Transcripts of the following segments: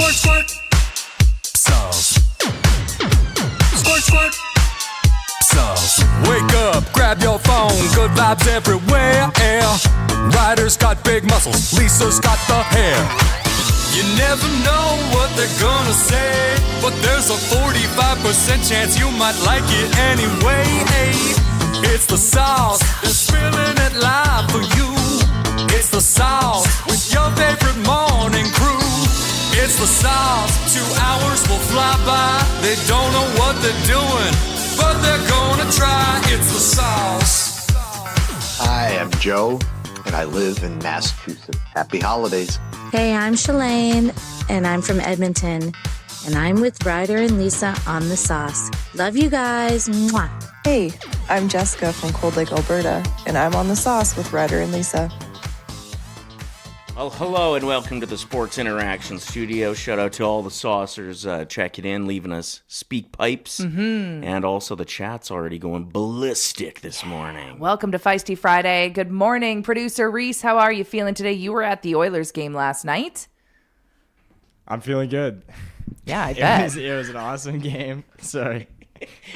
Squirt, squirt. Sauce. Squirt, squirt. Sauce. Wake up, grab your phone. Good vibes everywhere. Ryder's got big muscles. Lisa's got the hair. You never know what they're gonna say, but there's a 45% chance you might like it anyway. It's the sauce. They're spilling it live for you. It's the sauce with your favorite morning crew. It's the sauce. 2 hours will fly by. They don't know what they're doing, but they're gonna try. It's the sauce. Hi, I'm Joe, and I live in Massachusetts. Happy holidays. Hey, I'm Shalane, and I'm from Edmonton, and I'm with Ryder and Lisa on the sauce. Love you guys. Mwah. Hey, I'm Jessica from Cold Lake, Alberta, and I'm on the sauce with Ryder and Lisa. Well, hello and welcome to the Sports Interaction Studio. Shout out to all the saucers checking in, leaving us speak pipes. And also the chat's already going ballistic this morning. Welcome to Feisty Friday. Good morning, producer Reese. How are you feeling today? You were at the Oilers game last night. I'm feeling good. Yeah, I bet. It was an awesome game. Sorry.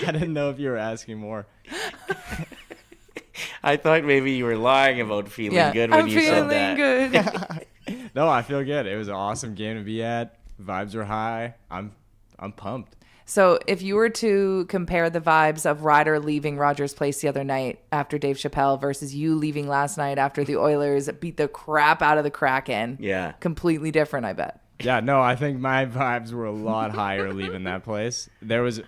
I didn't know if you were asking more. I thought maybe you were lying about feeling good when you said that. I'm feeling good. No, I feel good. It was an awesome game to be at. Vibes are high. I'm pumped. So if you were to compare the vibes of Ryder leaving Rogers Place the other night after Dave Chappelle versus you leaving last night after the Oilers beat the crap out of the Kraken. Yeah. Completely different, I bet. Yeah, no, I think my vibes were a lot higher leaving that place. There was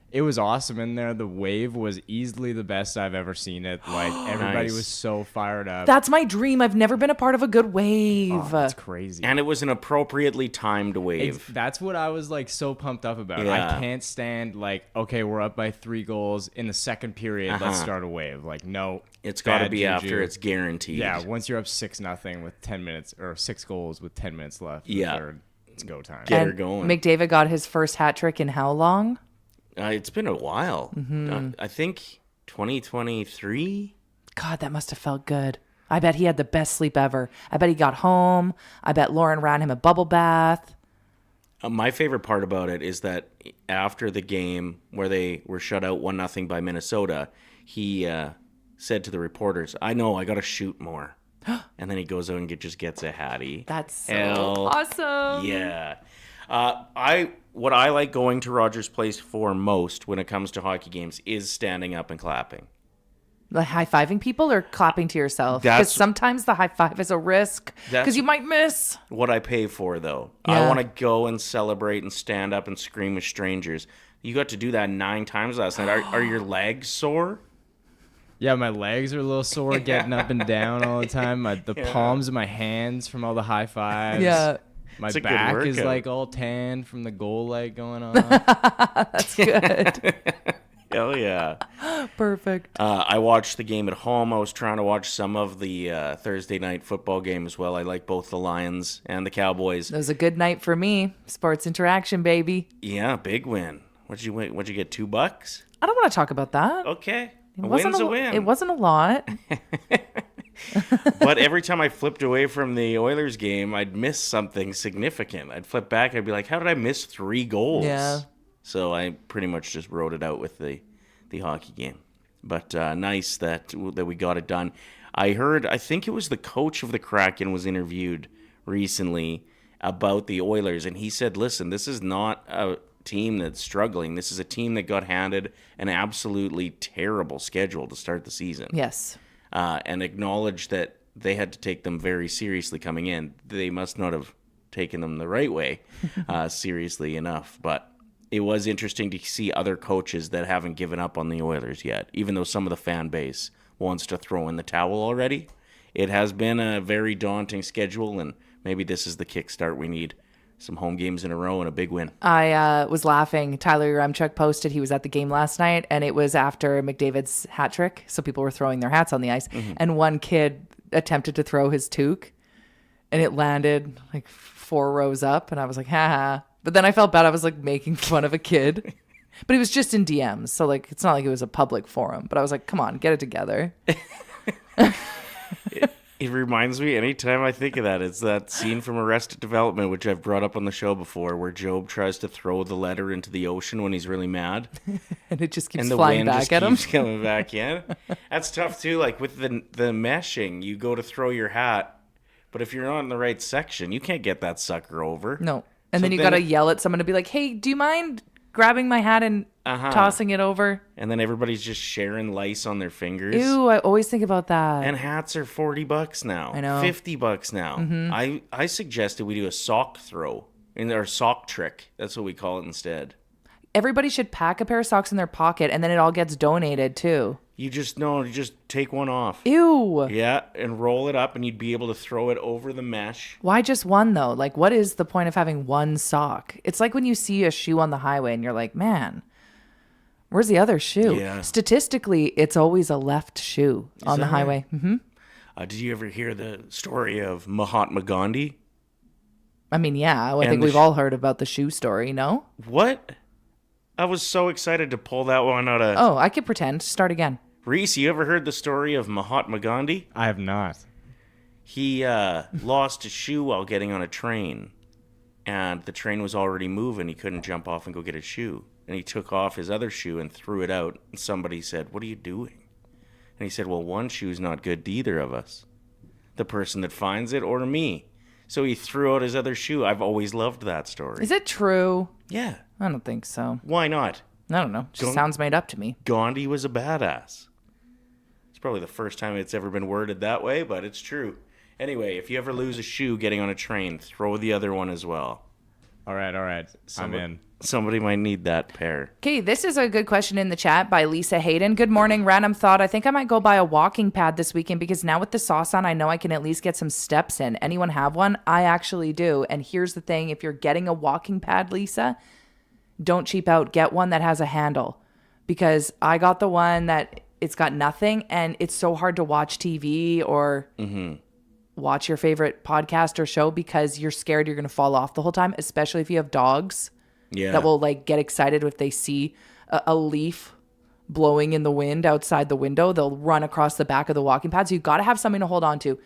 it was awesome in there. The wave was easily the best I've ever seen it. Like everybody Nice. was so fired up. That's my dream. I've never been a part of a good wave. Oh, that's crazy. And it was an appropriately timed wave. That's what I was so pumped up about. Yeah. I can't stand okay, we're up by 3 goals in the second period. Let's start a wave. No, It's got to bad be juju. after it's guaranteed. Yeah, once you're up 6-0 with 10 minutes or 6 goals with 10 minutes left. in the third, it's go time. Get her And going. McDavid got his first hat trick in how long? It's been a while. I think 2023. God, that must have felt good. I bet he had the best sleep ever. I bet he got home. I bet Lauren ran him a bubble bath. My favorite part about it is that after the game where they were shut out 1-0 by Minnesota, he said to the reporters, I know, I got to shoot more. And then he goes out and just gets a hattie. That's so Hell awesome. Yeah. What I like going to Rogers Place for most when it comes to hockey games is standing up and clapping. Like high-fiving people or clapping to yourself? Because That's- sometimes the high five is a risk because you might miss. What I pay for, though. Yeah. I want to go and celebrate and stand up and scream with strangers. You got to do that 9 times last night. Are your legs sore? Yeah, my legs are a little sore getting up and down all the time. The palms of my hands from all the high fives. Yeah. My It's a good back is workout. all tan from the goal leg going on. That's good. Hell yeah. Perfect. I watched the game at home. I was trying to watch some of the Thursday night football game as well. I like both the Lions and the Cowboys. It was a good night for me. Sports interaction, baby. Yeah, big win. What'd you win? What'd you get? $2? I don't want to talk about that. Okay. It A wasn't win's a win. It wasn't a lot. But every time I flipped away from the Oilers game, I'd miss something significant. I'd flip back. I'd be like, how did I miss 3 goals? Yeah. So I pretty much just wrote it out with the hockey game. But nice that we got it done. I think it was the coach of the Kraken was interviewed recently about the Oilers, and he said, listen, this is not a team that's struggling. This is a team that got handed an absolutely terrible schedule to start the season. Yes. And acknowledged that they had to take them very seriously coming in. They must not have taken them the right way seriously enough. But it was interesting to see other coaches that haven't given up on the Oilers yet, even though some of the fan base wants to throw in the towel already. It has been a very daunting schedule, and maybe this is the kickstart we need. Some home games in a row and a big win. I was laughing. Tyler Yaremchuk posted he was at the game last night, and it was after McDavid's hat trick. So people were throwing their hats on the ice, and one kid attempted to throw his toque, and it landed 4 rows up, and I was like, ha ha. But then I felt bad. I was making fun of a kid. But he was just in DMs, so it's not like it was a public forum. But I was like, come on, get it together. It reminds me, anytime I think of that, it's that scene from Arrested Development, which I've brought up on the show before, where Job tries to throw the letter into the ocean when he's really mad. And it just keeps And the flying wind back just at him. keeps coming back in. That's tough, too. Like, with the meshing, you go to throw your hat, but if you're not in the right section, you can't get that sucker over. No. And So then you got to yell at someone to be like, hey, do you mind grabbing my hat and tossing it over? And then everybody's just sharing lice on their fingers. Ew, I always think about that. And hats are $40 now. I know. $50 now. I suggested we do a sock throw, or sock trick. That's what we call it instead. Everybody should pack a pair of socks in their pocket, and then it all gets donated, too. You just take one off. Ew. Yeah, and roll it up, and you'd be able to throw it over the mesh. Why just one, though? Like, what is the point of having one sock? It's like when you see a shoe on the highway, and you're like, man, where's the other shoe? Yeah. Statistically, it's always a left shoe on the that highway. Mm-hmm. Did you ever hear the story of Mahatma Gandhi? I mean, yeah, I And think the we've all heard about the shoe story, no? What? I was so excited to pull that one out of... Oh, I could pretend. Start again. Reese, you ever heard the story of Mahatma Gandhi? I have not. He lost a shoe while getting on a train, and the train was already moving. He couldn't jump off and go get his shoe. And he took off his other shoe and threw it out. And somebody said, "What are you doing?" And he said, "Well, one shoe's not good to either of us. The person that finds it or me." So he threw out his other shoe. I've always loved that story. Is it true? Yeah. I don't think so. Why not? I don't know. Just sounds made up to me. Gandhi was a badass. It's probably the first time it's ever been worded that way, but it's true. Anyway, if you ever lose a shoe getting on a train, throw the other one as well. All right. I'm in. Somebody might need that pair. Okay, this is a good question in the chat by Lisa Hayden. Good morning, random thought. I think I might go buy a walking pad this weekend because now with the sauce on, I know I can at least get some steps in. Anyone have one? I actually do. And here's the thing. If you're getting a walking pad, Lisa, don't cheap out. Get one that has a handle, because I got the one that it's got nothing, and it's so hard to watch TV or watch your favorite podcast or show because you're scared you're going to fall off the whole time, especially if you have dogs. Yeah. That will like get excited if they see a leaf blowing in the wind outside the window. They'll run across the back of the walking pad. So you've got to have something to hold on to.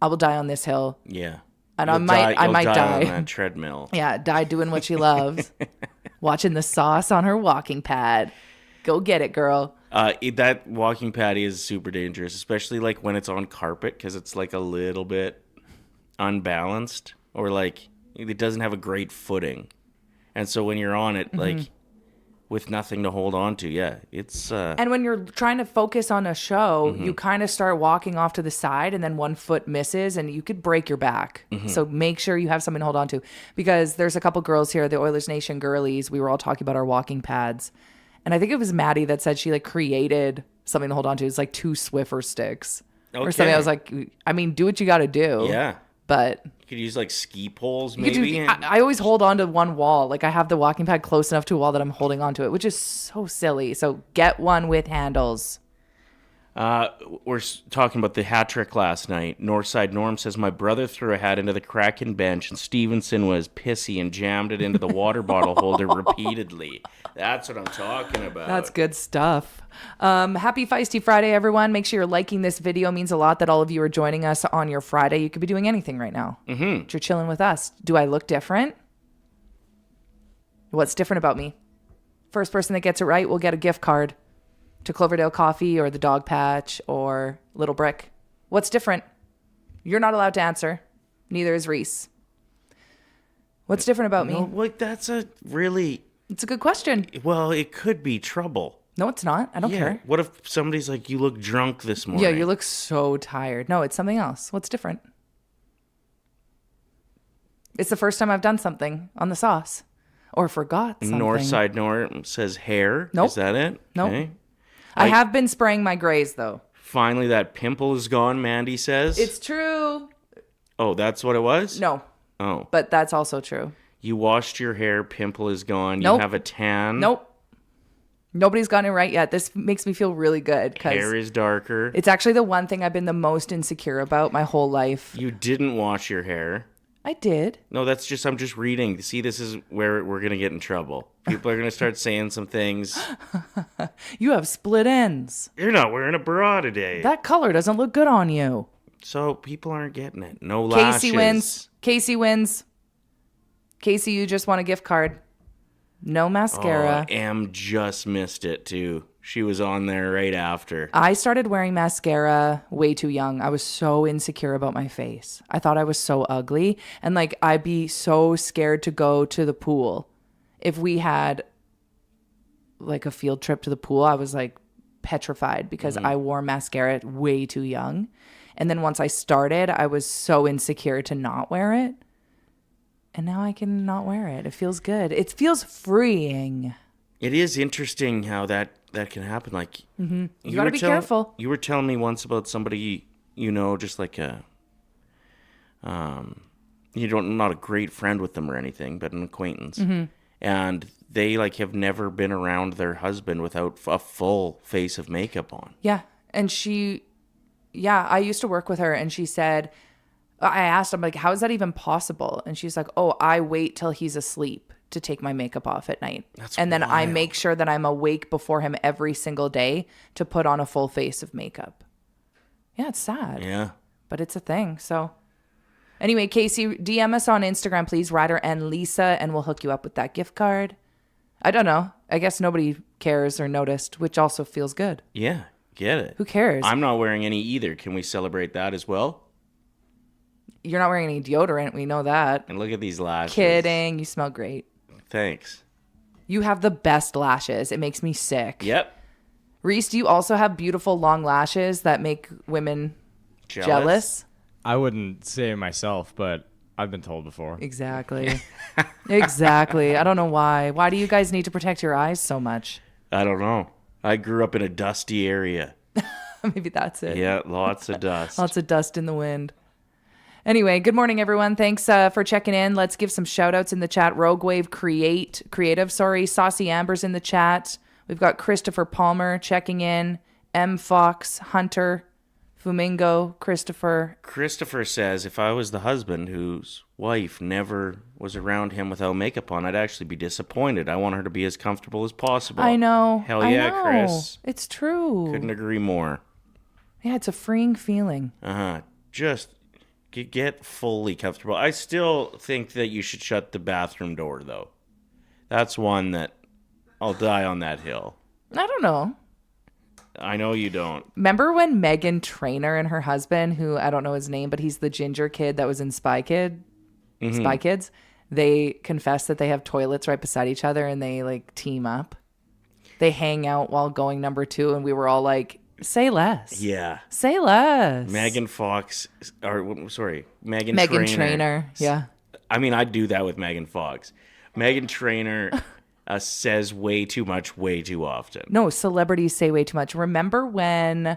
I will die on this hill. Yeah. And I might die on that treadmill. Yeah, die doing what she loves. Watching the sauce on her walking pad. Go get it, girl. That walking pad is super dangerous, especially like when it's on carpet, because it's like a little bit unbalanced, or like it doesn't have a great footing. And so when you're on it, like with nothing to hold on to, yeah, it's... And when you're trying to focus on a show, you kind of start walking off to the side and then one foot misses and you could break your back. So make sure you have something to hold on to, because there's a couple girls here, the Oilers Nation girlies, we were all talking about our walking pads. And I think it was Maddie that said she like created something to hold on to. It's like 2 Swiffer sticks or something. I was like, I mean, do what you got to do. Yeah. But... You could use like ski poles, You could maybe. I always hold on to one wall. Like I have the walking pad close enough to a wall that I'm holding on to it, which is so silly. So get one with handles. We're talking about the hat trick last night. Northside Norm says, my brother threw a hat into the Kraken bench and Stevenson was pissy and jammed it into the water bottle holder repeatedly. That's what I'm talking about. That's good stuff. Happy Feisty Friday, everyone. Make sure you're liking this video. It means a lot that all of you are joining us on your Friday. You could be doing anything right now. But you're chilling with us. Do I look different? What's different about me? First person that gets it right will get a gift card to Cloverdale Coffee or the Dog Patch or Little Brick. What's different? You're not allowed to answer. Neither is Reese. What's different about me? Like that's a really... It's a good question. Well, it could be trouble. No, it's not. I don't care. What if somebody's like, you look drunk this morning? Yeah, you look so tired. No, it's something else. What's different? It's the first time I've done something on the sauce or forgot something. Northside Norm says hair. Nope. Is that it? Nope. Okay. I have been spraying my grays, though. Finally, that pimple is gone, Mandy says. It's true. Oh, that's what it was? No, Oh. but that's also true. You washed your hair, pimple is gone. Nope. You have a tan. Nope. Nobody's gotten it right yet. This makes me feel really good Hair because is darker. it's actually the one thing I've been the most insecure about my whole life. You didn't wash your hair. I did. No, I'm just reading. See, this is where we're going to get in trouble. People are going to start saying some things. You have split ends. You're not wearing a bra today. That color doesn't look good on you. So people aren't getting it. No lashes. Casey wins. Casey, you just won a gift card. No mascara. Em just missed it too. She was on there right after. I started wearing mascara way too young. I was so insecure about my face. I thought I was so ugly. And like, I'd be so scared to go to the pool. If we had like a field trip to the pool, I was like petrified because I wore mascara way too young. And then once I started, I was so insecure to not wear it. And now I can not wear it. It feels good. It feels freeing. It is interesting how that can happen. Like, You gotta be careful. You were telling me once about somebody, just like not a great friend with them or anything, but an acquaintance. And they like have never been around their husband without a full face of makeup on. Yeah. And I used to work with her, and she said, I asked, I'm like, how is that even possible? And she's like, oh, I wait till he's asleep to take my makeup off at night. And then I make sure that I'm awake before him every single day to put on a full face of makeup. Yeah, it's sad. Yeah. But it's a thing. So anyway, Casey, DM us on Instagram, please, Ryder and Lisa, and we'll hook you up with that gift card. I don't know. I guess nobody cares or noticed, which also feels good. Yeah, get it. Who cares? I'm not wearing any either. Can we celebrate that as well? You're not wearing any deodorant. We know that. And look at these lashes. Kidding. You smell great. Thanks. You have the best lashes. It makes me sick. Yep. Reese, do you also have beautiful long lashes that make women jealous? I wouldn't say it myself, but I've been told before. Exactly. Exactly. I don't know why. Why do you guys need to protect your eyes so much? I don't know. I grew up in a dusty area. Maybe that's it. Yeah, lots of dust. Lots of dust in the wind. Anyway, good morning, everyone. Thanks for checking in. Let's give some shout outs in the chat. Rogue Wave Creative, Saucy Amber's in the chat. We've got Christopher Palmer checking in. M. Fox, Hunter, Fumingo, Christopher. Christopher says, if I was the husband whose wife never was around him without makeup on, I'd actually be disappointed. I want her to be as comfortable as possible. I know. Hell yeah, I know. Chris. It's true. Couldn't agree more. Yeah, it's a freeing feeling. Just get fully comfortable. I still think that you should shut the bathroom door, though. That's one that I'll die on that hill. I don't know. I know you don't. Remember when Megan Trainor and her husband, who I don't know his name, but he's the ginger kid that was in Spy Kids, they confess that they have toilets right beside each other and they like team up. They hang out while going number 2, and we were all like, say less. Yeah. Say less. Megan Trainor. Yeah. I mean, I'd do that with Megan Fox. Megan Trainor says way too much way too often. No, celebrities say way too much. Remember when,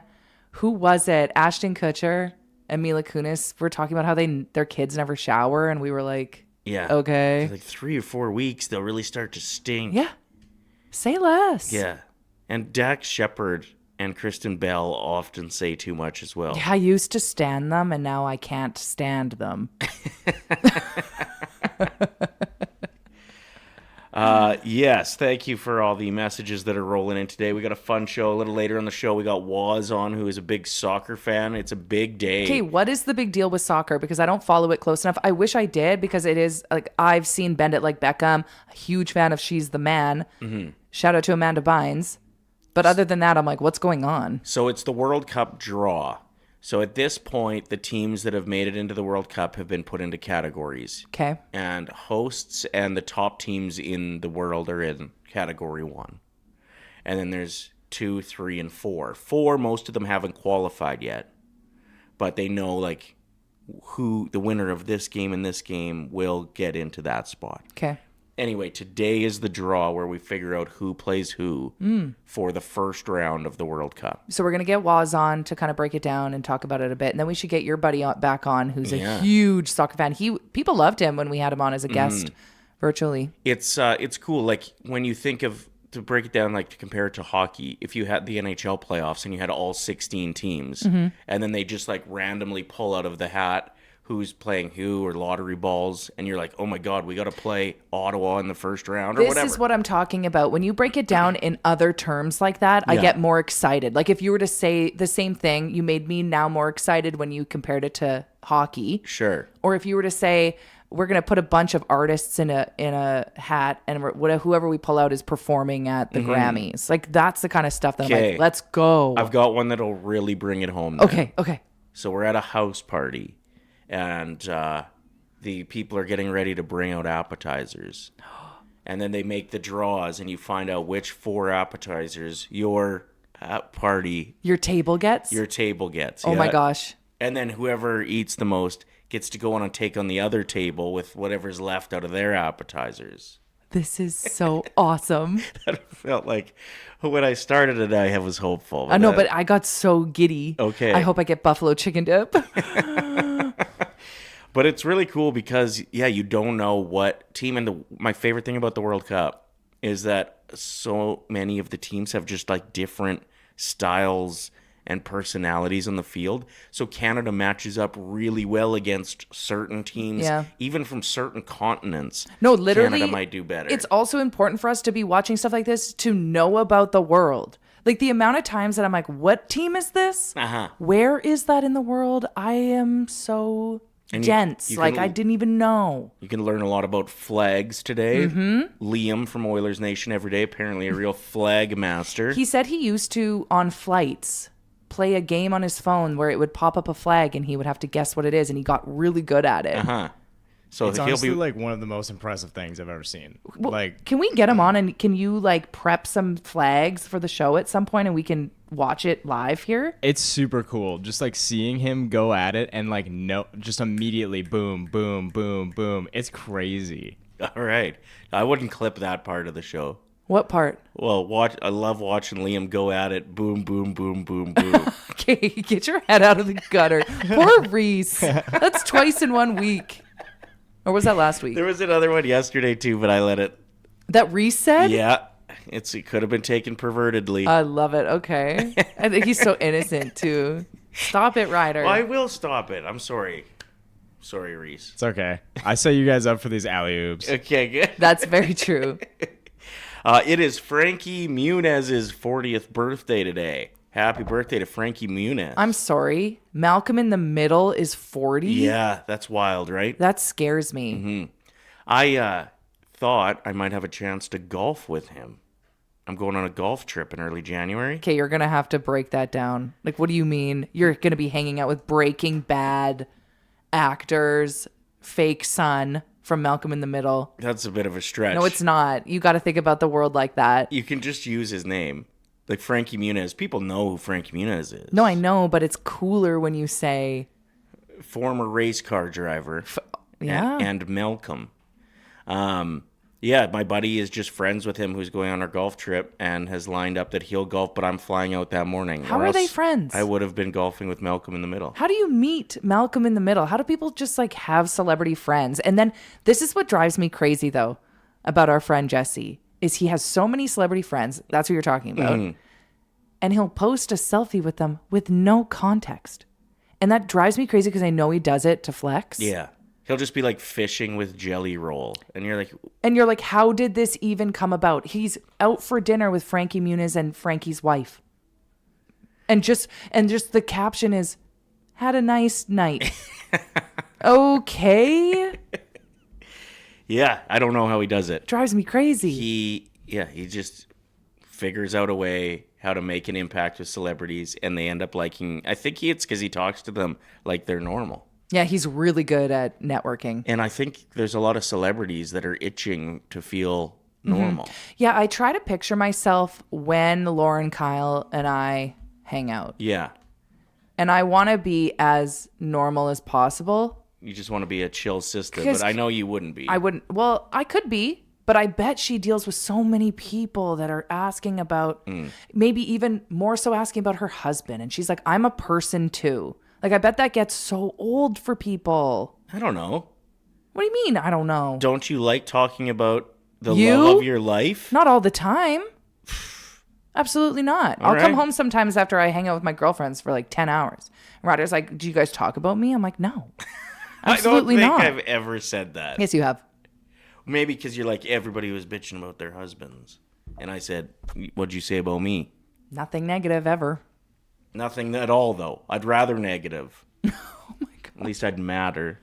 who was it? Ashton Kutcher and Mila Kunis were talking about how their kids never shower, and we were like, yeah. Okay. Like 3 or 4 weeks, they'll really start to stink. Yeah. Say less. Yeah. And Dax Shepard and Kristen Bell often say too much as well. Yeah, I used to stand them, and now I can't stand them. Yes, thank you for all the messages that are rolling in today. We got a fun show. A little later on the show, we got Woz on, who is a big soccer fan. It's a big day. Okay, what is the big deal with soccer? Because I don't follow it close enough. I wish I did, because it is, like, I've seen Bend It Like Beckham, a huge fan of She's the Man. Mm-hmm. Shout out to Amanda Bynes. But other than that, I'm like, what's going on? So it's the World Cup draw. So at this point, the teams that have made it into the World Cup have been put into categories. Okay. And hosts and the top teams in the world are in category 1. And then there's 2, 3, and 4. 4, most of them haven't qualified yet. But they know, like, who the winner of this game and this game will get into that spot. Okay. Anyway, today is the draw where we figure out who plays who for the first round of the World Cup. So we're going to get Woz on to kind of break it down and talk about it a bit. And then we should get your buddy back on, who's a huge soccer fan. People loved him when we had him on as a guest virtually. It's cool. Like, when you think of, to break it down, like to compare it to hockey, if you had the NHL playoffs and you had all 16 teams, and then they just like randomly pull out of the hat who's playing who or lottery balls, and you're like, oh my God, we got to play Ottawa in the first round or whatever. This is what I'm talking about. When you break it down in other terms like that, I get more excited. Like if you were to say the same thing, you made me now more excited when you compared it to hockey. Sure. Or if you were to say, we're going to put a bunch of artists in a hat and whoever we pull out is performing at the Grammys. Like that's the kind of stuff that I'm like, let's go. I've got one that'll really bring it home now. Okay. So we're at a house party, and the people are getting ready to bring out appetizers. And then they make the draws, and you find out which 4 appetizers your table gets? Your table gets. Oh my gosh. And then whoever eats the most gets to go on and take on the other table with whatever's left out of their appetizers. This is so awesome. That felt like when I started it, I was hopeful. I know, but I got so giddy. Okay. I hope I get buffalo chicken dip. But it's really cool because, you don't know what team. And my favorite thing about the World Cup is that so many of the teams have just like different styles and personalities on the field. So Canada matches up really well against certain teams, even from certain continents. No, literally, Canada might do better. It's also important for us to be watching stuff like this to know about the world. Like the amount of times that I'm like, what team is this? Where is that in the world? I am so dense. I didn't even know. You can learn a lot about flags today. Liam from Oilers Nation every day, apparently a real flag master. He said he used to, on flights, play a game on his phone where it would pop up a flag and he would have to guess what it is, and he got really good at it. So it's honestly like one of the most impressive things I've ever seen. Well, like, can we get him on, and can you like prep some flags for the show at some point and we can watch it live here? It's super cool. Just like seeing him go at it and like just immediately boom, boom, boom, boom. It's crazy. All right. I wouldn't clip that part of the show. What part? Well, I love watching Liam go at it. Boom, boom, boom, boom, boom. Okay, get your head out of the gutter. Poor Reese. That's twice in 1 week. Or was that last week? There was another one yesterday too, but I let it. That Reese said? Yeah. It could have been taken pervertedly. I love it. Okay. I think he's so innocent too. Stop it, Ryder. Well, I will stop it. I'm sorry. Sorry, Reese. It's okay. I set you guys up for these alley-oops. Okay, good. That's very true. It is Frankie Muniz's 40th birthday today. Happy birthday to Frankie Muniz. I'm sorry. Malcolm in the Middle is 40? Yeah, that's wild, right? That scares me. I thought I might have a chance to golf with him. I'm going on a golf trip in early January. Okay, you're going to have to break that down. Like, what do you mean? You're going to be hanging out with Breaking Bad actors, fake son from Malcolm in the Middle. That's a bit of a stretch. No, it's not. You got to think about the world like that. You can just use his name. Like Frankie Muniz. People know who Frankie Muniz is. No, I know, but it's cooler when you say... Former race car driver. Yeah. And Malcolm. Yeah, my buddy is just friends with him who's going on our golf trip and has lined up that he'll golf, but I'm flying out that morning. How are they friends? I would have been golfing with Malcolm in the Middle. How do you meet Malcolm in the Middle? How do people just like have celebrity friends? And then this is what drives me crazy though about our friend Jesse is he has so many celebrity friends. That's what you're talking about. And he'll post a selfie with them with no context. And that drives me crazy because I know he does it to flex. Yeah. He'll just be like fishing with Jelly Roll. And you're like, how did this even come about? He's out for dinner with Frankie Muniz and Frankie's wife. And just the caption is, had a nice night. Okay. Yeah, I don't know how he does it. Drives me crazy. He just figures out a way how to make an impact with celebrities, and they end up liking. I think it's because he talks to them like they're normal. Yeah, he's really good at networking. And I think there's a lot of celebrities that are itching to feel normal. Yeah, I try to picture myself when Lauren, Kyle, and I hang out. Yeah. And I want to be as normal as possible. You just want to be a chill sister, but I know you wouldn't be. I wouldn't. Well, I could be, but I bet she deals with so many people that are asking about, maybe even more so asking about her husband. And she's like, I'm a person too. Like, I bet that gets so old for people. I don't know. What do you mean, I don't know? Don't you like talking about the love of your life? Not all the time. Absolutely not. I'll come home sometimes after I hang out with my girlfriends for like 10 hours. Ryder's like, do you guys talk about me? I'm like, no. Absolutely I don't not. think I've ever said that. Yes, you have. Maybe because you're like, everybody was bitching about their husbands. And I said, what'd you say about me? Nothing negative ever. Nothing at all, though. I'd rather negative. Oh my God. At least I'd matter.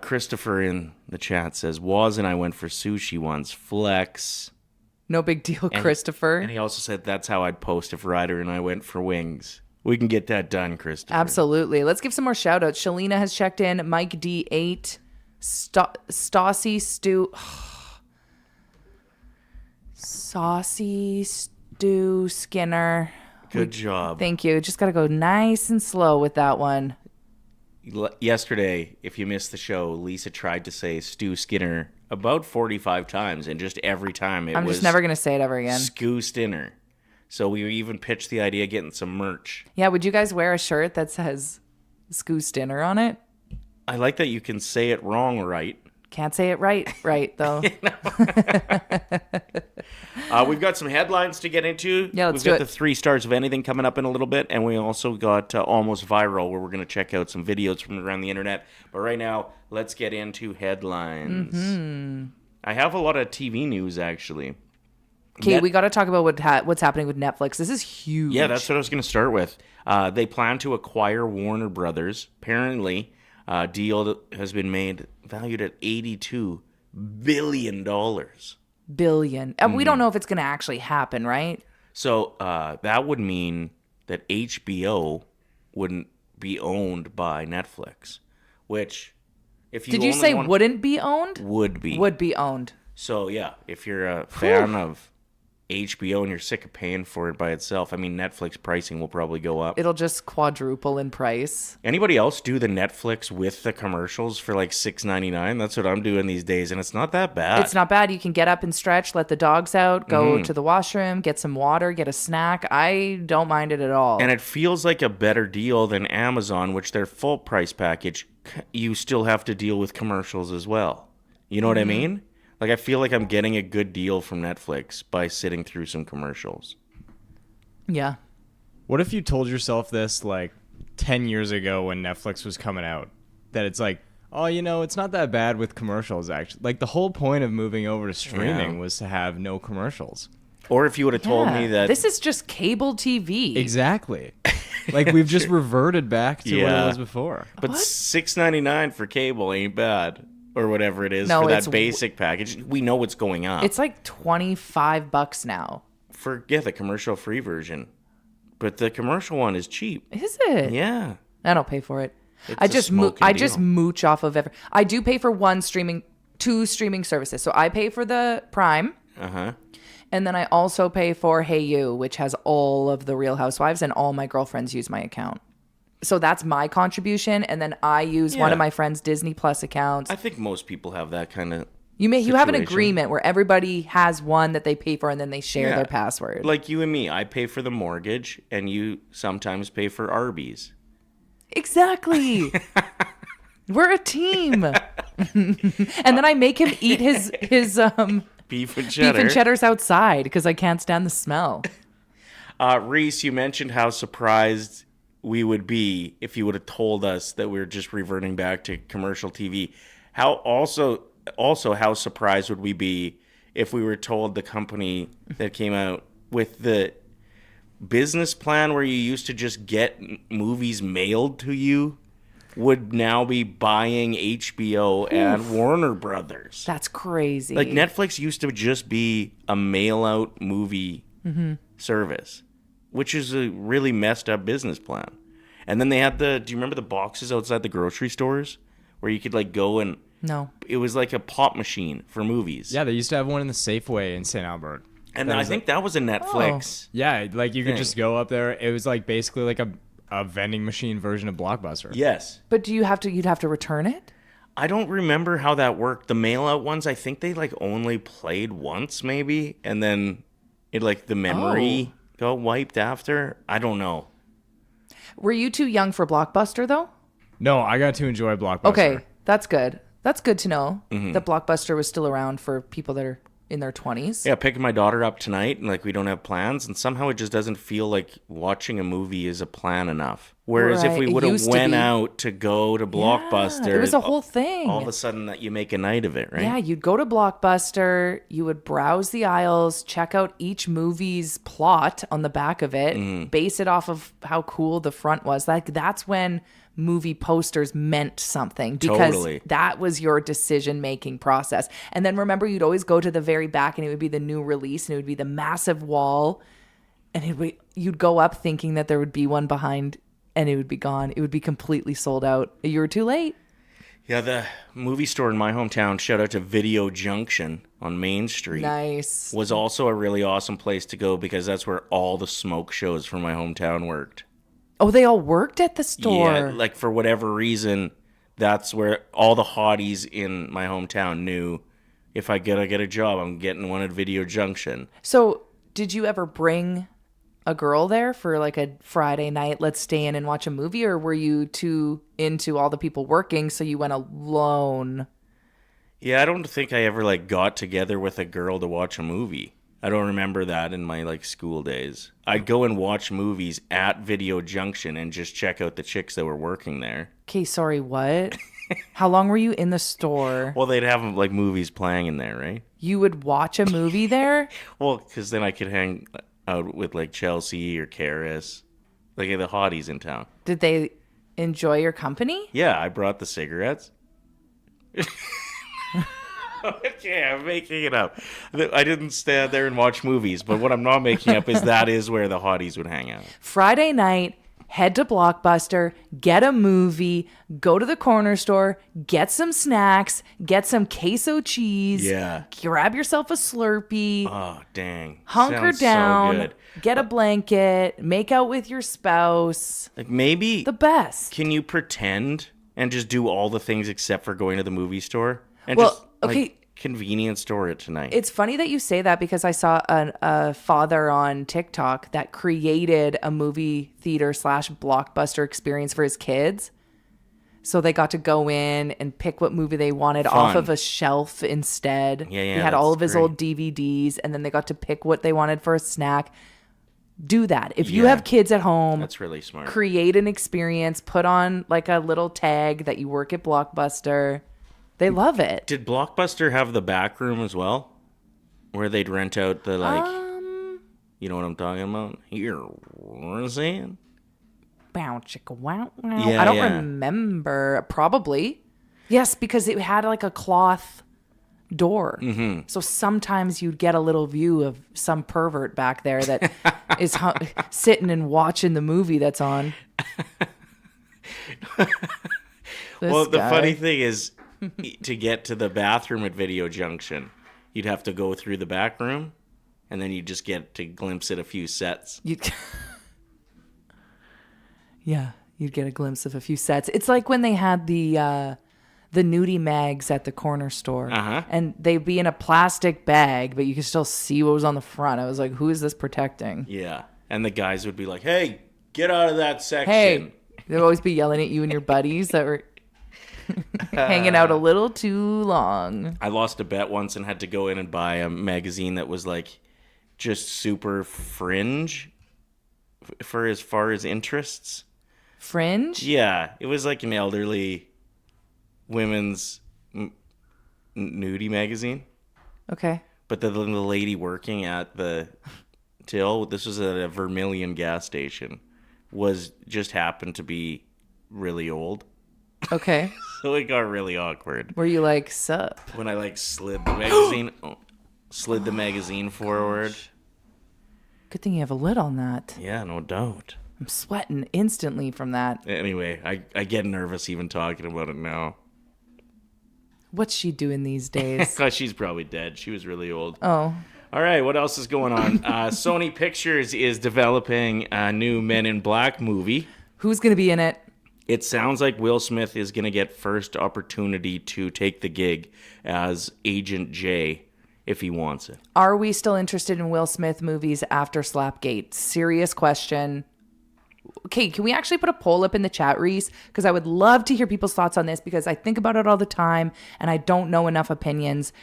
Christopher in the chat says, Woz and I went for sushi once. Flex. No big deal, Christopher. And he also said that's how I'd post if Ryder and I went for wings. We can get that done, Christopher. Absolutely. Let's give some more shout outs. Shalina has checked in. Mike D8. Stassi Stu. Saucy Stu Skinner. Good job. Thank you. Just got to go nice and slow with that one. Yesterday, if you missed the show, Lisa tried to say Stu Skinner about 45 times, and just every time it was... I'm just never going to say it ever again. Scoo Skinner. So we even pitched the idea of getting some merch. Yeah, would you guys wear a shirt that says Scoo Skinner on it? I like that you can say it wrong right. Can't say it right though. We've got some headlines to get into. Yeah, let's We've do got it. the 3 stars of anything coming up in a little bit, and we also got Almost Viral, where we're going to check out some videos from around the internet. But right now, let's get into headlines. Mm-hmm. I have a lot of TV news, actually. Okay, we got to talk about what's happening with Netflix. This is huge. Yeah, that's what I was going to start with. They plan to acquire Warner Brothers. Apparently, a deal has been made valued at $82 billion. Billion. We don't know if it's going to actually happen, right? So that would mean that HBO wouldn't be owned by Netflix, which if you Did you only say want- wouldn't be owned? would be. Would be owned. So yeah, if you're a fan of HBO and you're sick of paying for it by itself, I mean, Netflix pricing will probably go up. It'll just quadruple in price. Anybody else do the Netflix with the commercials for like $6.99? That's what I'm doing these days, and it's not that bad. It's not bad. You can get up and stretch, let the dogs out, go to the washroom, get some water, get a snack. I don't mind it at all. And it feels like a better deal than Amazon, which their full price package, you still have to deal with commercials as well. You know what I mean? Like, I feel like I'm getting a good deal from Netflix by sitting through some commercials. Yeah. What if you told yourself this like 10 years ago when Netflix was coming out? That it's like, oh, you know, it's not that bad with commercials, actually. Like, the whole point of moving over to streaming was to have no commercials. Or if you would have told me that... This is just cable TV. Exactly. Like, we've just reverted back to what Yeah. it was before. But $6.99 for cable ain't bad. Or whatever it is No, for that it's basic package. We know what's going on. It's like $25 now. Forget the commercial-free version. But the commercial one is cheap. Is it? Yeah. I don't pay for it. It's I a just smoking just deal. mooch off of I do pay for two streaming services. So I pay for the Prime, Uh-huh. and then I also pay for Hey You, which has all of the Real Housewives, and all my girlfriends use my account. So that's my contribution, and then I use one Yeah. of my friends' Disney Plus accounts. I think most people have that kind of... You have an situation. agreement where everybody has one that they pay for, and then they share Yeah. their password. Like you and me, I pay for the mortgage, and you sometimes pay for Arby's. Exactly. We're a team. And then I make him eat his Beef and beef cheddar. and cheddars outside because I can't stand the smell. Reese, you mentioned how surprised we would be if you would have told us that we were just reverting back to commercial TV. How also how surprised would we be if we were told the company that came out with the business plan where you used to just get movies mailed to you would now be buying HBO and Warner Brothers. That's crazy. Like, Netflix used to just be a mail-out movie service, which is a really messed up business plan. And then they had do you remember the boxes outside the grocery stores where you could, like, go and... No. It was like a pop machine for movies. Yeah, they used to have one in the Safeway in St. Albert. And I think that was a Netflix. Yeah, like you could thing. just go up there. It was like basically like a vending machine version of Blockbuster. Yes. But you'd have to return it? I don't remember how that worked. The mail-out ones, I think they, like, only played once, maybe. And then the memory got wiped after. I don't know. Were you too young for Blockbuster, though? No, I got to enjoy Blockbuster. Okay, that's good. That's good to know that Blockbuster was still around for people that are in their 20s. Yeah, picking my daughter up tonight, and like we don't have plans, and somehow it just doesn't feel like watching a movie is a plan enough. Whereas if Right, we it would have used to went be. out to go to Blockbuster, it was a whole thing. All of a sudden, that you make a night of it, right? Yeah, you'd go to Blockbuster, you would browse the aisles, check out each movie's plot on the back of it, base it off of how cool the front was. Like that's when movie posters meant something because Totally. that was your decision-making process. And then remember, you'd always go to the very back and it would be the new release and it would be the massive wall. And you'd go up thinking that there would be one behind and it would be gone. It would be completely sold out. You were too late. Yeah, the movie store in my hometown, shout out to Video Junction on Main Street, Nice. was also a really awesome place to go because that's where all the smoke shows from my hometown worked. Oh, they all worked at the store. Yeah, like for whatever reason, that's where all the hotties in my hometown knew if I gotta get a job, I'm getting one at Video Junction. So, did you ever bring a girl there for like a Friday night, let's stay in and watch a movie, or were you too into all the people working so you went alone? Yeah, I don't think I ever like got together with a girl to watch a movie. I don't remember that in my like school days. I'd go and watch movies at Video Junction and just check out the chicks that were working there. Okay, sorry, what? How long were you in the store? Well, they'd have like movies playing in there, right? You would watch a movie there? Well, because then I could hang out with like Chelsea or Karis, like the hotties in town. Did they enjoy your company? Yeah, I brought the cigarettes. Okay, I'm making it up. I didn't stand there and watch movies, but what I'm not making up is that is where the hotties would hang out. Friday night, head to Blockbuster, get a movie, go to the corner store, get some snacks, get some queso cheese, Yeah. grab yourself a Slurpee, Oh, dang. hunker Sounds down, So good. get a blanket, make out with your spouse. Like maybe The best. can you pretend and just do all the things except for going to the movie store? And Well, just okay. like, convenience store it tonight. It's funny that you say that because I saw a father on TikTok that created a movie theater / Blockbuster experience for his kids. So they got to go in and pick what movie they wanted off Fun. of a shelf instead. Yeah, He had all that's of his great. old DVDs and then they got to pick what they wanted for a snack. Do that. If you Yeah. have kids at home, That's really smart. create an experience, put on like a little tag that you work at Blockbuster. They love it. Did Blockbuster have the back room as well? Where they'd rent out the like you know what I'm talking about? Here, what I'm saying? Bow, chicka, wow, wow. Yeah, I don't yeah. remember. Probably. Yes, because it had like a cloth door. Mm-hmm. So sometimes you'd get a little view of some pervert back there that is sitting and watching the movie that's on. Well, the guy. funny thing is, to get to the bathroom at Video Junction, you'd have to go through the back room, and then you just get to glimpse at a few sets. Yeah, you'd get a glimpse of a few sets. It's like when they had the nudie mags at the corner store, and they'd be in a plastic bag, but you could still see what was on the front. I was like, who is this protecting? Yeah, and the guys would be like, "Hey, get out of that section." Hey, they'd always be yelling at you and your buddies that were hanging out a little too long. I lost a bet once and had to go in and buy a magazine that was like just super fringe for as far as interests. Fringe? Yeah, it was like an elderly women's nudie magazine. Okay. But the lady working at the till, this was at a Vermilion gas station, was just happened to be really old. Okay. So it got really awkward. Were you like, sup? When I like slid the magazine forward. Good thing you have a lid on that. Yeah, no doubt. I'm sweating instantly from that. Anyway, I get nervous even talking about it now. What's she doing these days? Cause she's probably dead. She was really old. Oh. All right, what else is going on? Sony Pictures is developing a new Men in Black movie. Who's going to be in it? It sounds like Will Smith is going to get first opportunity to take the gig as Agent J if he wants it. Are we still interested in Will Smith movies after Slapgate? Serious question. Okay, can we actually put a poll up in the chat, Reese? Because I would love to hear people's thoughts on this because I think about it all the time and I don't know enough opinions.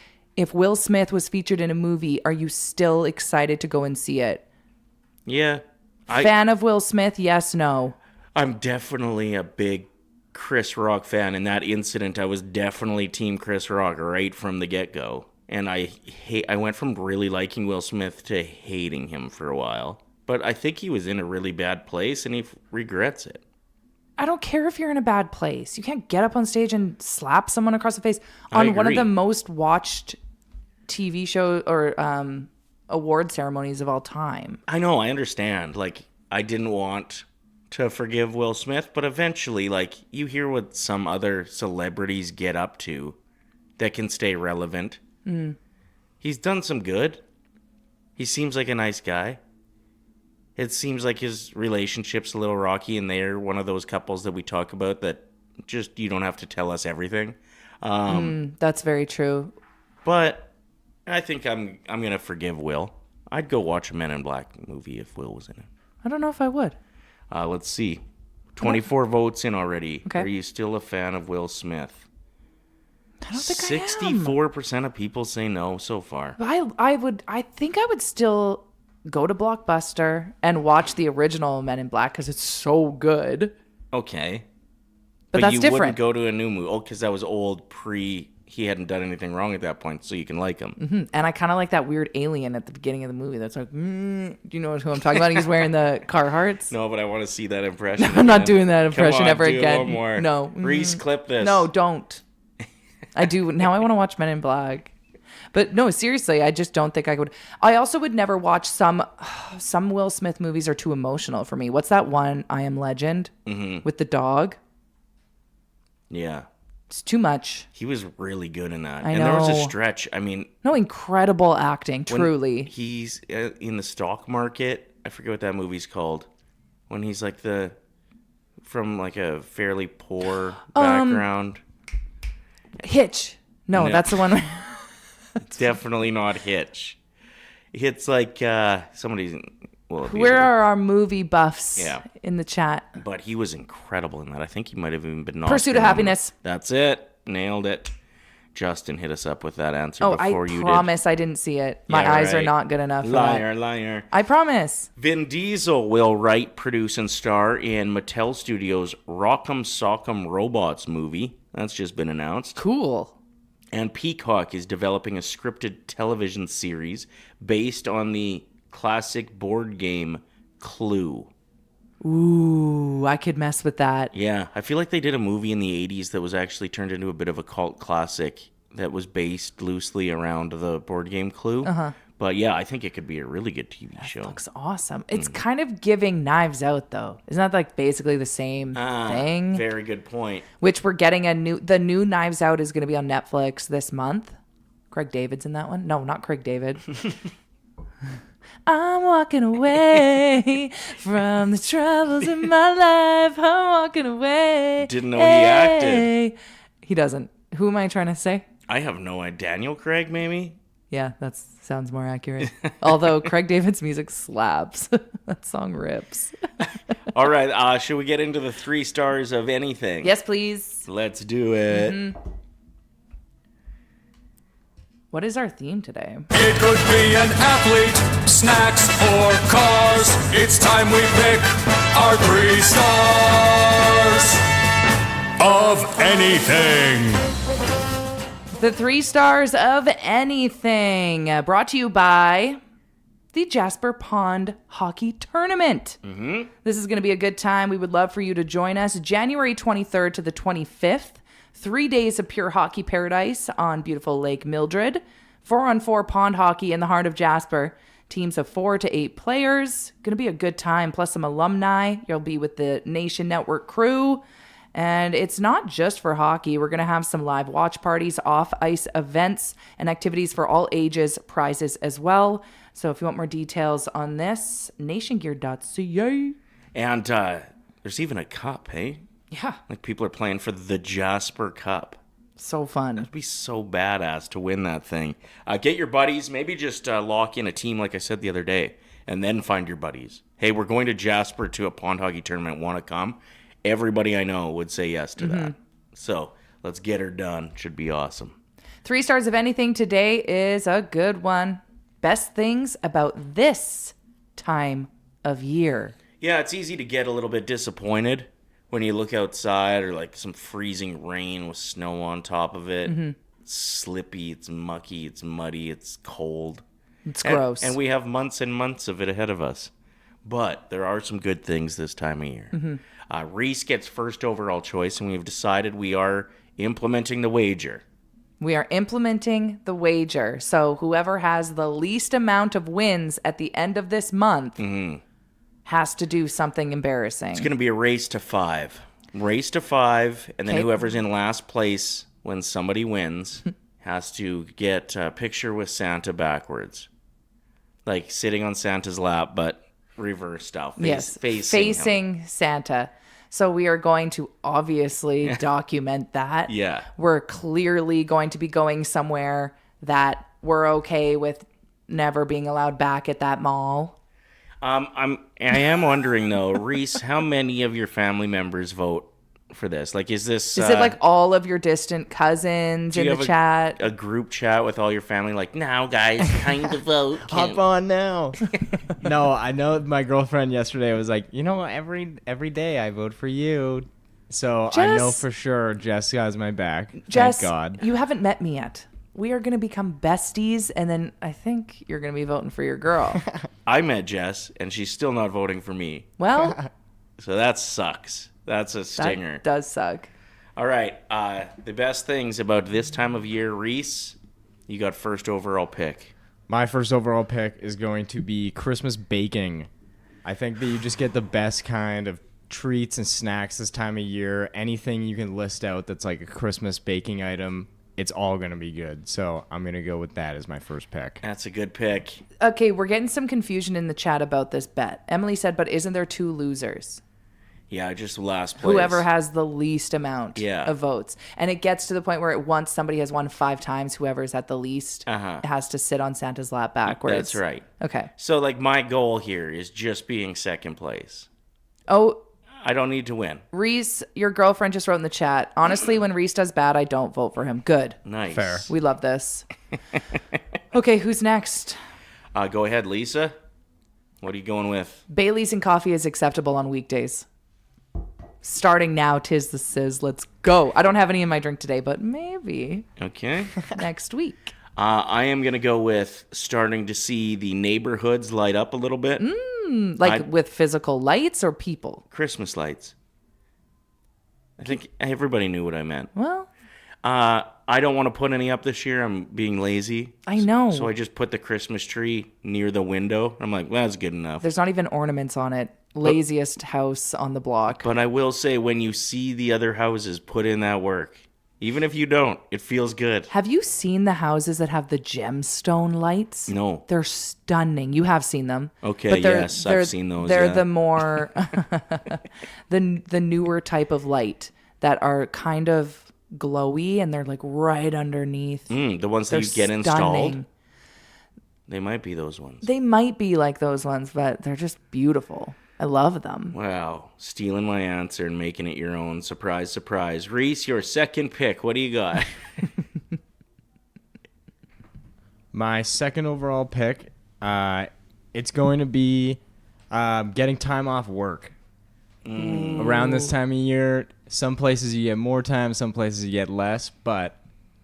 if Will Smith was featured in a movie, are you still excited to go and see it? Yeah. Fan of Will Smith? Yes, no. I'm definitely a big Chris Rock fan. In that incident, I was definitely Team Chris Rock right from the get-go. And I went from really liking Will Smith to hating him for a while. But I think he was in a really bad place, and he regrets it. I don't care if you're in a bad place. You can't get up on stage and slap someone across the face I on one of agree. the most watched TV show or award ceremonies of all time. I know, I understand. Like, I didn't want to forgive Will Smith, but eventually, like, you hear what some other celebrities get up to that can stay relevant. He's done some good. He seems like a nice guy. It seems like his relationship's a little rocky, and they're one of those couples that we talk about that just, you don't have to tell us everything. That's very true. But I think I'm going to forgive Will. I'd go watch a Men in Black movie if Will was in it. I don't know if I would. Let's see. 24 votes in already. Okay. Are you still a fan of Will Smith? I don't think I am. 64% of people say no so far. I think I would still go to Blockbuster and watch the original Men in Black because it's so good. Okay. But that's you different. wouldn't go to a new movie. Oh, because that was old he hadn't done anything wrong at that point, so you can like him. And I kind of like that weird alien at the beginning of the movie. That's like, do you know who I'm talking about? He's wearing the Carhartts. No, but I want to see that impression. I'm not again. doing that impression Come on, ever do again. One more. No. Reese, clip this. No, don't. I do. Now I want to watch Men in Black. But no, seriously, I just don't think I would. I also would never watch some Will Smith movies are too emotional for me. What's that one, I Am Legend, with the dog? Yeah. It's too much. He was really good in that. I And there was a know. stretch. I mean, No, incredible acting, when truly. he's in the stock market. I forget what that movie's called. When he's like from like a fairly poor background. Hitch. No, No. that's the one. Definitely not Hitch. It's like somebody's. Well, it'd be Where a- are our movie buffs Yeah. in the chat? But he was incredible in that. I think he might have even been Pursuit of Oscar Happiness. nominated. That's it. Nailed it. Justin hit us up with that answer Oh, I before you promise I didn't see it. My Yeah, eyes are right. not good enough did. for that. Liar. I promise. Vin Diesel will write, produce, and star in Mattel Studios' Rock'em Sock'em Robots movie. That's just been announced. Cool. And Peacock is developing a scripted television series based on the classic board game Clue. Ooh, I could mess with that. Yeah, I feel like they did a movie in the 80s that was actually turned into a bit of a cult classic that was based loosely around the board game Clue. But yeah, I think it could be a really good TV show. Looks awesome. It's kind of giving Knives Out, though. Isn't that like basically the same thing? Very good point. Which we're getting the new Knives Out is going to be on Netflix this month. Craig David's in that one. No, not Craig David. I'm walking away from the troubles in my life. I'm walking away. Didn't know he acted. He doesn't. Who am I trying to say? I have no idea. Daniel Craig, maybe? Yeah, that sounds more accurate. Although Craig David's music slaps. That song rips. All right, should we get into the 3 stars of anything? Yes, please. Let's do it. What is our theme today? It could be an athlete, snacks, or cars. It's time we pick our 3 stars of anything. The 3 stars of anything. Brought to you by the Jasper Pond Hockey Tournament. This is going to be a good time. We would love for you to join us January 23rd to the 25th. 3 days of pure hockey paradise on beautiful Lake Mildred. 4-on-4 pond hockey in the heart of Jasper. Teams of 4 to 8 players. Going to be a good time. Plus some alumni. You'll be with the Nation Network crew. And it's not just for hockey. We're going to have some live watch parties, off-ice events, and activities for all ages, prizes as well. So if you want more details on this, nationgear.ca. And there's even a cup, hey? Yeah, Like people are playing for the Jasper Cup. so fun. It'd be so badass to win that thing. Get your buddies. Maybe just lock in a team like I said the other day. And then find your buddies. Hey, we're going to Jasper to a pond hockey tournament. Want to come? Everybody I know would say yes to that. So let's get her done. Should be awesome. 3 stars of anything today is a good one. Best things about this time of year. Yeah, it's easy to get a little bit disappointed when you look outside or like some freezing rain with snow on top of it. It's slippy, it's mucky, it's muddy, it's cold. It's gross. And we have months and months of it ahead of us. But there are some good things this time of year. Reese gets first overall choice, and we've decided we are implementing the wager. We are implementing the wager. So whoever has the least amount of wins at the end of this month has to do something embarrassing. It's going to be a race to 5. Race to 5, and then Okay. whoever's in last place when somebody wins has to get a picture with Santa backwards. Like sitting on Santa's lap, but reverse style. Facing him. Santa. So we are going to obviously document that. Yeah. We're clearly going to be going somewhere that we're okay with never being allowed back at that mall. I am wondering though, Reese, how many of your family members vote for this? Like, is this? Is it like all of your distant cousins in the chat? A group chat with all your family? Like, now guys, time to vote. Hop on now. No, I know my girlfriend yesterday was like, every day I vote for you. So I know for sure Jess has my back. Jess, Thank God. you haven't met me yet. We are going to become besties, and then I think you're going to be voting for your girl. I met Jess, and she's still not voting for me. Well, So that sucks. That's a stinger. that does suck. All right. The best things about this time of year, Reese, you got first overall pick. My first overall pick is going to be Christmas baking. I think that you just get the best kind of treats and snacks this time of year. Anything you can list out that's like a Christmas baking item, it's all going to be good. So I'm going to go with that as my first pick. That's a good pick. Okay, we're getting some confusion in the chat about this bet. Emily said, but isn't there 2 losers? Yeah, just last place. Whoever has the least amount of votes. And it gets to the point where once somebody has won 5 times, whoever's at the least has to sit on Santa's lap backwards. That's right. Okay. So, like, my goal here is just being second place. Oh, I don't need to win. Reese, your girlfriend just wrote in the chat, honestly, when Reese does bad, I don't vote for him. Good. Nice. Fair. We love this. Okay, who's next? Go ahead, Lisa. What are you going with? Bailey's and coffee is acceptable on weekdays. Starting now, 'tis the sizz. Let's go. I don't have any in my drink today, but maybe Okay. next week. I am going to go with starting to see the neighborhoods light up a little bit. Like with physical lights or people? Christmas lights. I think everybody knew what I meant. Well, I don't want to put any up this year. I'm being lazy. I know. So I just put the Christmas tree near the window. I'm like, well, that's good enough. There's not even ornaments on it. Laziest house on the block. But I will say, when you see the other houses put in that work, even if you don't, it feels good. Have you seen the houses that have the gemstone lights? No. They're stunning. You have seen them. Okay, But yes, I've seen those. They're yeah. the more the newer type of light that are kind of glowy and they're like right underneath. The ones that They're you get stunning. installed. They might be those ones. They might be like those ones, but they're just beautiful. I love them. Wow, stealing my answer and making it your own. Surprise, surprise. Reese, your second pick. What do you got? My second overall pick, it's going to be getting time off work. Around this time of year, some places you get more time, some places you get less, but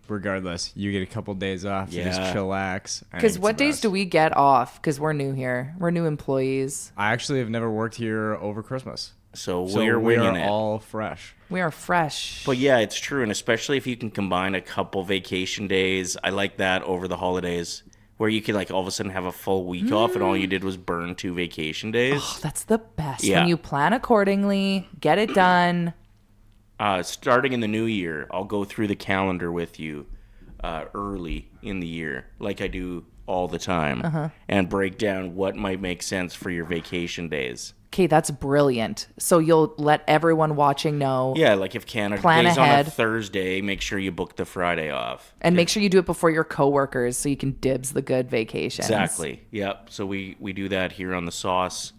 regardless, you get a couple days off to just Yeah. chillax. Because what days do we get off? Because we're new here. We're new employees. I actually have never worked here over Christmas. So We we're winging are it. all fresh. We are fresh. But yeah, it's true. And especially if you can combine a couple vacation days. I like that over the holidays where you could like all of a sudden have a full week off and all you did was burn 2 vacation days. Oh, that's the best. Yeah. When you plan accordingly, get it done. Starting in the new year, I'll go through the calendar with you early in the year, like I do all the time, and break down what might make sense for your vacation days. Okay, that's brilliant. So you'll let everyone watching know. Yeah, like if Canada Plan Day's on ahead. a Thursday, make sure you book the Friday off. And make sure you do it before your coworkers so you can dibs the good vacations. Exactly. Yep. So we do that here on the Sauce.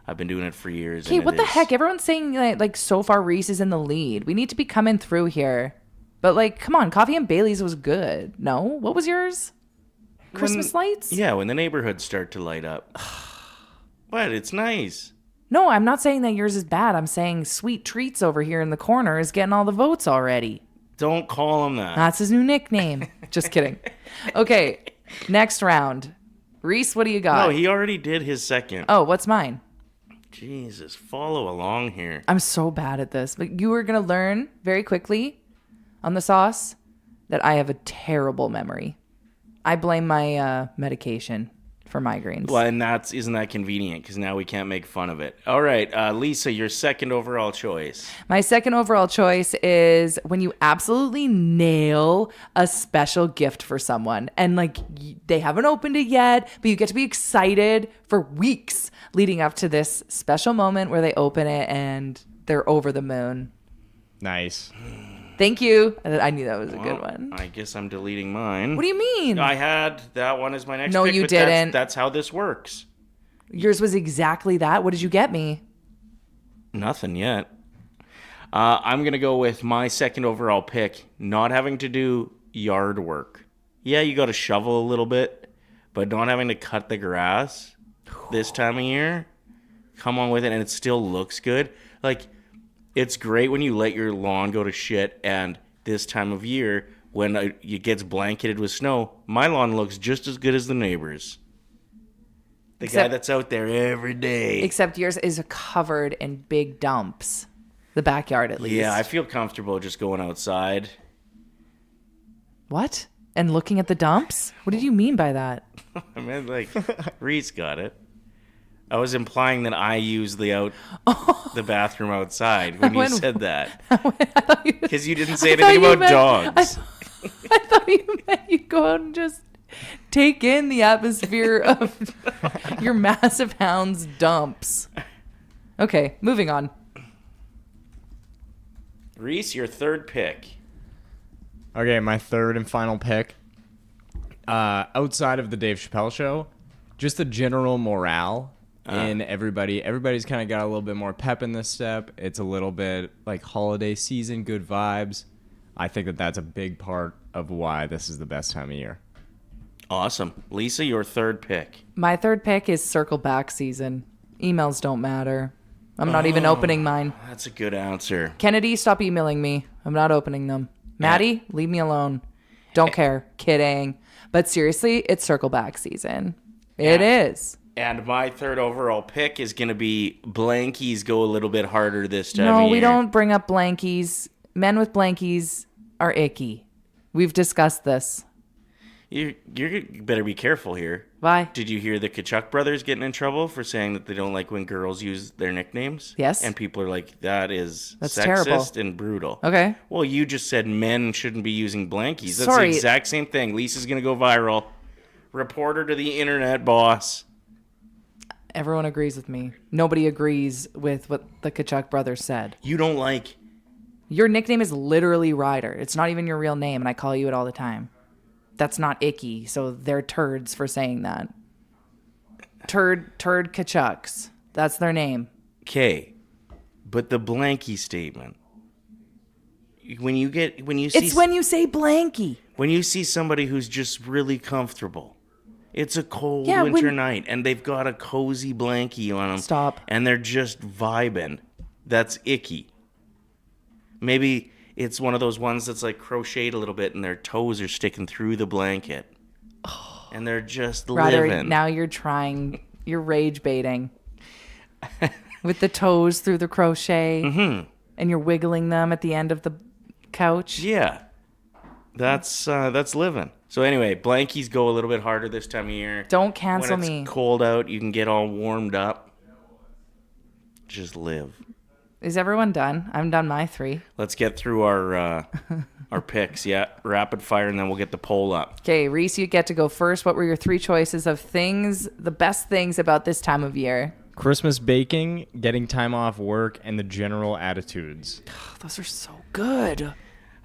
I've been doing it for years. Okay, and what it the is- heck? Everyone's saying like so far Reese is in the lead. We need to be coming through here. But like, come on, Coffee and Bailey's was good. No? What was yours? Christmas lights? Yeah, when the neighborhoods start to light up. What? It's nice. No, I'm not saying that yours is bad. I'm saying Sweet Treats over here in the corner is getting all the votes already. Don't call him that. That's his new nickname. Just kidding. Okay, next round. Reese, what do you got? No, he already did his second. Oh, what's mine? Jesus, follow along here. I'm so bad at this. But you are going to learn very quickly on the sauce that I have a terrible memory. I blame my medication for migraines. Well, and isn't that convenient? Because now we can't make fun of it. All right, Lisa, your second overall choice. My second overall choice is when you absolutely nail a special gift for someone and like they haven't opened it yet, but you get to be excited for weeks leading up to this special moment where they open it and they're over the moon. Nice. Thank you. I knew that was a good one. I guess I'm deleting mine. What do you mean? I had that one as my next No, pick, you but didn't. That's how this works. Yours was exactly that. What did you get me? Nothing yet. I'm going to go with my second overall pick, not having to do yard work. Yeah, you got to shovel a little bit, but not having to cut the grass this time of year. Come on with it, and it still looks good. Like, it's great when you let your lawn go to shit, and this time of year, when it gets blanketed with snow, my lawn looks just as good as the neighbor's. The guy that's out there every day. Except yours is covered in big dumps. The backyard, at least. Yeah, I feel comfortable just going outside. What? And looking at the dumps? What did you mean by that? I mean, like, Reese got it. I was implying that I use the bathroom outside when you said that. Because you didn't say anything about dogs. I thought you meant you'd go out and just take in the atmosphere of your massive hound's dumps. Okay, moving on. Reese, your third pick. Okay, my third and final pick. Outside of the Dave Chappelle show, just the general morale in everybody. Everybody's kind of got a little bit more pep in this step. It's a little bit like holiday season, good vibes. I think that that's a big part of why this is the best time of year. Awesome. Lisa, your third pick. My third pick is circle back season. Emails don't matter. I'm not even opening mine. That's a good answer. Kennedy, stop emailing me. I'm not opening them. Maddie, leave me alone. Don't care. Kidding. But seriously, it's circle back season. It is. And my third overall pick is going to be blankies go a little bit harder this time of No, year. we don't bring up blankies. Men with blankies are icky. We've discussed this. You better be careful here. Why? Did you hear the Kachuk brothers getting in trouble for saying that they don't like when girls use their nicknames? Yes. And people are like, that's sexist terrible. and brutal. Okay. Well, you just said men shouldn't be using blankies. That's Sorry. the exact same thing. Lisa's going to go viral. Reporter to the internet, boss. Everyone agrees with me. Nobody agrees with what the Kachuk brothers said. You don't like... Your nickname is literally Ryder. It's not even your real name, and I call you it all the time. That's not icky, so they're turds for saying that. Turd Kachucks. That's their name. Okay, but the blankie statement. When you see It's when you say blankie. when you see somebody who's just really comfortable. It's a cold Yeah, winter night, and they've got a cozy blankie on them. Stop. And they're just vibing. That's icky. Maybe it's one of those ones that's like crocheted a little bit, and their toes are sticking through the blanket. And they're just Ryder, living. now you're rage baiting. With the toes through the crochet. Mm-hmm. And you're wiggling them at the end of the couch. Yeah. That's living. So anyway, blankies go a little bit harder this time of year. Don't cancel when it's me. cold out, you can get all warmed up. Just live. Is everyone done? I'm done my 3. Let's get through our picks. Yeah, rapid fire, and then we'll get the poll up. Okay, Reese, you get to go first. What were your 3 choices of things, the best things about this time of year? Christmas baking, getting time off work, and the general attitudes. Oh, those are so good.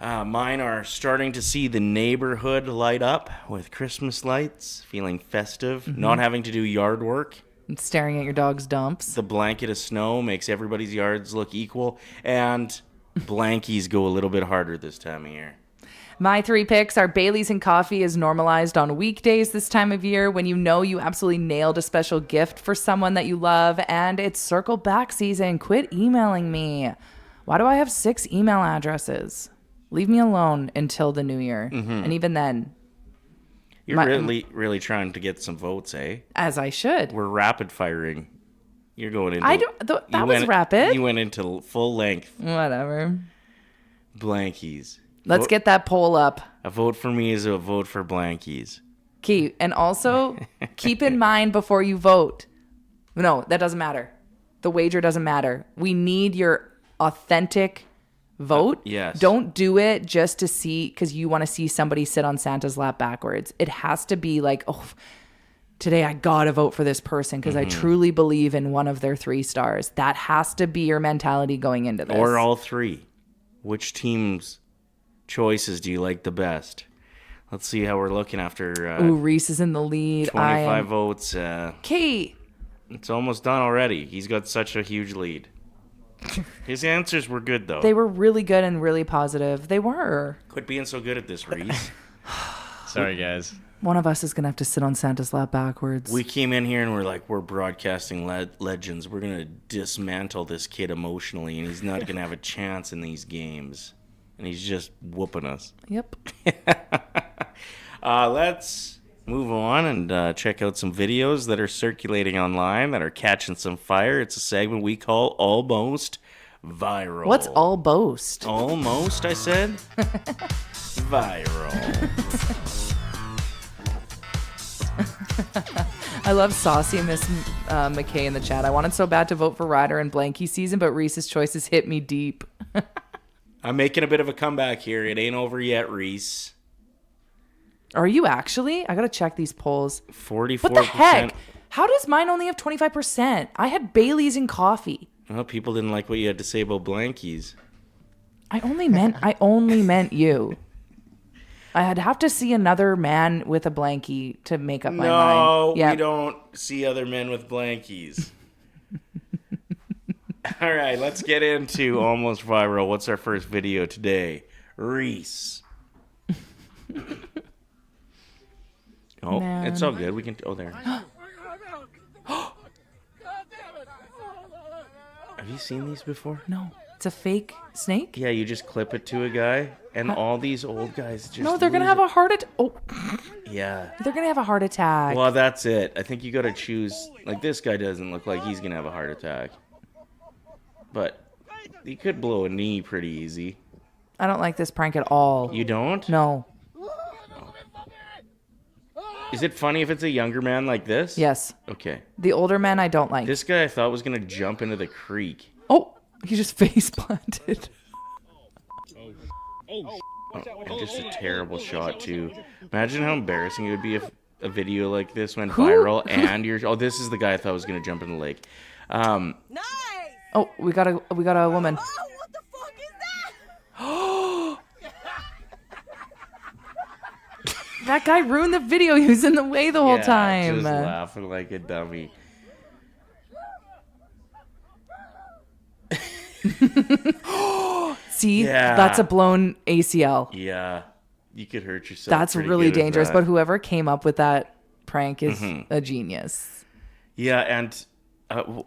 Mine are starting to see the neighborhood light up with Christmas lights, feeling festive, not having to do yard work. And staring at your dog's dumps. The blanket of snow makes everybody's yards look equal, and blankies go a little bit harder this time of year. My 3 picks are Bailey's and coffee is normalized on weekdays this time of year when you know you absolutely nailed a special gift for someone that you love, and it's circle back season. Quit emailing me. Why do I have 6 email addresses? Leave me alone until the new year. And even then, You're really trying to get some votes, eh? as I should. We're rapid firing. You're going into... That was rapid. You went into full length. Whatever. Blankies. Let's get that poll up. A vote for me is a vote for Blankies. Key. And also, keep in mind before you vote. No, that doesn't matter. The wager doesn't matter. We need your authentic vote. Yes. Don't do it just to see, because you want to see somebody sit on Santa's lap backwards. It has to be like, oh, today I gotta vote for this person because I truly believe in one of their 3 stars. That has to be your mentality going into this. Or all 3. Which team's choices do you like the best? Let's see how we're looking after Ooh, Reese is in the lead. 25 votes. Kate. It's almost done already. He's got such a huge lead. His answers were good, though. They were really good and really positive. They were. Quit being so good at this, Reese. Sorry, guys. One of us is going to have to sit on Santa's lap backwards. We came in here and we're like, we're broadcasting legends. We're going to dismantle this kid emotionally, and he's not going to have a chance in these games. And he's just whooping us. Yep. Let's move on and check out some videos that are circulating online that are catching some fire. It's a segment we call Almost Viral. What's all boast? Almost, I said? Viral. I love Saucy and Miss McKay in the chat. I wanted so bad to vote for Ryder and Blanky season, but Reese's choices hit me deep. I'm making a bit of a comeback here. It ain't over yet, Reese. Are you actually? I gotta check these polls. 44%. What the heck? How does mine only have 25%? I had Bailey's and coffee. Well, people didn't like what you had to say about Blankies. I only meant you. I'd have to see another man with a blankie to make up my mind. No, Yep. we don't see other men with Blankies. All right, let's get into Almost Viral. What's our first video today? Reese. Oh, Man. it's all good. We can... Oh, there. Have you seen these before? No, it's a fake snake? Yeah, you just clip it to a guy, and all these old guys just... No, they're going to have a heart attack. Oh, Yeah. they're going to have a heart attack. Well, that's it. I think you got to choose... Like, this guy doesn't look like he's going to have a heart attack. But he could blow a knee pretty easy. I don't like this prank at all. You don't? No. Is it funny if it's a younger man like this? Yes. Okay. The older men I don't like. This guy I thought was going to jump into the creek. Oh, he just face planted. Oh, and just a terrible shot, too. Imagine how embarrassing it would be if a video like this went viral and you're... Oh, this is the guy I thought was going to jump in the lake. Nice! Oh, we got a woman. Oh, what the fuck is that? That guy ruined the video. He was in the way the whole time. Just laughing like a dummy. See, Yeah. that's a blown ACL. Yeah. You could hurt yourself. That's pretty really good with dangerous. that. But whoever came up with that prank is a genius. Yeah, and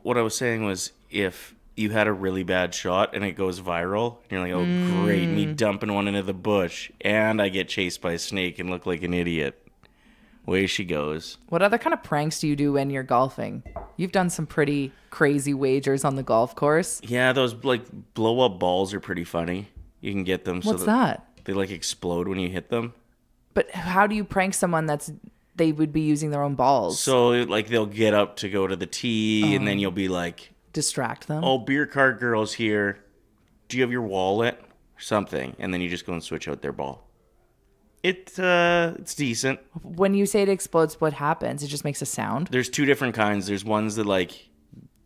what I was saying was if you had a really bad shot and it goes viral, and you're like, oh, great, me dumping one into the bush, and I get chased by a snake and look like an idiot. Away she goes. What other kind of pranks do you do when you're golfing? You've done some pretty crazy wagers on the golf course. Yeah, those like blow up balls are pretty funny. You can get them. What's that? They like explode when you hit them. But how do you prank someone they would be using their own balls? So like they'll get up to go to the tee, and then you'll be like, Distract them? "Oh, beer cart girl's here. Do you have your wallet?" Or something, and then you just go and switch out their ball. It's decent. When you say it explodes, what happens? It just makes a sound? There's two different kinds. There's ones that like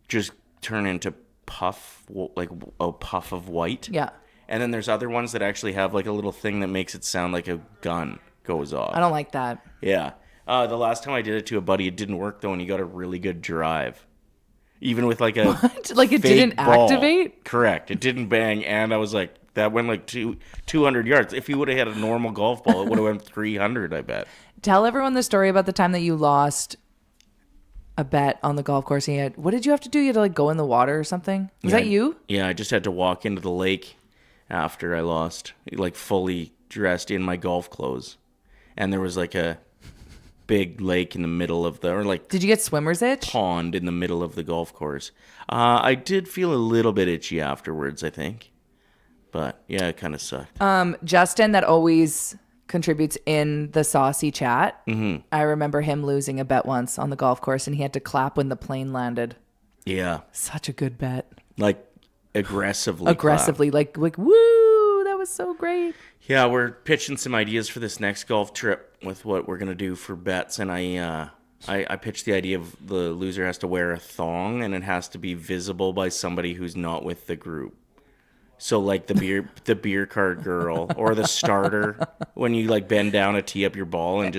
just turn into puff, like a puff of white. Yeah. And then there's other ones that actually have like a little thing that makes it sound like a gun goes off. I don't like that. Yeah. The last time I did it to a buddy, it didn't work though, and he got a really good drive. Even with like a What? Like it fake didn't ball. activate? Correct. It didn't bang, and I was like, That went like 200 yards. If he would have had a normal golf ball, it would have went 300, I bet. Tell everyone the story about the time that you lost a bet on the golf course. And what did you have to do? You had to like go in the water or something? Was that you? Yeah, I just had to walk into the lake after I lost, like fully dressed in my golf clothes. And there was like a big lake in the middle of Did you get swimmer's itch? Pond in the middle of the golf course. I did feel a little bit itchy afterwards, I think. But yeah, it kind of sucked. Justin, that always contributes in the saucy chat. Mm-hmm. I remember him losing a bet once on the golf course, and he had to clap when the plane landed. Yeah. Such a good bet. Like aggressively, like woo, that was so great. Yeah, we're pitching some ideas for this next golf trip with what we're gonna do for bets, and I pitched the idea of the loser has to wear a thong, and it has to be visible by somebody who's not with the group. So like the beer cart girl or the starter when you like bend down to tee up your ball and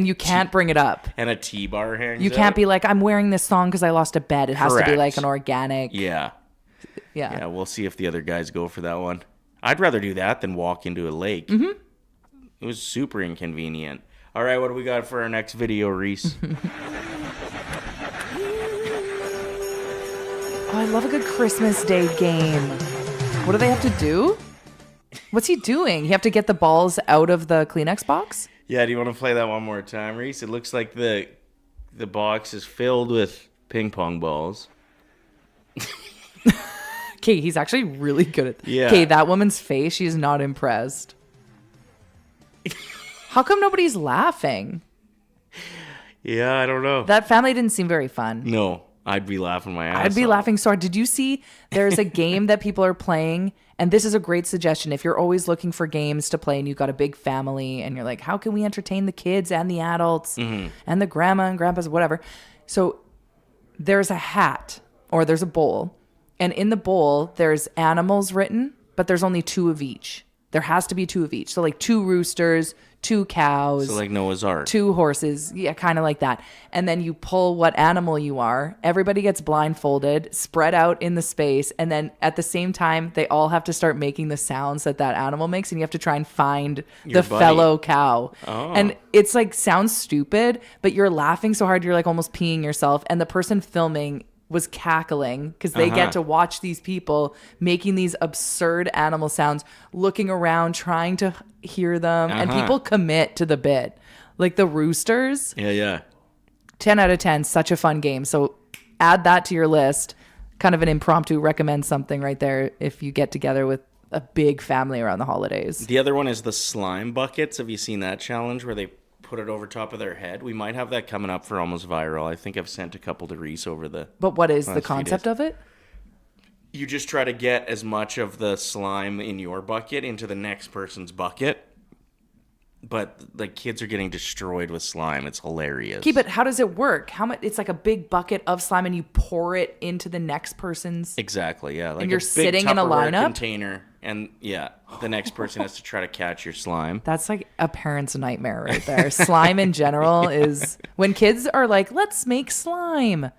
you can't bring it up and a tee bar hangs. You can't be like, I'm wearing this thong because I lost a bet. It has to be like an organic. Yeah. We'll see if the other guys go for that one. I'd rather do that than walk into a lake. Mm-hmm. It was super inconvenient. All right, what do we got for our next video, Reese? Oh, I love a good Christmas Day game. What do they have to do? What's he doing? You have to get the balls out of the Kleenex box? Yeah, do you want to play that one more time, Reese? It looks like the box is filled with ping pong balls. Okay, he's actually really good at that. Yeah. Okay, that woman's face, she's not impressed. How come nobody's laughing? Yeah, I don't know. That family didn't seem very fun. No, I'd be laughing my ass I'd be off. laughing so hard. Did you see there's a game that people are playing? And this is a great suggestion. If you're always looking for games to play and you've got a big family and you're like, how can we entertain the kids and the adults and the grandma and grandpas, whatever. So there's a hat or there's a bowl. And in the bowl, there's animals written, but there's only 2 of each. There has to be 2 of each. So like 2 roosters, 2 cows. So like Noah's Ark. 2 horses. Yeah, kind of like that. And then you pull what animal you are. Everybody gets blindfolded, spread out in the space. And then at the same time, they all have to start making the sounds that animal makes. And you have to try and find Your the buddy. fellow cow. Oh. And it's like, sounds stupid, but you're laughing so hard, you're like almost peeing yourself. And the person filming was cackling because they get to watch these people making these absurd animal sounds, looking around, trying to hear them. And people commit to the bit. Like the roosters. Yeah. 10 out of 10. Such a fun game. So add that to your list. Kind of an impromptu recommend something right there if you get together with a big family around the holidays. The other one is the slime buckets. Have you seen that challenge where they put it over top of their head? We might have that coming up for Almost Viral. I think I've sent a couple to Reese over the But what is the last few concept days. of it? You just try to get as much of the slime in your bucket into the next person's bucket. But the kids are getting destroyed with slime. It's hilarious. Okay, but how does it work? How much? It's like a big bucket of slime, and you pour it into the next person's. Exactly, yeah. Like you're a big sitting in a Tupperware lineup? container, and yeah, the next person has to try to catch your slime. That's like a parent's nightmare right there. Slime in general is when kids are like, "Let's make slime."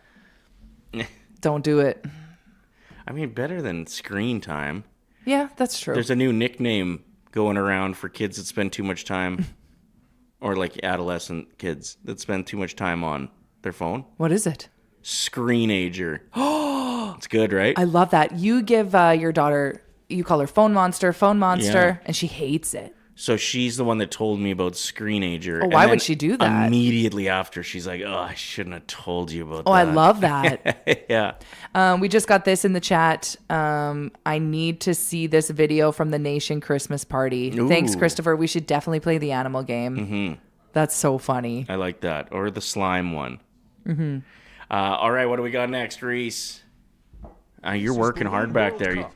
Don't do it. I mean, better than screen time. Yeah, that's true. There's a new nickname going around for kids that spend too much time, or like adolescent kids that spend too much time on their phone. What is it? Screenager. It's good, right? I love that. You give your daughter, you call her phone monster, Yeah. and she hates it. So she's the one that told me about Screenager. Oh, why would she do that? Immediately after, she's like, "Oh, I shouldn't have told you about that." Oh, I love that. Yeah. We just got this in the chat. I need to see this video from the Nation Christmas party. Ooh. Thanks, Christopher. We should definitely play the animal game. Mm-hmm. That's so funny. I like that. Or the slime one. Mm-hmm. All right, what do we got next, Reese? You're working hard back there.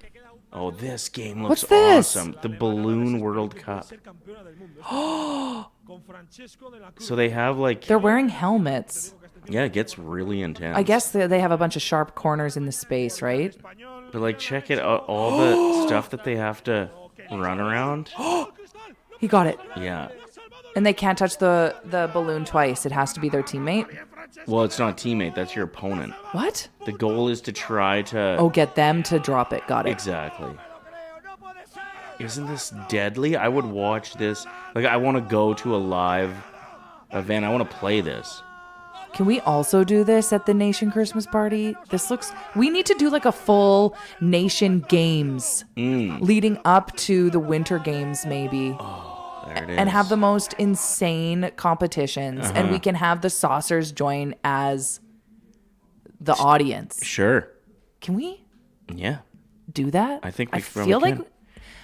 Oh, this game looks What's this? awesome. The Balloon World Cup. So they have like... They're wearing helmets. Yeah, it gets really intense. I guess they have a bunch of sharp corners in the space, right? But like, check it out. All the stuff that they have to run around. He got it. Yeah. And they can't touch the balloon twice. It has to be their teammate. Well, it's not a teammate. That's your opponent. What? The goal is to try to... Oh, get them to drop it. Got it. Exactly. Isn't this deadly? I would watch this. Like, I want to go to a live event. I want to play this. Can we also do this at the Nation Christmas party? We need to do like a full Nation games leading up to the Winter Games, maybe. There it is. And have the most insane competitions. And we can have the saucers join as the audience. Sure. Can we Yeah. do that? I think we feel probably like can.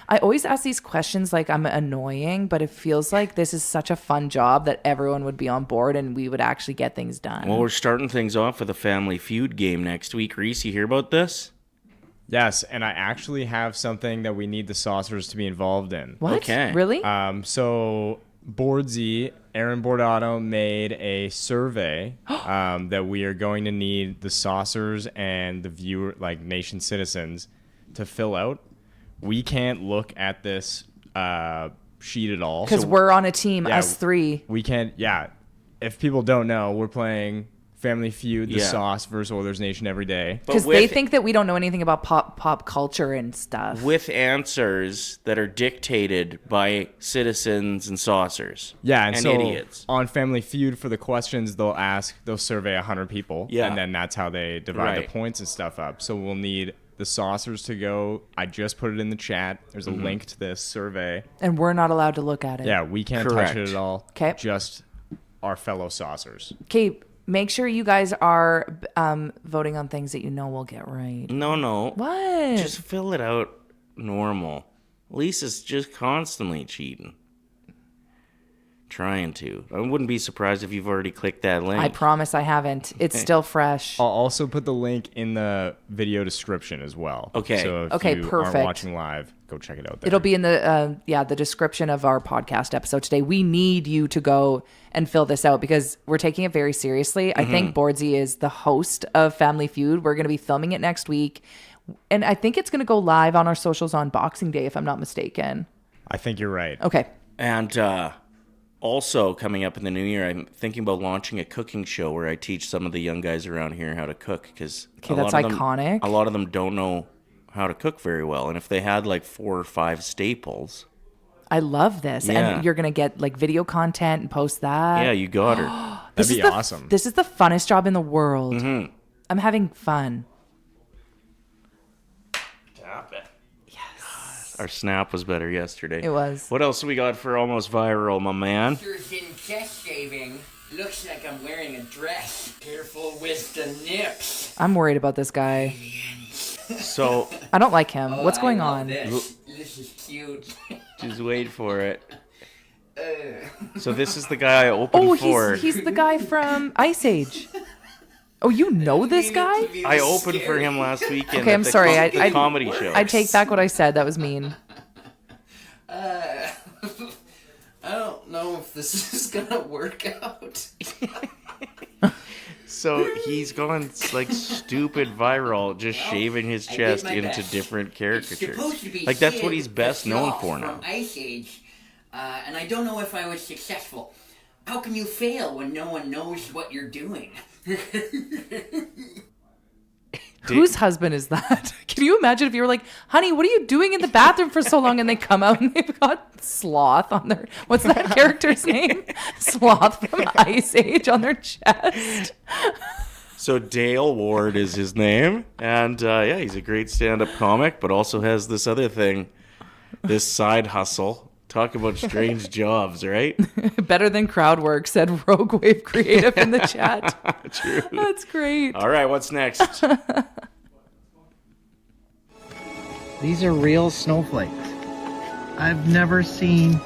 I always ask these questions like I'm annoying, but it feels like this is such a fun job that everyone would be on board and we would actually get things done. Well, we're starting things off with a Family Feud game next week. Reese, you hear about this? Yes, and I actually have something that we need the saucers to be involved in. What? Okay. Really? So Boardsy, Aaron Bordato made a survey that we are going to need the saucers and the viewer, like Nation citizens, to fill out. We can't look at this sheet at all. Because we're on a team, us three. We can't, if people don't know, we're playing Family Feud, the Yeah. Sauce versus Oilers Nation every day. Because they think that we don't know anything about pop culture and stuff. With answers that are dictated by citizens and saucers. Yeah, and so idiots. on Family Feud for the questions, they'll survey 100 people. Yeah. And then that's how they divide Right. the points and stuff up. So we'll need the saucers to go. I just put it in the chat. There's a link to this survey. And we're not allowed to look at it. Yeah, we can't Correct. touch it at all. 'Kay. Just our fellow saucers. Okay, make sure you guys are voting on things that you know we'll get right. No. What? Just fill it out normal. Lisa's just constantly cheating. Trying to. I wouldn't be surprised if you've already clicked that link. I promise I haven't. It's still fresh. I'll also put the link in the video description as well. Okay. So if Okay, you perfect. aren't watching live, go check it out there. It'll be in the the description of our podcast episode today. We need you to go and fill this out because we're taking it very seriously. I think Boardsy is the host of Family Feud. We're going to be filming it next week. And I think it's going to go live on our socials on Boxing Day, if I'm not mistaken. I think you're right. Okay. And also coming up in the new year, I'm thinking about launching a cooking show where I teach some of the young guys around here how to cook. Because that's iconic. A lot of them don't know how to cook very well. And if they had like 4 or 5 staples. I love this. Yeah. And you're going to get like video content and post that. Yeah, you got her. That'd be awesome. This is the funnest job in the world. I'm having fun. Tap it. Yes. Our snap was better yesterday. It was. What else we got for almost viral, my man? In chest shaving. Looks like I'm wearing a dress. Careful with the nips. I'm worried about this guy. So I don't like him. What's going on? This is cute. just wait for it. So this is the guy I opened for. He's the guy from Ice Age. Oh, you know this guy? I opened for him last weekend. Okay, at I'm the sorry. the comedy show. I take back what I said. That was mean. I don't know if this is gonna work out. So he's gone like stupid viral, just shaving his chest my into best. different It's caricatures. supposed to be Like that's Sid what he's best the known Sloth for now. From Ice Age, and I don't know if I was successful. How can you fail when no one knows what you're doing? Whose husband is that? Can you imagine if you were like, honey, what are you doing in the bathroom for so long? And they come out and they've got Sloth on their, what's that character's name? Sloth from Ice Age on their chest. So Dale Ward is his name, and yeah, he's a great stand-up comic, but also has this other thing, this side hustle. Talk about strange jobs, right? Better than crowd work, said Rogue Wave Creative in the chat. True. That's great. All right, what's next? These are real snowflakes. I've never seen.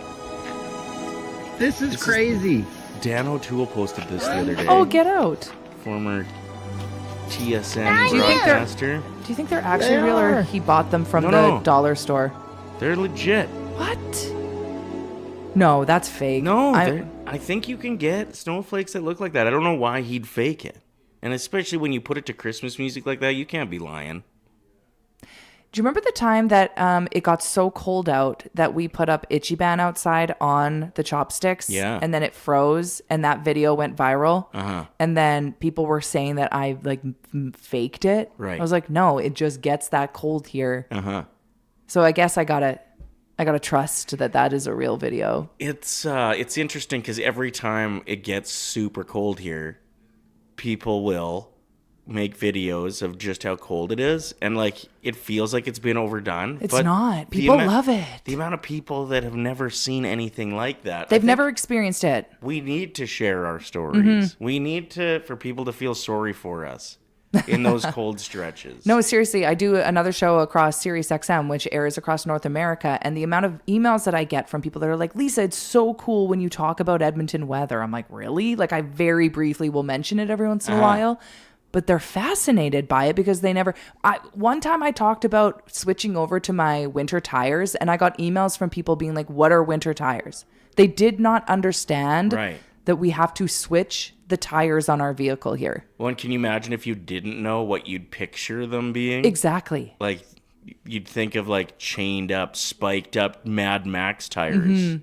This is crazy. Dan O'Toole posted this the other day. Oh, get out. Former TSN Do you think they're- broadcaster. Do you think they're actually real or he bought them from the No. dollar store? They're legit. What? No, that's fake. No, I think you can get snowflakes that look like that. I don't know why he'd fake it. And especially when you put it to Christmas music like that, you can't be lying. Do you remember the time that it got so cold out that we put up Ichiban outside on the chopsticks? Yeah. And then it froze and that video went viral. Uh-huh. And then people were saying that I like faked it. Right. I was like, no, it just gets that cold here. Uh-huh. So I guess I gotta I gotta trust that is a real video. It's interesting because every time it gets super cold here, people will make videos of just how cold it is, and like it feels like it's been overdone. It's but not. People love it. The amount of people that have never seen anything like that. They've never experienced it. We need to share our stories. We need for people to feel sorry for us in those cold stretches. No, seriously, I do another show across Sirius XM, which airs across North America, and the amount of emails that I get from people that are like, Lisa, it's so cool when you talk about Edmonton weather. I'm like, really? Like, I very briefly will mention it every once in a while, but they're fascinated by it because they never... One time I talked about switching over to my winter tires, and I got emails from people being like, what are winter tires? They did not understand that we have to switch the tires on our vehicle here. Well, and can you imagine if you didn't know what you'd picture them being? Exactly. Like, you'd think of like chained up, spiked up Mad Max tires.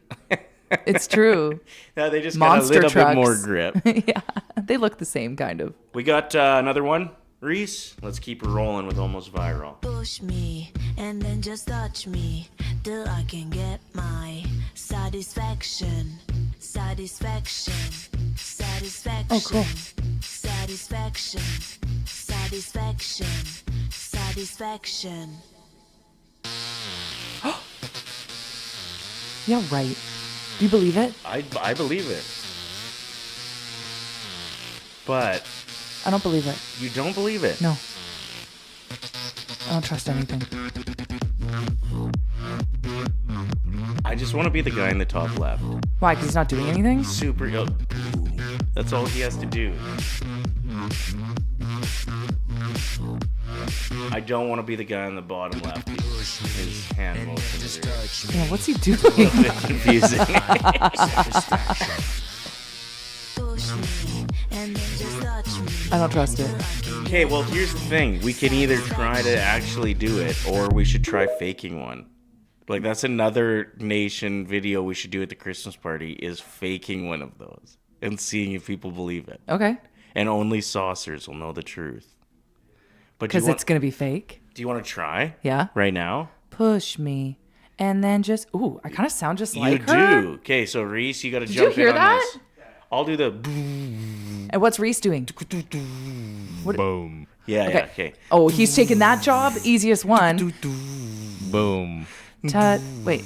It's true. Yeah, they just Monster got a little trucks. bit more grip. Yeah, they look the same kind of. We got another one, Reese. Let's keep it rolling with Almost Viral. Push me and then just touch me till I can get my satisfaction. Satisfaction. Satisfaction. Oh, cool. Satisfaction. Satisfaction. Satisfaction. Yeah, right. Do you believe it? I believe it. But I don't believe it. you don't believe it. No. I don't trust anything. I just want to be the guy in the top left. Why? Because he's not doing anything? Super. That's all he has to do. I don't want to be the guy on the bottom left. His hand motion. Yeah, what's he doing? Confusing. I don't trust it. Okay, well, here's the thing. We can either try to actually do it, or we should try faking one. Like, that's another nation video we should do at the Christmas party, is faking one of those and seeing if people believe it. Okay. And only saucers will know the truth. But Because it's going to be fake. Do you want to try? Yeah. Right now? Push me. And then just... Ooh, I kind of sound just like you her. do. Okay, so Reese, you got to Did jump you hear in on that? this. I'll do the... And what's Reese doing? Boom. Yeah, Okay. yeah, okay. Oh, he's taking that job. Easiest one. Boom. Wait.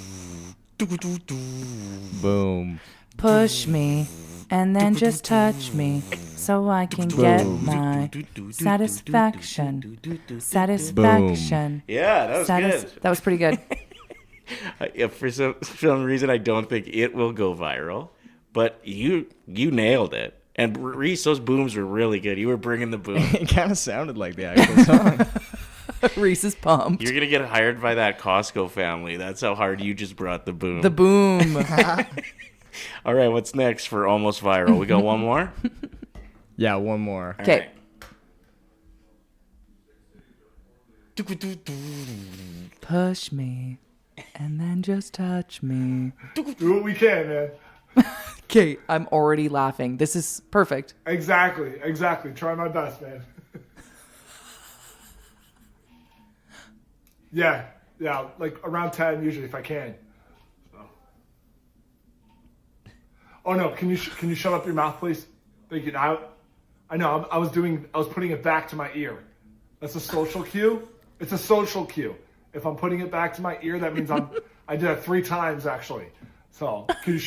Boom. Push me. And then just touch me. So I can get my satisfaction. Satisfaction. Yeah, that was good. That was pretty good. If for some reason, I don't think it will go viral, but you nailed it. And Reese, those booms were really good. You were bringing the boom. It kind of sounded like the actual song. Reese is pumped. You're going to get hired by that Costco family. That's how hard you just brought the boom. The boom. All right, what's next for Almost Viral? We got one more? Yeah, one more. Okay. Push me. And then just touch me. Do what we can, man. Okay, I'm already laughing. This is perfect. Exactly. Try my best, man. Yeah, like around 10 usually if I can. So. Oh no, can you shut up your mouth, please? Thank you. Now, I know I was putting it back to my ear. That's a social cue. It's a social cue. If I'm putting it back to my ear, that means I did it 3 times actually. So can you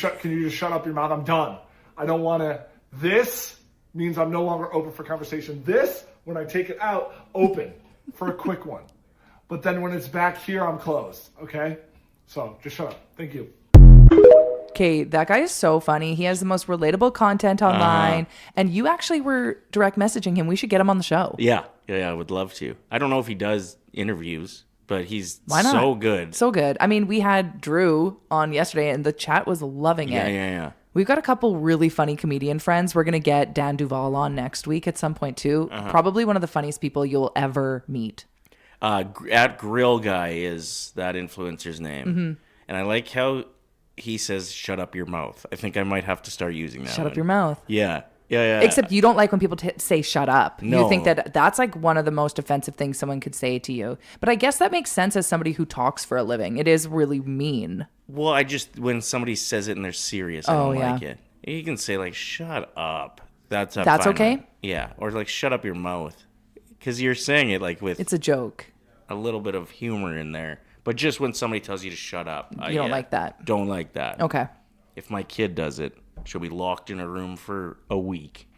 just shut up your mouth? I'm done. I don't want to. This means I'm no longer open for conversation. This, when I take it out, open for a quick one. But then when it's back here, I'm closed. Okay? So just shut up. Thank you. Okay, that guy is so funny. He has the most relatable content online. And you actually were direct messaging him. We should get him on the show. Yeah, I would love to. I don't know if he does interviews, but he's Why not? so good. So good. I mean, we had Drew on yesterday and the chat was loving it. Yeah. We've got a couple really funny comedian friends. We're going to get Dan Duval on next week at some point too. Probably one of the funniest people you'll ever meet. At Grill Guy is that influencer's name. And I like how he says, shut up your mouth. I think I might have to start using that Shut up one. your mouth. Yeah. Yeah. Except you don't like when people say shut up. No. You think that that's like one of the most offensive things someone could say to you. But I guess that makes sense as somebody who talks for a living. It is really mean. Well, when somebody says it and they're serious, I don't like it. You can say like, shut up. That's okay? Yeah. Or like, shut up your mouth. Because you're saying it like with... It's a joke. A little bit of humor in there. But just when somebody tells you to shut up. You don't like that. Don't like that. Okay. If my kid does it, she'll be locked in a room for a week.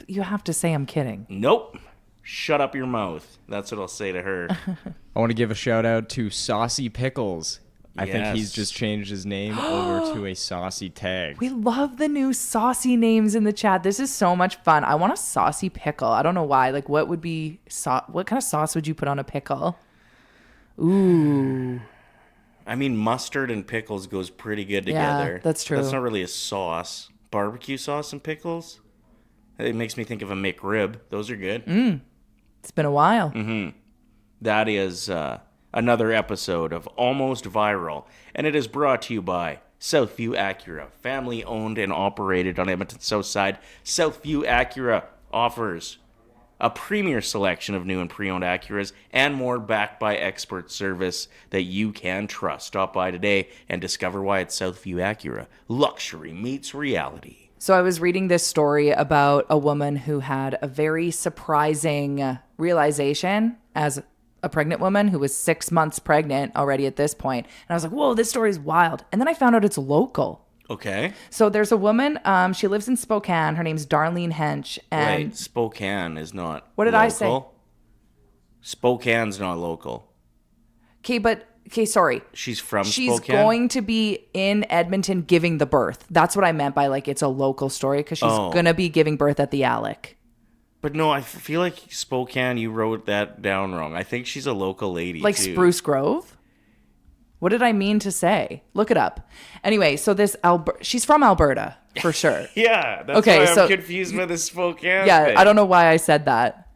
You have to say I'm kidding. Nope. Shut up your mouth. That's what I'll say to her. I want to give a shout out to Saucy Pickles. I think he's just changed his name over to a Saucy Tag. We love the new saucy names in the chat. This is so much fun. I want a saucy pickle. I don't know why. Like, what would be what kind of sauce would you put on a pickle? Ooh. I mean, mustard and pickles goes pretty good together. Yeah, that's true. That's not really a sauce. Barbecue sauce and pickles? It makes me think of a McRib. Those are good. It's been a while. That is another episode of Almost Viral, and it is brought to you by Southview Acura, family owned and operated on Edmonton's south side. Southview Acura offers a premier selection of new and pre-owned Acuras and more, backed by expert service that you can trust. Stop by today and discover why at Southview Acura, luxury meets reality. So I was reading this story about a woman who had a very surprising realization as a pregnant woman who was 6 months pregnant already at this point. And I was like, whoa, this story is wild. And then I found out it's local. Okay. So there's a woman, she lives in Spokane. Her name's Darlene Hench. And Wait, Spokane is not What did local? I say? Spokane's not local. Okay, sorry. She's from She's Spokane? going to be in Edmonton giving the birth. That's what I meant by like it's a local story because she's going to be giving birth at the Alec. But no, I feel like Spokane, you wrote that down wrong. I think she's a local lady, Like too. Spruce Grove? What did I mean to say? Look it up. Anyway, so she's from Alberta, for sure. Yeah, that's why I'm confused by the Spokane thing. I don't know why I said that.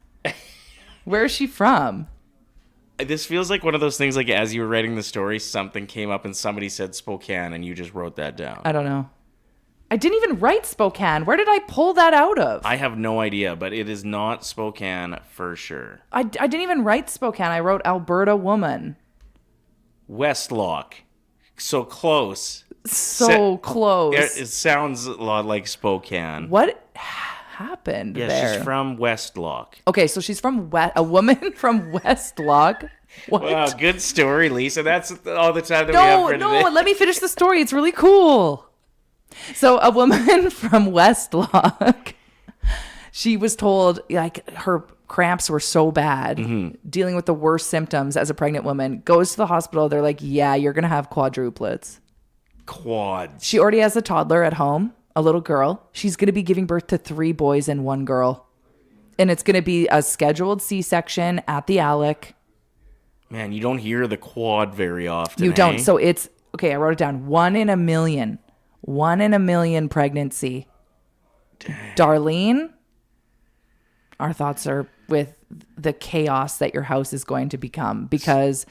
Where is she from? This feels like one of those things, like as you were writing the story, something came up and somebody said Spokane and you just wrote that down. I don't know. I didn't even write Spokane. Where did I pull that out of? I have no idea, but it is not Spokane for sure. I didn't even write Spokane. I wrote Alberta woman. Westlock. So close. So close. It sounds a lot like Spokane. What happened there? Yeah, she's from Westlock. Okay, so she's from a woman from Westlock. What? Wow, good story, Lisa. That's all the time that we have for today. No, let me finish the story. It's really cool. So a woman from Westlock, she was told like her cramps were so bad, dealing with the worst symptoms as a pregnant woman, goes to the hospital. They're like, yeah, you're going to have quadruplets. Quads. She already has a toddler at home, a little girl. She's going to be giving birth to 3 boys and 1 girl. And it's going to be a scheduled C-section at the Alec. Man, you don't hear the quad very often. You don't. So it's, okay, I wrote it down. 1 in a million. 1 in a million pregnancy. Dang. Darlene, our thoughts are with the chaos that your house is going to become. Because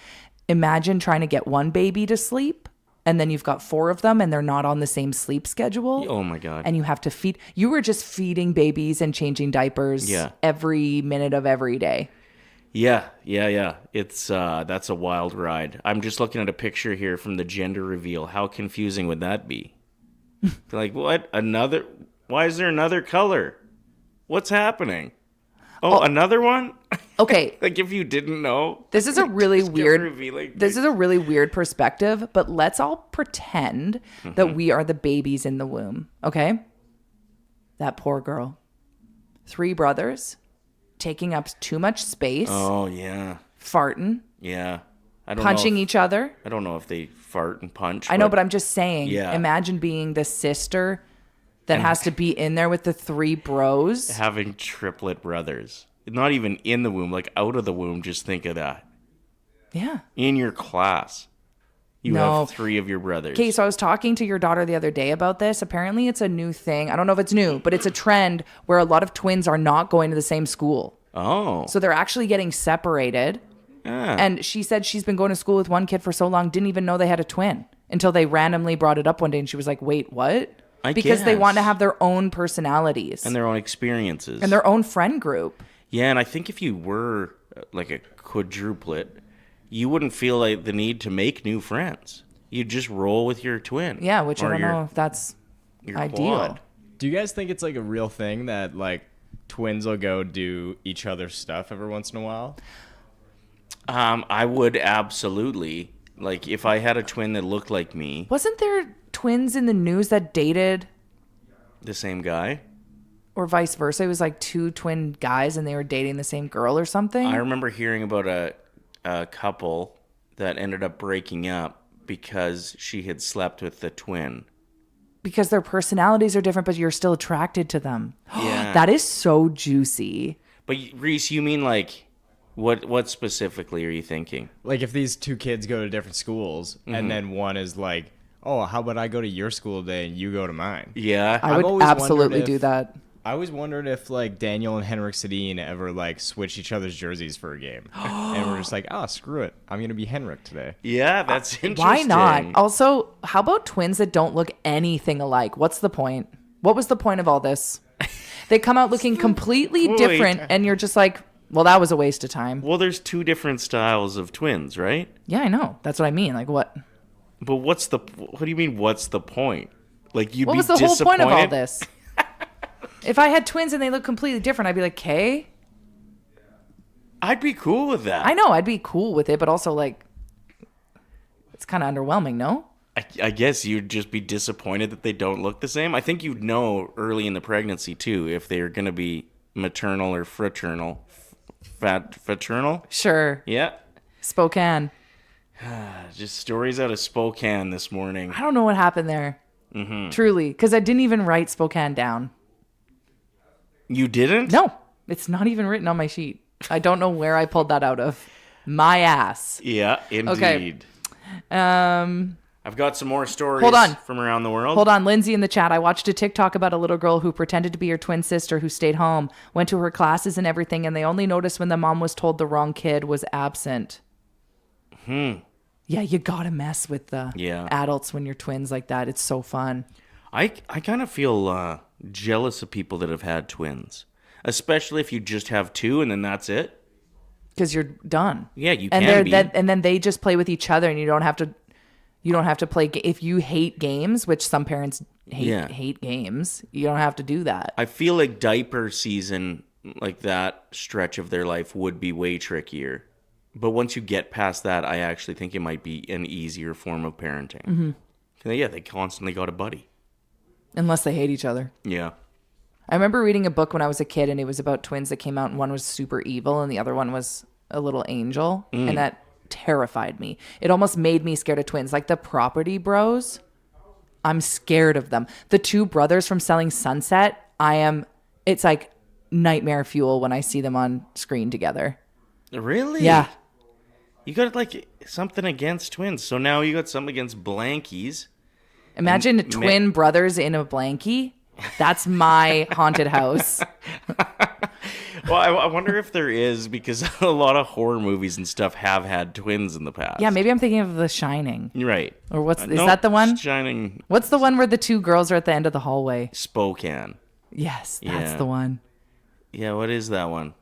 imagine trying to get one baby to sleep and then you've got 4 of them and they're not on the same sleep schedule. Oh my God. And you have to feed. You were just feeding babies and changing diapers every minute of every day. Yeah. It's that's a wild ride. I'm just looking at a picture here from the gender reveal. How confusing would that be? Like, what? Why is there another color? What's happening? Oh, another one? Okay. Like if you didn't know. This is a really weird revealing. This is a really weird perspective, but let's all pretend that we are the babies in the womb, okay? That poor girl. 3 brothers taking up too much space. Oh, yeah. Farting. Yeah. Punching each other. I don't know if they fart and punch. I know, but I'm just saying, yeah. Imagine being the sister that has to be in there with the 3 bros. Having triplet brothers. Not even in the womb, like out of the womb, just think of that. Yeah. In your class, you have 3 of your brothers. Okay, so I was talking to your daughter the other day about this. Apparently it's a new thing. I don't know if it's new, but it's a trend where a lot of twins are not going to the same school. Oh. So they're actually getting separated. Yeah. And she said she's been going to school with one kid for so long, didn't even know they had a twin until they randomly brought it up one day and she was like, wait, what? because they want to guess. have their own personalities And their own experiences. and their own friend group. Yeah, and I think if you were like a quadruplet, you wouldn't feel like the need to make new friends. You'd just roll with your twin. Yeah, which I or don't your- know if that's your ideal. quad. Do you guys think it's like a real thing that like twins will go do each other's stuff every once in a while? I would absolutely. Like, if I had a twin that looked like me, Wasn't there twins in the news that dated the same guy. or vice versa? It was like two twin guys and they were dating the same girl or something. I remember hearing about a couple that ended up breaking up because she had slept with the twin. Because their personalities are different, but you're still attracted to them. Yeah. That is so juicy. But Reese, you mean like what specifically are you thinking? Like if these two kids go to different schools and then one is like, oh, how about I go to your school today and you go to mine? Yeah. I I've would always absolutely wondered do if- that. I always wondered if like Daniel and Henrik Sedin ever like switch each other's jerseys for a game. And we're just like, oh, screw it. I'm going to be Henrik today. Yeah, that's interesting. Why not? Also, how about twins that don't look anything alike? What's the point? What was the point of all this? They come out looking completely point? different, and you're just like, well, that was a waste of time. Well, there's two different styles of twins, right? Yeah, I know. That's what I mean. Like, what? But what do you mean, what's the point? Like, you'd What be was the whole point of all disappointed? this? If I had twins and they look completely different, I'd be like, okay. I'd be cool with that. I know, I'd be cool with it, but also, like, it's kind of underwhelming, no? I guess you'd just be disappointed that they don't look the same. I think you'd know early in the pregnancy, too, if they're going to be maternal or fraternal. Fraternal? Sure. Yeah. Spokane. Just stories out of Spokane this morning. I don't know what happened there. Mm-hmm. Truly. Because I didn't even write Spokane down. You didn't? No, it's not even written on my sheet. I don't know where I pulled that out of. My ass. Yeah, indeed. Okay. I've got some more stories Hold on. from around the world. Hold on, Lindsay in the chat. I watched a TikTok about a little girl who pretended to be her twin sister who stayed home, went to her classes and everything, and they only noticed when the mom was told the wrong kid was absent. Yeah, you gotta mess with the adults when you're twins like that. It's so fun. I kind of feel jealous of people that have had twins, especially if you just have two and then that's it. Because you're done. Yeah, you and can be. and then they just play with each other, and you don't have to. You don't have to play. If you hate games, which some parents hate games, you don't have to do that. I feel like diaper season, like that stretch of their life, would be way trickier. But once you get past that, I actually think it might be an easier form of parenting. Mm-hmm. Yeah, they constantly got a buddy. Unless they hate each other. Yeah. I remember reading a book when I was a kid, and it was about twins that came out, and one was super evil, and the other one was a little angel, and that terrified me. It almost made me scared of twins. Like the Property Bros, I'm scared of them. The two brothers from Selling Sunset, it's like nightmare fuel when I see them on screen together. Really? Yeah. You got like something against twins. So now you got something against blankies. Imagine twin brothers in a blankie. That's my haunted house. Well, I wonder if there is, because a lot of horror movies and stuff have had twins in the past. Yeah, maybe I'm thinking of The Shining. Right. Or is that the one? Shining. What's the one where the two girls are at the end of the hallway? Spokane. Yes, that's Yeah. the one. Yeah, what is that one?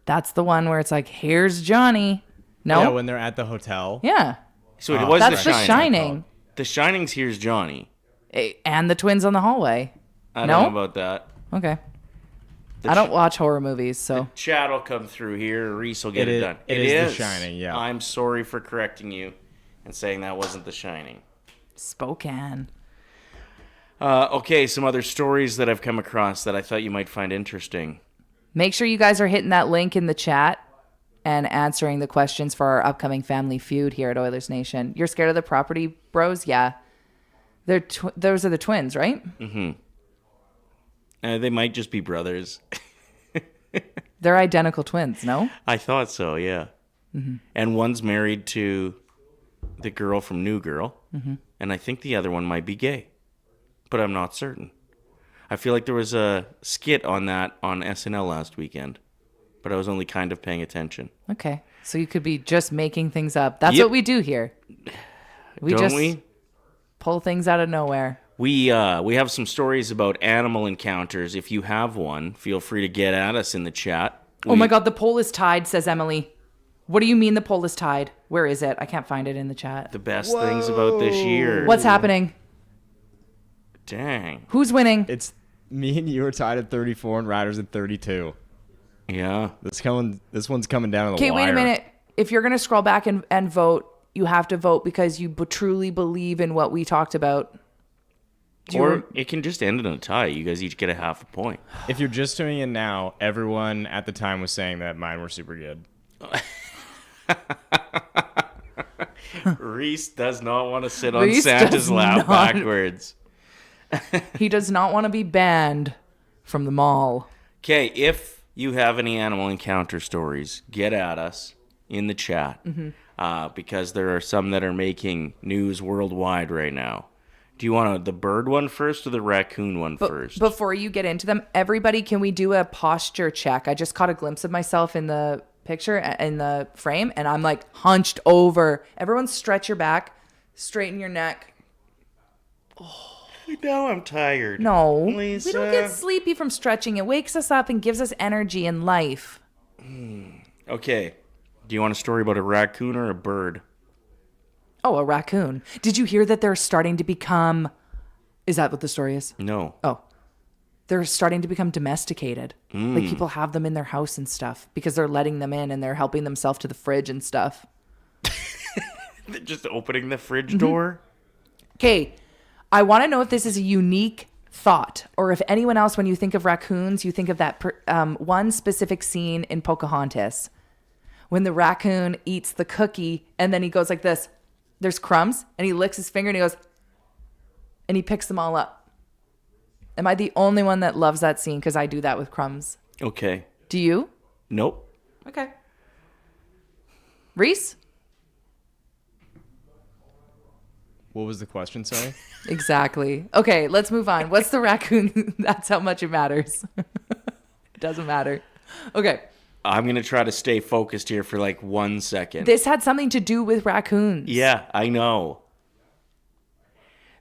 That's the one where it's like, here's Johnny. No? Yeah, when they're at the hotel. Yeah. So it was That's The The Shining. The Shining's Here's Johnny. And the twins on the hallway. I No? don't know about that. Okay. I don't watch horror movies, so. Chat will come through here. Reese will get it done. It is The Shining, yeah. I'm sorry for correcting you and saying that wasn't The Shining. Spokane. Okay, some other stories that I've come across that I thought you might find interesting. Make sure you guys are hitting that link in the chat and answering the questions for our upcoming Family Feud here at Oilers Nation. You're scared of the Property Bros? Yeah. Those are the twins, right? Mm-hmm. They might just be brothers. They're identical twins, no? I thought so, yeah. Mm-hmm. And one's married to the girl from New Girl, Mhm. and I think the other one might be gay, but I'm not certain. I feel like there was a skit on that on SNL last weekend, but I was only kind of paying attention. Okay. So you could be just making things up. That's Yep. what we do here. Don't we? Pull things out of nowhere. We have some stories about animal encounters. If you have one, feel free to get at us in the chat. Oh my God, the poll is tied, says Emily. What do you mean the poll is tied? Where is it? I can't find it in the chat. The best things about this year. What's happening? Dang. Who's winning? It's me and you are tied at 34 and Ryder's at 32. Yeah. This one's coming down to the Okay, wire. wait a minute. If you're going to scroll back and vote, you have to vote because you truly believe in what we talked about. Or it can just end in a tie. You guys each get a half a point. If you're just tuning in now, everyone at the time was saying that mine were super good. Reese does not want to sit on Santa's lap backwards. He does not want to be banned from the mall. Okay, if you have any animal encounter stories, get at us in the chat. Because there are some that are making news worldwide right now. Do you want the bird one first or the raccoon one first? Before you get into them, everybody, can we do a posture check? I just caught a glimpse of myself in the picture, in the frame, and I'm like hunched over. Everyone stretch your back, straighten your neck. Oh, now I'm tired. No, Lisa. we don't get sleepy from stretching. It wakes us up and gives us energy and life. Okay. Do you want a story about a raccoon or a bird? Oh, a raccoon. Did you hear that they're starting to become... Is that what the story is? No. Oh. They're starting to become domesticated. Like people have them in their house and stuff because they're letting them in and they're helping themselves to the fridge and stuff. They're just opening the fridge door? Okay. I want to know if this is a unique thought or if anyone else, when you think of raccoons, you think of that one specific scene in Pocahontas when the raccoon eats the cookie and then he goes like this. There's crumbs and he licks his finger and he goes, and he picks them all up. Am I the only one that loves that scene? Because I do that with crumbs. Okay. Do you? Nope. Okay. Reese? What was the question, sorry? Exactly. Okay, let's move on. What's the raccoon? That's how much it matters. It doesn't matter. Okay. I'm going to try to stay focused here for like 1 second. This had something to do with raccoons. Yeah, I know.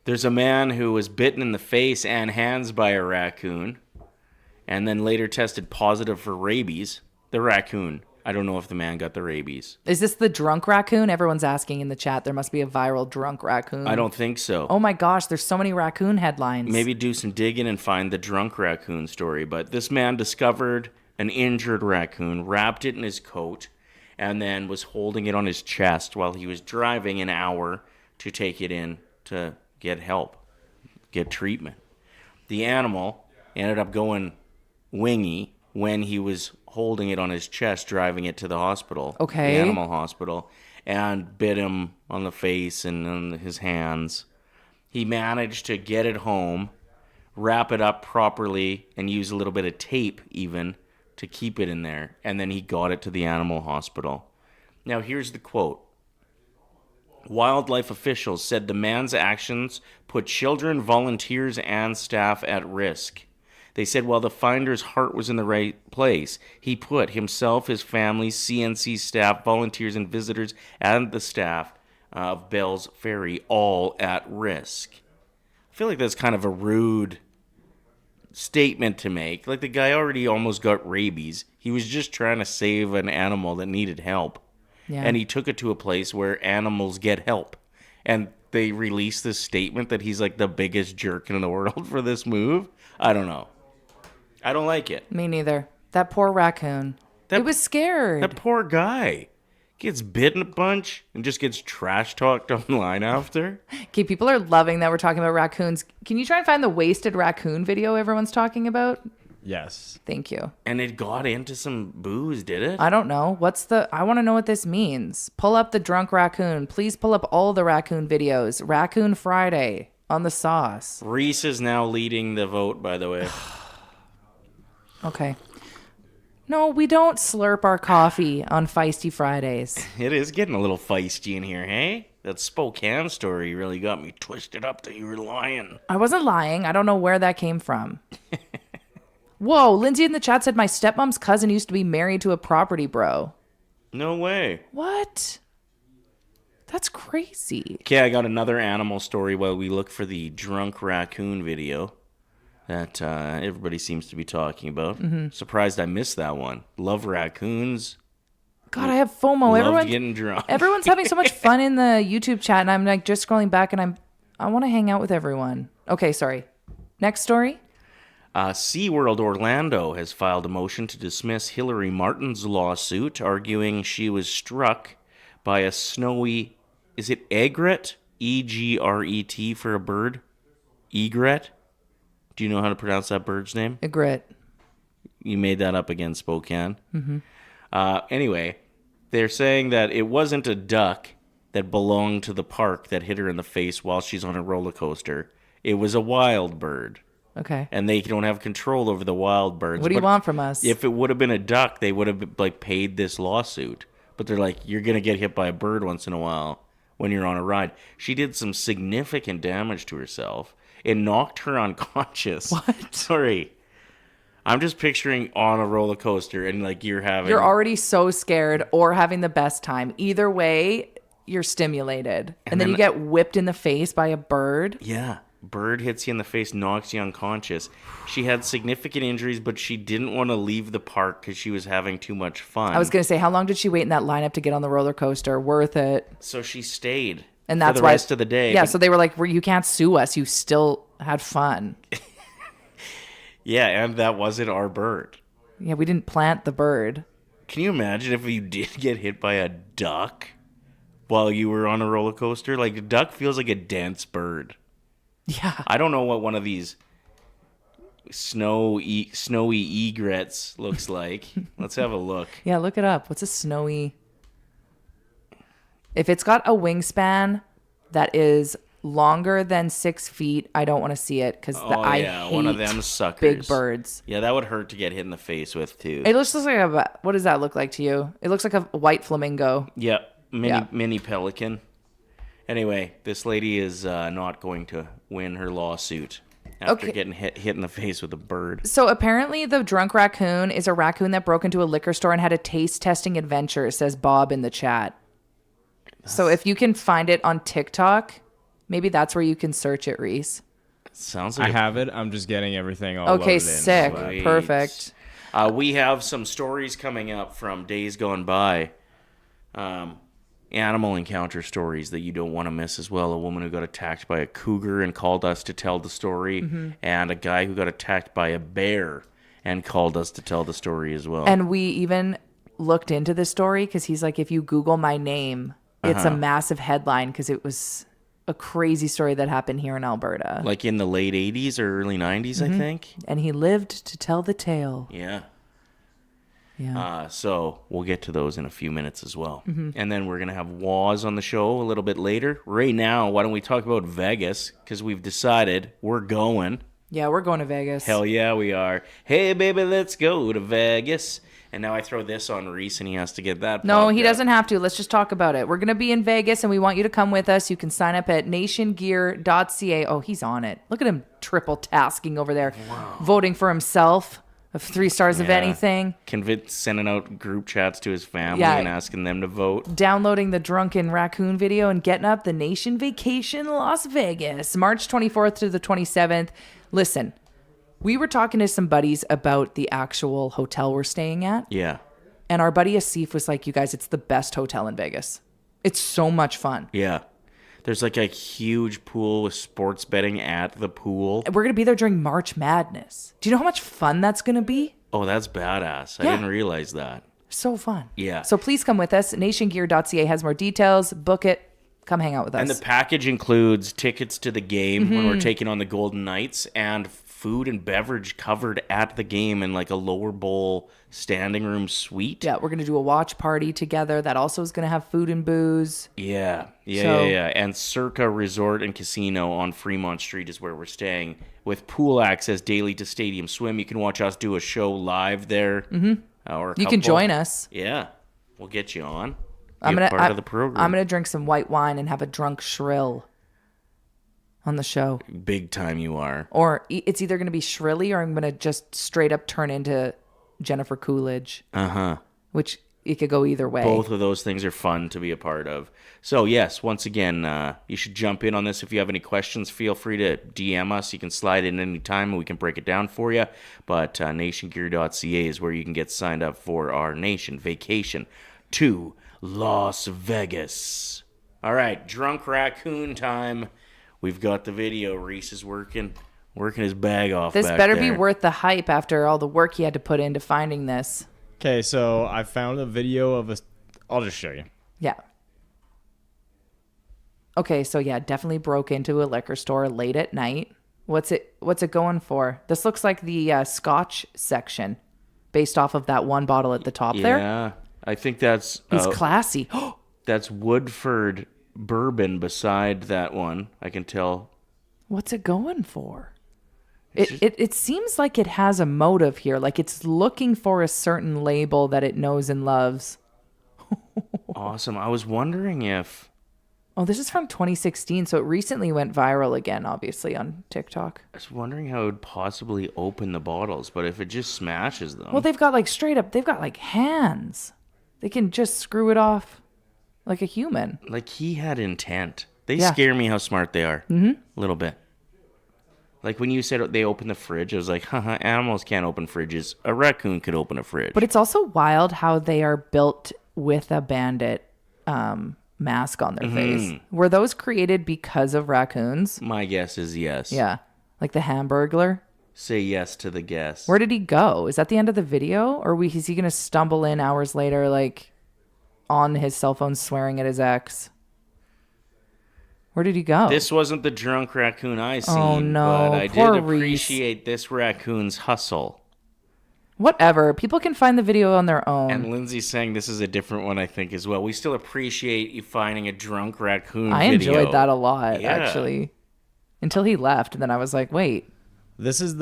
There's a man who was bitten in the face and hands by a raccoon and then later tested positive for rabies. The raccoon. I don't know if the man got the rabies. Is this the drunk raccoon? Everyone's asking in the chat. There must be a viral drunk raccoon. I don't think so. Oh my gosh, there's so many raccoon headlines. Maybe do some digging and find the drunk raccoon story. But this man discovered an injured raccoon, wrapped it in his coat, and then was holding it on his chest while he was driving an hour to take it in to get help, get treatment. The animal ended up going wingy when he was holding it on his chest, driving it to the hospital, Okay. the animal hospital, and bit him on the face and on his hands. He managed to get it home, wrap it up properly, and use a little bit of tape even to keep it in there, and then he got it to the animal hospital. Now here's the quote. Wildlife officials said the man's actions put children, volunteers, and staff at risk. They said while the finder's heart was in the right place, he put himself, his family, CNC staff, volunteers, and visitors, and the staff of Bell's Ferry all at risk. I feel like that's kind of a rude statement to make. Like the guy already almost got rabies. He was just trying to save an animal that needed help. Yeah. And he took it to a place where animals get help. And they released this statement that he's like the biggest jerk in the world for this move. I don't know. I don't like it. Me neither. That poor raccoon. It was scared. That poor guy gets bitten a bunch and just gets trash talked online after. Okay, people are loving that we're talking about raccoons. Can you try and find the wasted raccoon video everyone's talking about? Yes. Thank you. And it got into some booze, did it? I don't know. I want to know what this means. Pull up the drunk raccoon. Please pull up all the raccoon videos. Raccoon Friday on the sauce. Reese is now leading the vote, by the way. Okay. No, we don't slurp our coffee on Feisty Fridays. It is getting a little feisty in here, hey? That Spokane story really got me twisted up that you were lying. I wasn't lying. I don't know where that came from. Whoa, Lindsay in the chat said my stepmom's cousin used to be married to a property bro. No way. What? That's crazy. Okay, I got another animal story while we look for the drunk raccoon video that everybody seems to be talking about. Surprised I missed that one. Love raccoons. God, I have FOMO. Love getting drunk. Everyone's having so much fun in the YouTube chat, and I'm like just scrolling back, and I want to hang out with everyone. Okay, sorry. Next story. SeaWorld Orlando has filed a motion to dismiss Hillary Martin's lawsuit, arguing she was struck by a snowy, is it egret? E-G-R-E-T for a bird? Egret? Do you know how to pronounce that bird's name? Egret. You made that up again, Spokane. Anyway, they're saying that it wasn't a duck that belonged to the park that hit her in the face while she's on a roller coaster. It was a wild bird. Okay. And they don't have control over the wild birds. What do you want from us? If it would have been a duck, they would have like paid this lawsuit. But they're like, you're going to get hit by a bird once in a while when you're on a ride. She did some significant damage to herself. It knocked her unconscious. What? Sorry. I'm just picturing on a roller coaster and like you're already so scared or having the best time. Either way, you're stimulated. And then you get whipped in the face by a bird. Yeah. Bird hits you in the face, knocks you unconscious. She had significant injuries, but she didn't want to leave the park because she was having too much fun. I was going to say, how long did she wait in that lineup to get on the roller coaster? Worth it. So she stayed and that's for the rest of the day. Yeah, so they were like, you can't sue us. You still had fun. Yeah, and that wasn't our bird. Yeah, we didn't plant the bird. Can you imagine if you did get hit by a duck while you were on a roller coaster? Like, a duck feels like a dense bird. Yeah. I don't know what one of these snowy egrets looks like. Let's have a look. Yeah, look it up. What's a snowy... If it's got a wingspan that is longer than 6 feet, I don't want to see it because I hate one of them suckers. Big birds. Yeah, that would hurt to get hit in the face with too. It looks like what does that look like to you? It looks like a white flamingo. Yeah, mini pelican. Anyway, this lady is not going to win her lawsuit after getting hit in the face with a bird. So apparently the drunk raccoon is a raccoon that broke into a liquor store and had a taste testing adventure, says Bob in the chat. So if you can find it on TikTok, maybe that's where you can search it, Reese. Sounds like I have it. I'm just getting everything all okay, loaded sick. in. Perfect. We have some stories coming up from days gone by. Animal encounter stories that you don't want to miss as well. A woman who got attacked by a cougar and called us to tell the story, and a guy who got attacked by a bear and called us to tell the story as well. And we even looked into this story because he's like, if you Google my name, it's a massive headline because it was a crazy story that happened here in Alberta. Like in the late 80s or early 90s, I think. And he lived to tell the tale. Yeah. Yeah. So we'll get to those in a few minutes as well. And then we're going to have Woz on the show a little bit later. Right now, why don't we talk about Vegas? Because we've decided we're going. Yeah, we're going to Vegas. Hell yeah, we are. Hey, baby, let's go to Vegas. And now I throw this on Reese and he has to get that. No, he doesn't have to. Let's just talk about it. We're going to be in Vegas and we want you to come with us. You can sign up at nationgear.ca. Oh, he's on it. Look at him triple tasking over there. Wow. Voting for himself. Of 3 stars of anything. Sending out group chats to his family and asking them to vote. Downloading the drunken raccoon video and getting up the nation vacation Las Vegas. March 24th to the 27th. Listen, we were talking to some buddies about the actual hotel we're staying at. Yeah. And our buddy Asif was like, you guys, it's the best hotel in Vegas. It's so much fun. Yeah. There's like a huge pool with sports betting at the pool. And we're going to be there during March Madness. Do you know how much fun that's going to be? Oh, that's badass. I didn't realize that. So fun. Yeah. So please come with us. Nationgear.ca has more details. Book it. Come hang out with us. And the package includes tickets to the game when we're taking on the Golden Knights and food and beverage covered at the game in like a lower bowl standing room suite. Yeah, we're going to do a watch party together. That also is going to have food and booze. Yeah. And Circa Resort and Casino on Fremont Street is where we're staying with pool access daily to Stadium Swim. You can watch us do a show live there. Or you can join us. Yeah. We'll get you on. I'm part of the program. I'm going to drink some white wine and have a drunk shrill on the show. Big time you are. Or it's either going to be shrilly or I'm going to just straight up turn into Jennifer Coolidge. Uh-huh. Which it could go either way. Both of those things are fun to be a part of. So, yes, once again, you should jump in on this. If you have any questions, feel free to DM us. You can slide in any time and we can break it down for you. But nationgear.ca is where you can get signed up for our nation vacation to Las Vegas. All right, drunk raccoon time. We've got the video. Reese is working his bag off. This back better there. be worth the hype after all the work he had to put into finding this. Okay, so I found a video of I'll just show you. Yeah. Okay, so yeah, definitely broke into a liquor store late at night. What's it going for? This looks like the Scotch section, based off of that one bottle at the top there. Yeah, I think that's... He's classy. That's Woodford bourbon beside that one. I can tell. What's it going for? It seems like it has a motive here. Like it's looking for a certain label that it knows and loves. Awesome. I was wondering if... Oh, this is from 2016, so it recently went viral again, obviously, on TikTok. I was wondering how it would possibly open the bottles, but if it just smashes them... Well, they've got they've got hands. They can just screw it off like a human. Like he had intent. They scare me how smart they are. Mm-hmm. A little bit. Like when you said they open the fridge, I was like, haha, animals can't open fridges. A raccoon could open a fridge. But it's also wild how they are built with a bandit mask on their face. Were those created because of raccoons? My guess is yes. Yeah. Like the Hamburglar? Say yes to the guess. Where did he go? Is that the end of the video? Or is he going to stumble in hours later, like on his cell phone swearing at his ex? Where did he go? This wasn't the drunk raccoon I seen. Oh, no. But I Poor did Reese. appreciate this raccoon's hustle. Whatever. People can find the video on their own. And Lindsay's saying this is a different one, I think, as well. We still appreciate you finding a drunk raccoon I video. enjoyed that a lot, Yeah. actually. Until he left, and then I was like, wait. This is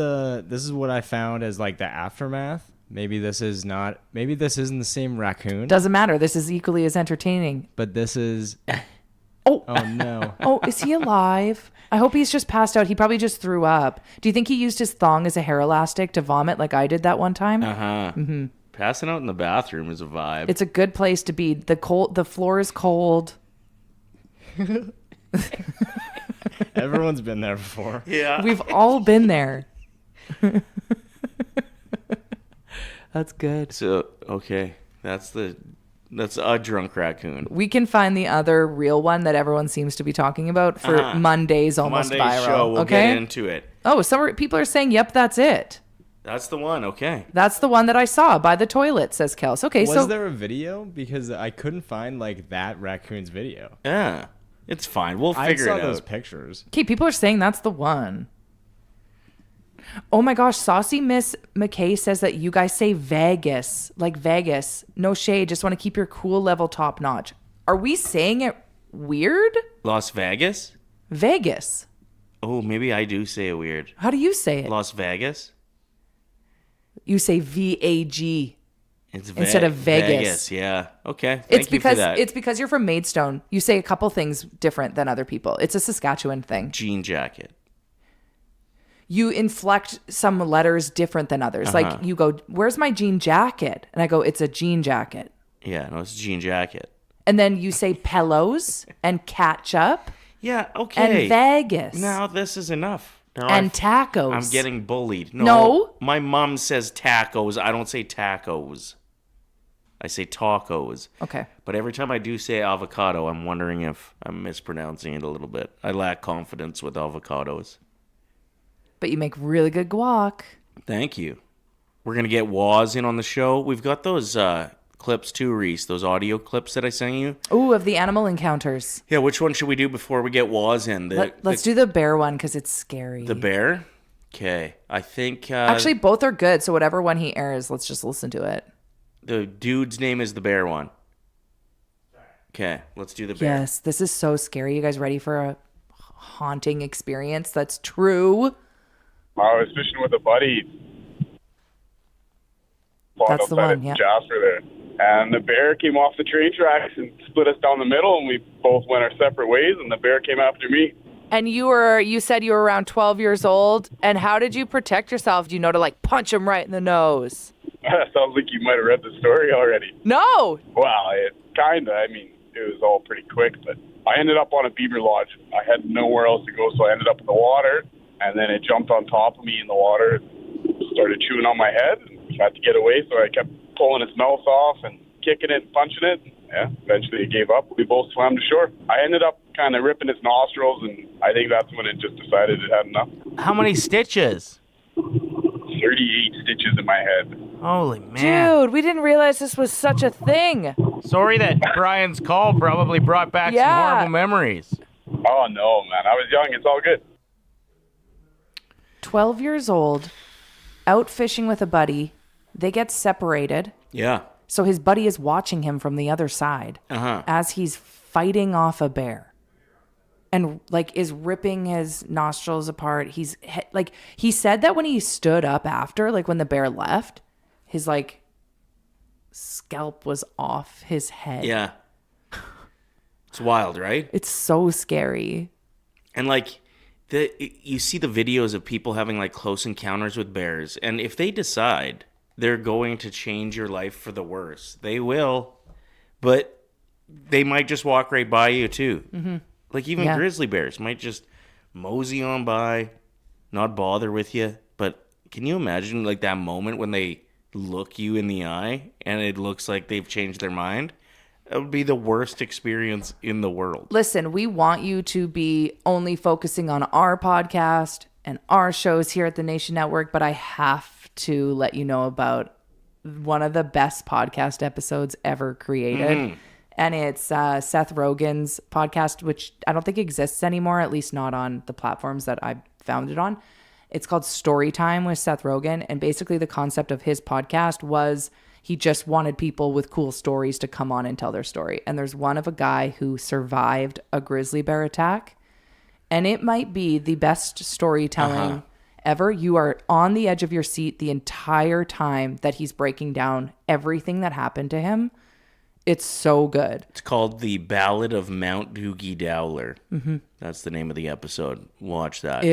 what I found as like the aftermath. Maybe this isn't the same raccoon. Doesn't matter. This is equally as entertaining. But this is... Oh no. Oh, is he alive? I hope he's just passed out. He probably just threw up. Do you think he used his thong as a hair elastic to vomit like I did that one time? Uh-huh. Mm-hmm. Passing out in the bathroom is a vibe. It's a good place to be. The floor is cold. Everyone's been there before. Yeah. We've all been there. That's good. So, okay. That's a drunk raccoon. We can find the other real one that everyone seems to be talking about for Monday's almost Monday's viral. show, we'll okay? get into it. Oh, some people are saying, yep, that's it. That's the one, okay. That's the one that I saw by the toilet, says Kels. Okay, Was there a video? Because I couldn't find like that raccoon's video. Yeah. It's fine. We'll figure it out. I saw those pictures. Okay, people are saying that's the one. Oh my gosh, Saucy Miss McKay says that you guys say Vegas, like Vegas. No shade, just want to keep your cool level top notch. Are we saying it weird? Las Vegas? Vegas. Oh, maybe I do say it weird. How do you say it? Las Vegas? You say VAG. It's instead of Vegas. Yeah. Okay. Thank you for that. It's because you're from Maidstone. You say a couple things different than other people. It's a Saskatchewan thing. Jean jacket. You inflect some letters different than others. Like you go, where's my jean jacket? And I go, it's a jean jacket. Yeah, no, it's a jean jacket. And then you say pillows and ketchup. Yeah, okay. And Vegas. Now this is enough. Now and tacos. I'm getting bullied. No. My mom says tacos. I don't say tacos. I say tacos. Okay. But every time I do say avocado, I'm wondering if I'm mispronouncing it a little bit. I lack confidence with avocados. But you make really good guac. Thank you. We're going to get Woz in on the show. We've got those clips too, Reese. Those audio clips that I sent you. Ooh, of the animal encounters. Yeah, which one should we do before we get Woz in? Let's do the bear one because it's scary. The bear? Okay. I think... Actually, both are good. So whatever one he airs, let's just listen to it. The dude's name is the bear one. Okay, let's do the bear. Yes, this is so scary. You guys ready for a haunting experience that's true? I was fishing with a buddy. That's the one, yeah. Jasper there. And the bear came off the train tracks and split us down the middle, and we both went our separate ways, and the bear came after me. And you said you were around 12 years old. And how did you protect yourself? Do you know to like punch him right in the nose? Sounds like you might have read the story already. No. Well, it kind of. I mean, it was all pretty quick, but I ended up on a beaver lodge. I had nowhere else to go, so I ended up in the water, and then it jumped on top of me in the water, started chewing on my head, and had to get away, so I kept pulling its mouth off and kicking it and punching it. Yeah, eventually it gave up. We both swam to shore. I ended up kind of ripping its nostrils, and I think that's when it just decided it had enough. How many stitches? 38 stitches in my head. Holy man. Dude, we didn't realize this was such a thing. Sorry that Brian's call probably brought back some horrible memories. Oh, no, man. I was young. It's all good. 12 years old, out fishing with a buddy. They get separated. Yeah. So his buddy is watching him from the other side as he's fighting off a bear. And like is ripping his nostrils apart. He's like, he said that when he stood up after, like when the bear left, his like scalp was off his head. Yeah. It's wild, right? It's so scary. And like you see the videos of people having like close encounters with bears, and if they decide they're going to change your life for the worse, they will, but they might just walk right by you too. Mm-hmm. Like even grizzly bears might just mosey on by, not bother with you. But can you imagine like that moment when they look you in the eye and it looks like they've changed their mind? That would be the worst experience in the world. Listen, we want you to be only focusing on our podcast and our shows here at the Nation Network, but I have to let you know about one of the best podcast episodes ever created. Mm. And it's Seth Rogen's podcast, which I don't think exists anymore, at least not on the platforms that I found it on. It's called Storytime with Seth Rogen. And basically the concept of his podcast was he just wanted people with cool stories to come on and tell their story. And there's one of a guy who survived a grizzly bear attack. And it might be the best storytelling ever. You are on the edge of your seat the entire time that he's breaking down everything that happened to him. It's so good. It's called The Ballad of Mount Doogie Dowler. Mm-hmm. That's the name of the episode. Watch that.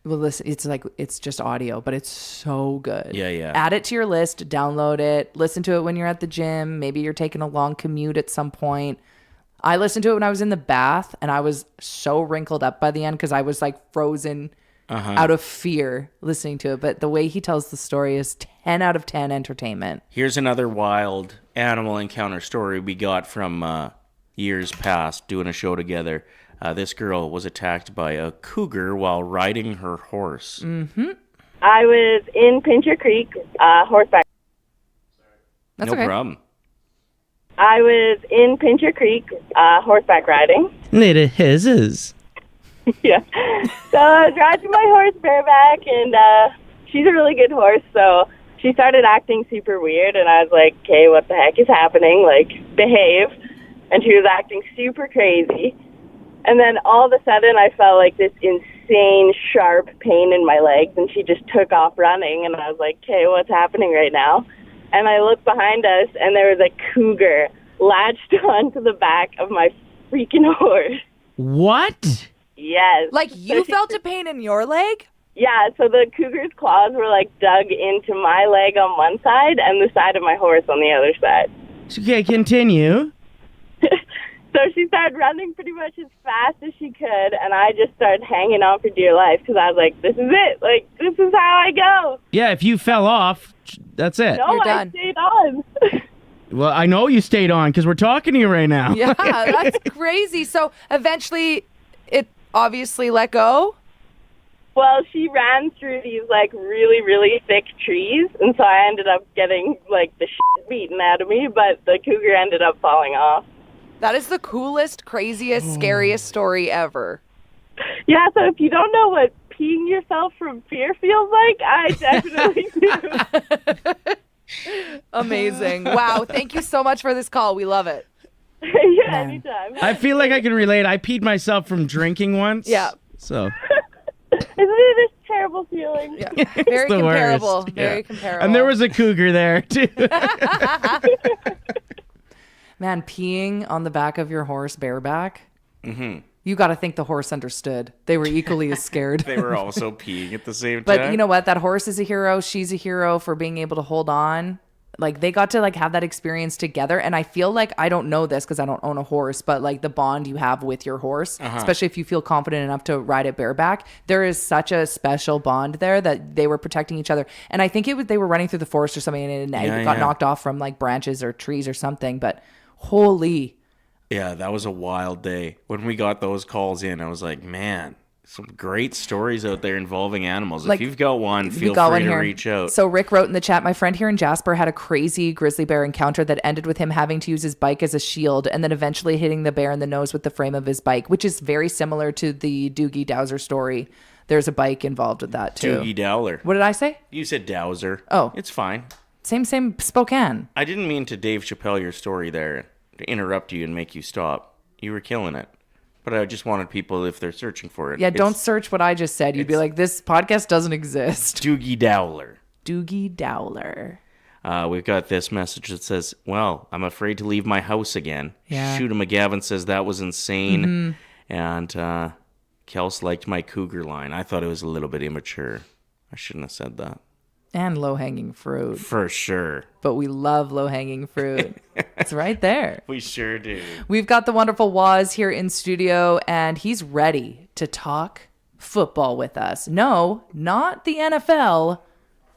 Listen, it's just audio, but it's so good. Yeah. Add it to your list, download it, listen to it when you're at the gym. Maybe you're taking a long commute at some point. I listened to it when I was in the bath, and I was so wrinkled up by the end because I was like frozen out of fear listening to it. But the way he tells the story is 10 out of 10 entertainment. Here's another wild animal encounter story we got from years past doing a show together. This girl was attacked by a cougar while riding her horse. Mm-hmm. I was in Pincher Creek, horseback. That's no okay. problem. I was in Pincher Creek, horseback riding. Little his. Yeah. So I was riding my horse bareback, and she's a really good horse, so she started acting super weird, and I was like, okay, what the heck is happening? Like, behave. And she was acting super crazy. And then all of a sudden, I felt like this insane, sharp pain in my legs, and she just took off running, and I was like, okay, what's happening right now? And I looked behind us, and there was a cougar latched onto the back of my freaking horse. What? Yes. Like, you felt a pain in your leg? Yeah, so the cougar's claws were, like, dug into my leg on one side and the side of my horse on the other side. Okay, continue. So she started running pretty much as fast as she could, and I just started hanging on for dear life because I was like, this is it. Like, this is how I go. Yeah, if you fell off, that's it. No, I stayed on. Well, I know you stayed on because we're talking to you right now. Yeah, that's crazy. So eventually it obviously let go? Well, she ran through these, like, really, really thick trees, and so I ended up getting, like, the shit beaten out of me, but the cougar ended up falling off. That is the coolest, craziest, scariest story ever. Yeah, so if you don't know what peeing yourself from fear feels like, I definitely do. Amazing. Wow, thank you so much for this call. We love it. Yeah, anytime. I feel like I can relate. I peed myself from drinking once. Yeah. So. Isn't it a terrible feeling? Yeah. Very comparable. Worst. Very yeah. comparable. And there was a cougar there, too. Man, peeing on the back of your horse bareback. Mm-hmm. You got to think the horse understood. They were equally as scared. They were also peeing at the same time. But you know what? That horse is a hero. She's a hero for being able to hold on. Like they got to like have that experience together. And I feel like, I don't know this because I don't own a horse, but like the bond you have with your horse, especially if you feel confident enough to ride it bareback, there is such a special bond there that they were protecting each other. And I think they were running through the forest or something and it got knocked off from like branches or trees or something. But holy. Yeah, that was a wild day. When we got those calls in, I was like, man, some great stories out there involving animals. Like, if you've got one, feel free to reach out. So Rick wrote in the chat, my friend here in Jasper had a crazy grizzly bear encounter that ended with him having to use his bike as a shield and then eventually hitting the bear in the nose with the frame of his bike, which is very similar to the Doogie Dowser story. There's a bike involved with that too. Doogie Dowler. What did I say? You said Dowser. Oh. It's fine. Same Spokane. I didn't mean to Dave Chappelle your story there, to interrupt you and make you stop. You were killing it. But I just wanted people, if they're searching for it. Yeah, don't search what I just said. You'd be like, this podcast doesn't exist. Doogie Dowler. Doogie Dowler. We've got this message that says, well, I'm afraid to leave my house again. Yeah. Shooter McGavin says that was insane. And Kels liked my cougar line. I thought it was a little bit immature. I shouldn't have said that. And low-hanging fruit. For sure. But we love low-hanging fruit. It's right there. We sure do. We've got the wonderful Woz here in studio, and he's ready to talk football with us. No, not the NFL.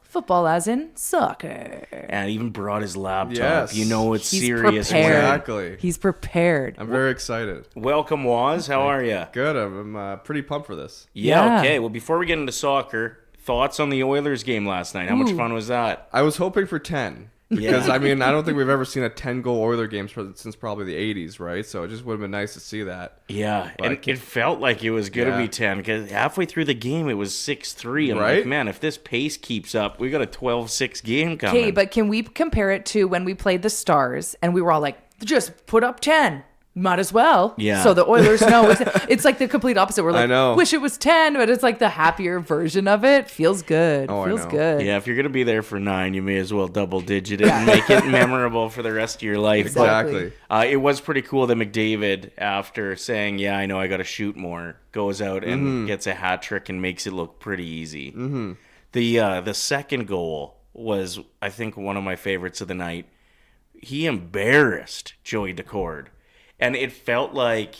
Football as in soccer. And even brought his laptop. Yes. You know it's He's serious. prepared. Exactly. He's prepared. I'm very excited. Welcome, Woz. How are you? Good. I'm pretty pumped for this. Yeah, okay. Well, before we get into soccer, thoughts on the Oilers game last night? How much fun was that? I was hoping for 10. Because, I mean, I don't think we've ever seen a 10-goal Oiler game since probably the 80s, right? So it just would have been nice to see that. Yeah, and it felt like it was going to be 10, because halfway through the game, it was 6-3. I'm like, man, if this pace keeps up, we got a 12-6 game coming. Okay, but can we compare it to when we played the Stars, and we were all like, just put up 10. Might as well. Yeah. So the Oilers know it's like the complete opposite. We're like, I know. Wish it was 10, but it's like the happier version of it. Feels good. Oh, Feels I know. good. Yeah, if you're going to be there for 9, you may as well double digit it and make it memorable for the rest of your life. Exactly. But, it was pretty cool that McDavid, after saying, yeah, I know I got to shoot more, goes out and gets a hat trick and makes it look pretty easy. The second goal was, I think, one of my favorites of the night. He embarrassed Joey Decord. And it felt like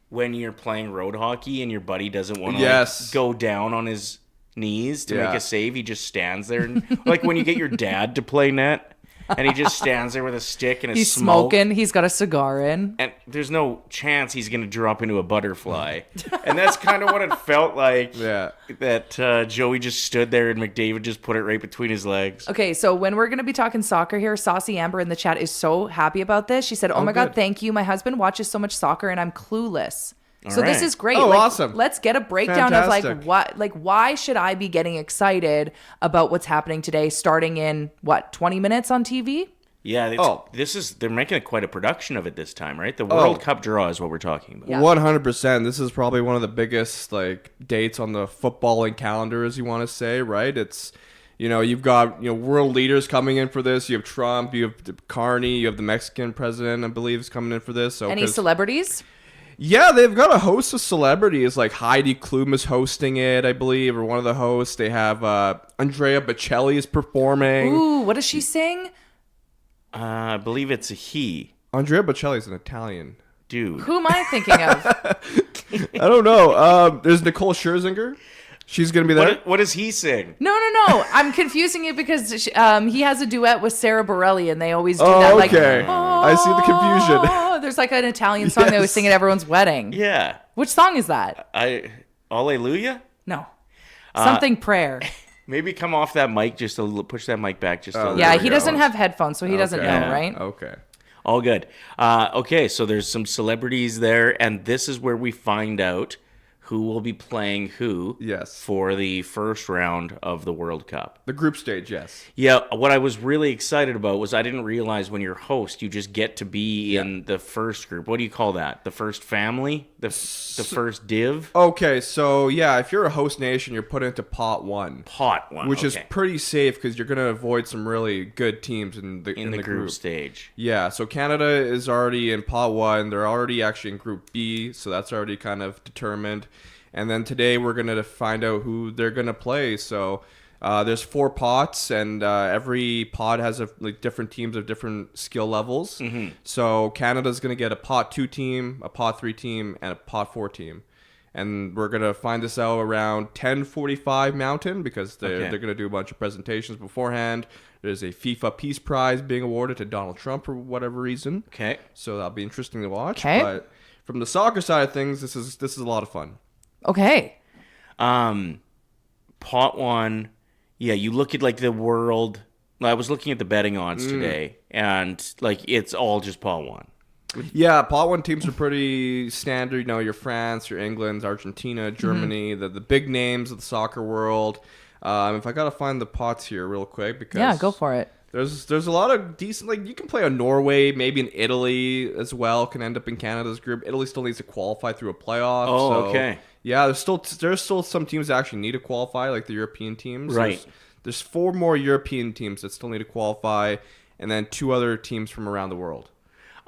when you're playing road hockey and your buddy doesn't want to go down on his knees to make a save, he just stands there. And, like when you get your dad to play net and he just stands there with a stick and a He's smoke. smoking. He's got a cigar in. And there's no chance he's going to drop into a butterfly. And that's kind of what it felt like. Yeah. That Joey just stood there and McDavid just put it right between his legs. Okay, so when we're going to be talking soccer here, Saucy Amber in the chat is so happy about this. She said, oh my God, thank you. My husband watches so much soccer and I'm clueless. So this is great. Oh, awesome. Let's get a breakdown Fantastic. of why should I be getting excited about what's happening today, starting in 20 minutes on TV? Yeah, they're making quite a production of it this time, right? The World Cup Draw is what we're talking about. Yeah. 100%. This is probably one of the biggest dates on the footballing calendar, as you want to say, right? It's, you've got world leaders coming in for this. You have Trump, you have Carney, you have the Mexican president, I believe, is coming in for this. So Any celebrities? Yeah, they've got a host of celebrities, like Heidi Klum is hosting it, I believe, or one of the hosts. They have Andrea Bocelli is performing. Ooh, what does she sing? I believe it's a he. Andrea Bocelli is an Italian dude. Who am I thinking of? I don't know. There's Nicole Scherzinger. She's going to be there. What does he sing? No. I'm confusing it because he has a duet with Sarah Bareilles, and they always do that. Okay. I see the confusion. There's like an Italian song they always sing at everyone's wedding. Yeah. Which song is that? Alleluia? No. Something prayer. Maybe come off that mic just a little, push that mic back just a little. Yeah, he doesn't have headphones, so he doesn't know, right? Okay. All good. Okay, so there's some celebrities there, and this is where we find out who will be playing who for the first round of the World Cup. The group stage, yes. Yeah, what I was really excited about was I didn't realize when you're host, you just get to be in the first group. What do you call that? The first family? The first div? Okay, so yeah, if you're a host nation, you're put into pot one. Pot one, which is okay. pretty safe because you're going to avoid some really good teams in the group stage. Yeah, so Canada is already in pot one. They're already actually in group B, so that's already kind of determined. And then today we're going to find out who they're going to play. So there's 4 pots, and every pot has different teams of different skill levels. Mm-hmm. So Canada's going to get a pot 2 team, a pot 3 team, and a pot 4 team. And we're going to find this out around 10:45 Mountain because they're going to do a bunch of presentations beforehand. There's a FIFA Peace Prize being awarded to Donald Trump for whatever reason. Okay. So that'll be interesting to watch. Okay. But from the soccer side of things, this is a lot of fun. Okay. Pot one, yeah, you look at the world. I was looking at the betting odds today, and it's all just pot one. Yeah, pot one teams are pretty standard. Your France, your England, Argentina, Germany, the big names of the soccer world. If I gotta find the pots here real quick, because go for it. There's a lot of decent, you can play on Norway, maybe in Italy as well, can end up in Canada's group. Italy still needs to qualify through a playoff. Oh, so, okay. Yeah, there's still some teams that actually need to qualify, like the European teams. Right. There's 4 more European teams that still need to qualify, and then 2 other teams from around the world.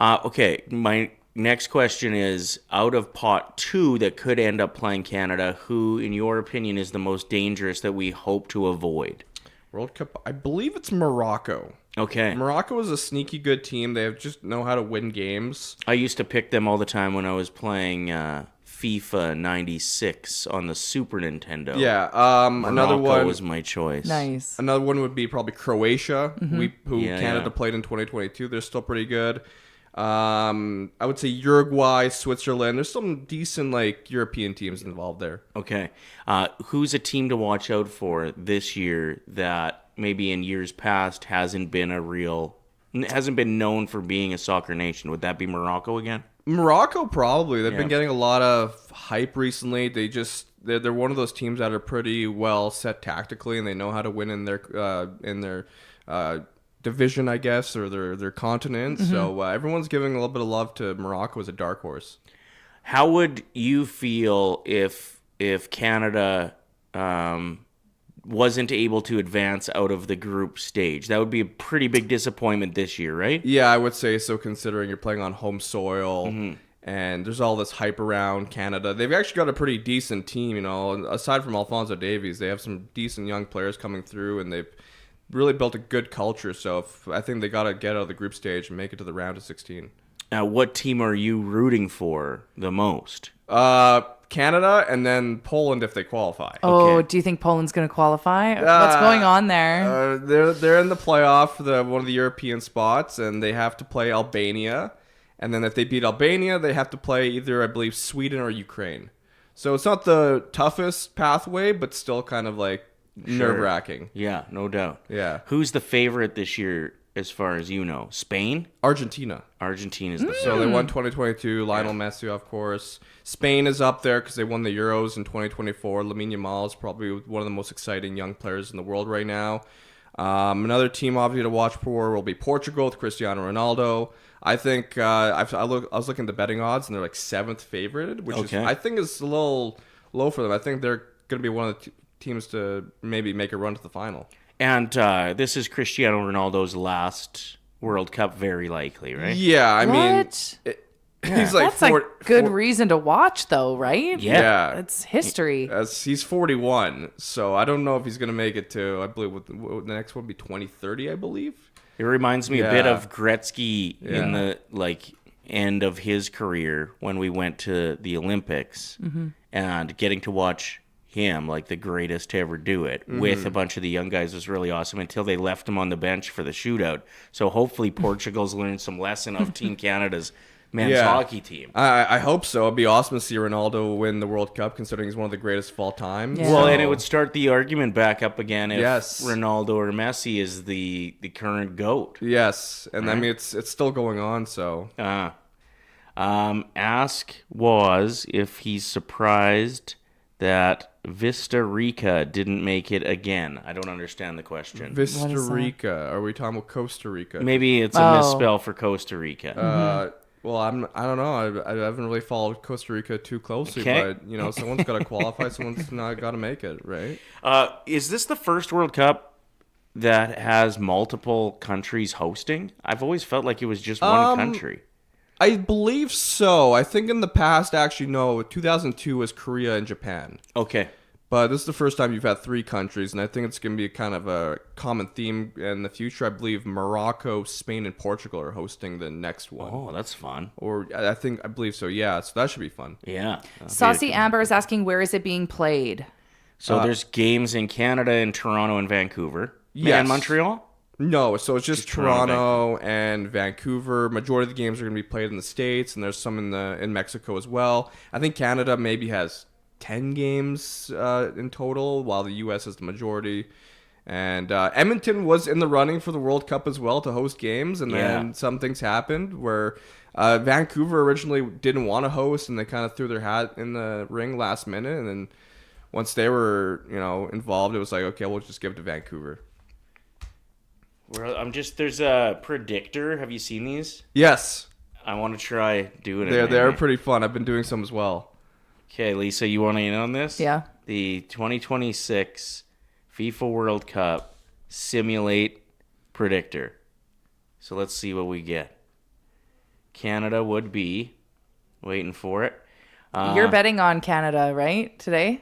Okay, my next question is, out of pot 2 that could end up playing Canada, who, in your opinion, is the most dangerous that we hope to avoid? World Cup, I believe it's Morocco. Okay. Morocco is a sneaky good team. They just know how to win games. I used to pick them all the time when I was playing FIFA 96 on the Super Nintendo. Yeah. Another one was my choice. Nice. Another one would be probably Croatia, who Canada Yeah. played in 2022. They're still pretty good. I would say Uruguay, Switzerland. There's some decent European teams involved there. Okay. Who's a team to watch out for this year that maybe in years past hasn't been known for being a soccer nation? Would that be Morocco again? Morocco, probably. They've been getting a lot of hype recently. They're one of those teams that are pretty well set tactically, and they know how to win in their division, I guess, or their continent. Mm-hmm. So everyone's giving a little bit of love to Morocco as a dark horse. How would you feel if Canada wasn't able to advance out of the group stage? That would be a pretty big disappointment this year, right? Yeah, I would say so, considering you're playing on home soil. And there's all this hype around Canada. They've actually got a pretty decent team, aside from Alphonso Davies. They have some decent young players coming through, and they've really built a good culture. So I think they got to get out of the group stage and make it to the round of 16. Now, what team are you rooting for the most? Canada, and then Poland if they qualify. Oh, do you think Poland's going to qualify? What's going on there? They're in the playoff for one of the European spots, and they have to play Albania. And then if they beat Albania, they have to play either, I believe, Sweden or Ukraine. So it's not the toughest pathway, but still kind of nerve-wracking. Yeah, no doubt. Yeah. Who's the favorite this year, as far as you know? Spain? Argentina. Argentina's the favorite. So they won 2022. Lionel Messi, of course. Spain is up there because they won the Euros in 2024. Lamine Yamal is probably one of the most exciting young players in the world right now. Another team, obviously, to watch for will be Portugal with Cristiano Ronaldo. I think I was looking at the betting odds, and they're 7th favorite, which is, I think, is a little low for them. I think they're going to be one of the teams to maybe make a run to the final. And this is Cristiano Ronaldo's last World Cup, very likely, right? Yeah, I mean, he's that's a good reason to watch, though, right? Yeah. It's history. He's 41, so I don't know if he's going to make it to, I believe, the next one would be 2030, I believe. It reminds me a bit of Gretzky in the end of his career when we went to the Olympics and getting to watch him, the greatest to ever do it, with a bunch of the young guys was really awesome until they left him on the bench for the shootout. So hopefully Portugal's learned some lesson of Team Canada's men's hockey team. I hope so. It'd be awesome to see Ronaldo win the World Cup, considering he's one of the greatest of all time. Yeah. Well, and it would start the argument back up again if Ronaldo or Messi is the current GOAT. Yes, and I mean it's still going on. So Ask was if he's surprised that Vista Rica didn't make it again. I don't understand the question. Vista Rica. Are we talking about Costa Rica? Maybe it's a misspell for Costa Rica. Well, I don't know. I haven't really followed Costa Rica too closely, Okay. but someone's got to qualify. Someone's not got to make it, right? Is this the first World Cup that has multiple countries hosting? I've always felt like it was just one country. I believe so. I think in the past, actually, no. 2002 was Korea and Japan. Okay. But this is the first time you've had 3 countries, and I think it's going to be kind of a common theme in the future. I believe Morocco, Spain, and Portugal are hosting the next one. Oh, that's fun. Or I believe so, yeah. So that should be fun. Yeah. Saucy Amber is asking, where is it being played? So there's games in Canada, in Toronto, and Vancouver. Yes. And Montreal? No, so it's just Toronto, Toronto and Vancouver. Majority of the games are going to be played in the States, and there's some in Mexico as well. I think Canada maybe has 10 games in total, while the U.S. is the majority. And Edmonton was in the running for the World Cup as well to host games, and then some things happened where Vancouver originally didn't want to host, and they kind of threw their hat in the ring last minute, and then once they were involved, it was like, okay, we'll just give it to Vancouver. There's a predictor. Have you seen these? Yes. I want to try doing it. They're pretty fun. I've been doing some as well. Okay, Lisa, you want to in on this? Yeah. The 2026 FIFA World Cup Simulate Predictor. So let's see what we get. Canada would be, waiting for it. You're betting on Canada, right, today?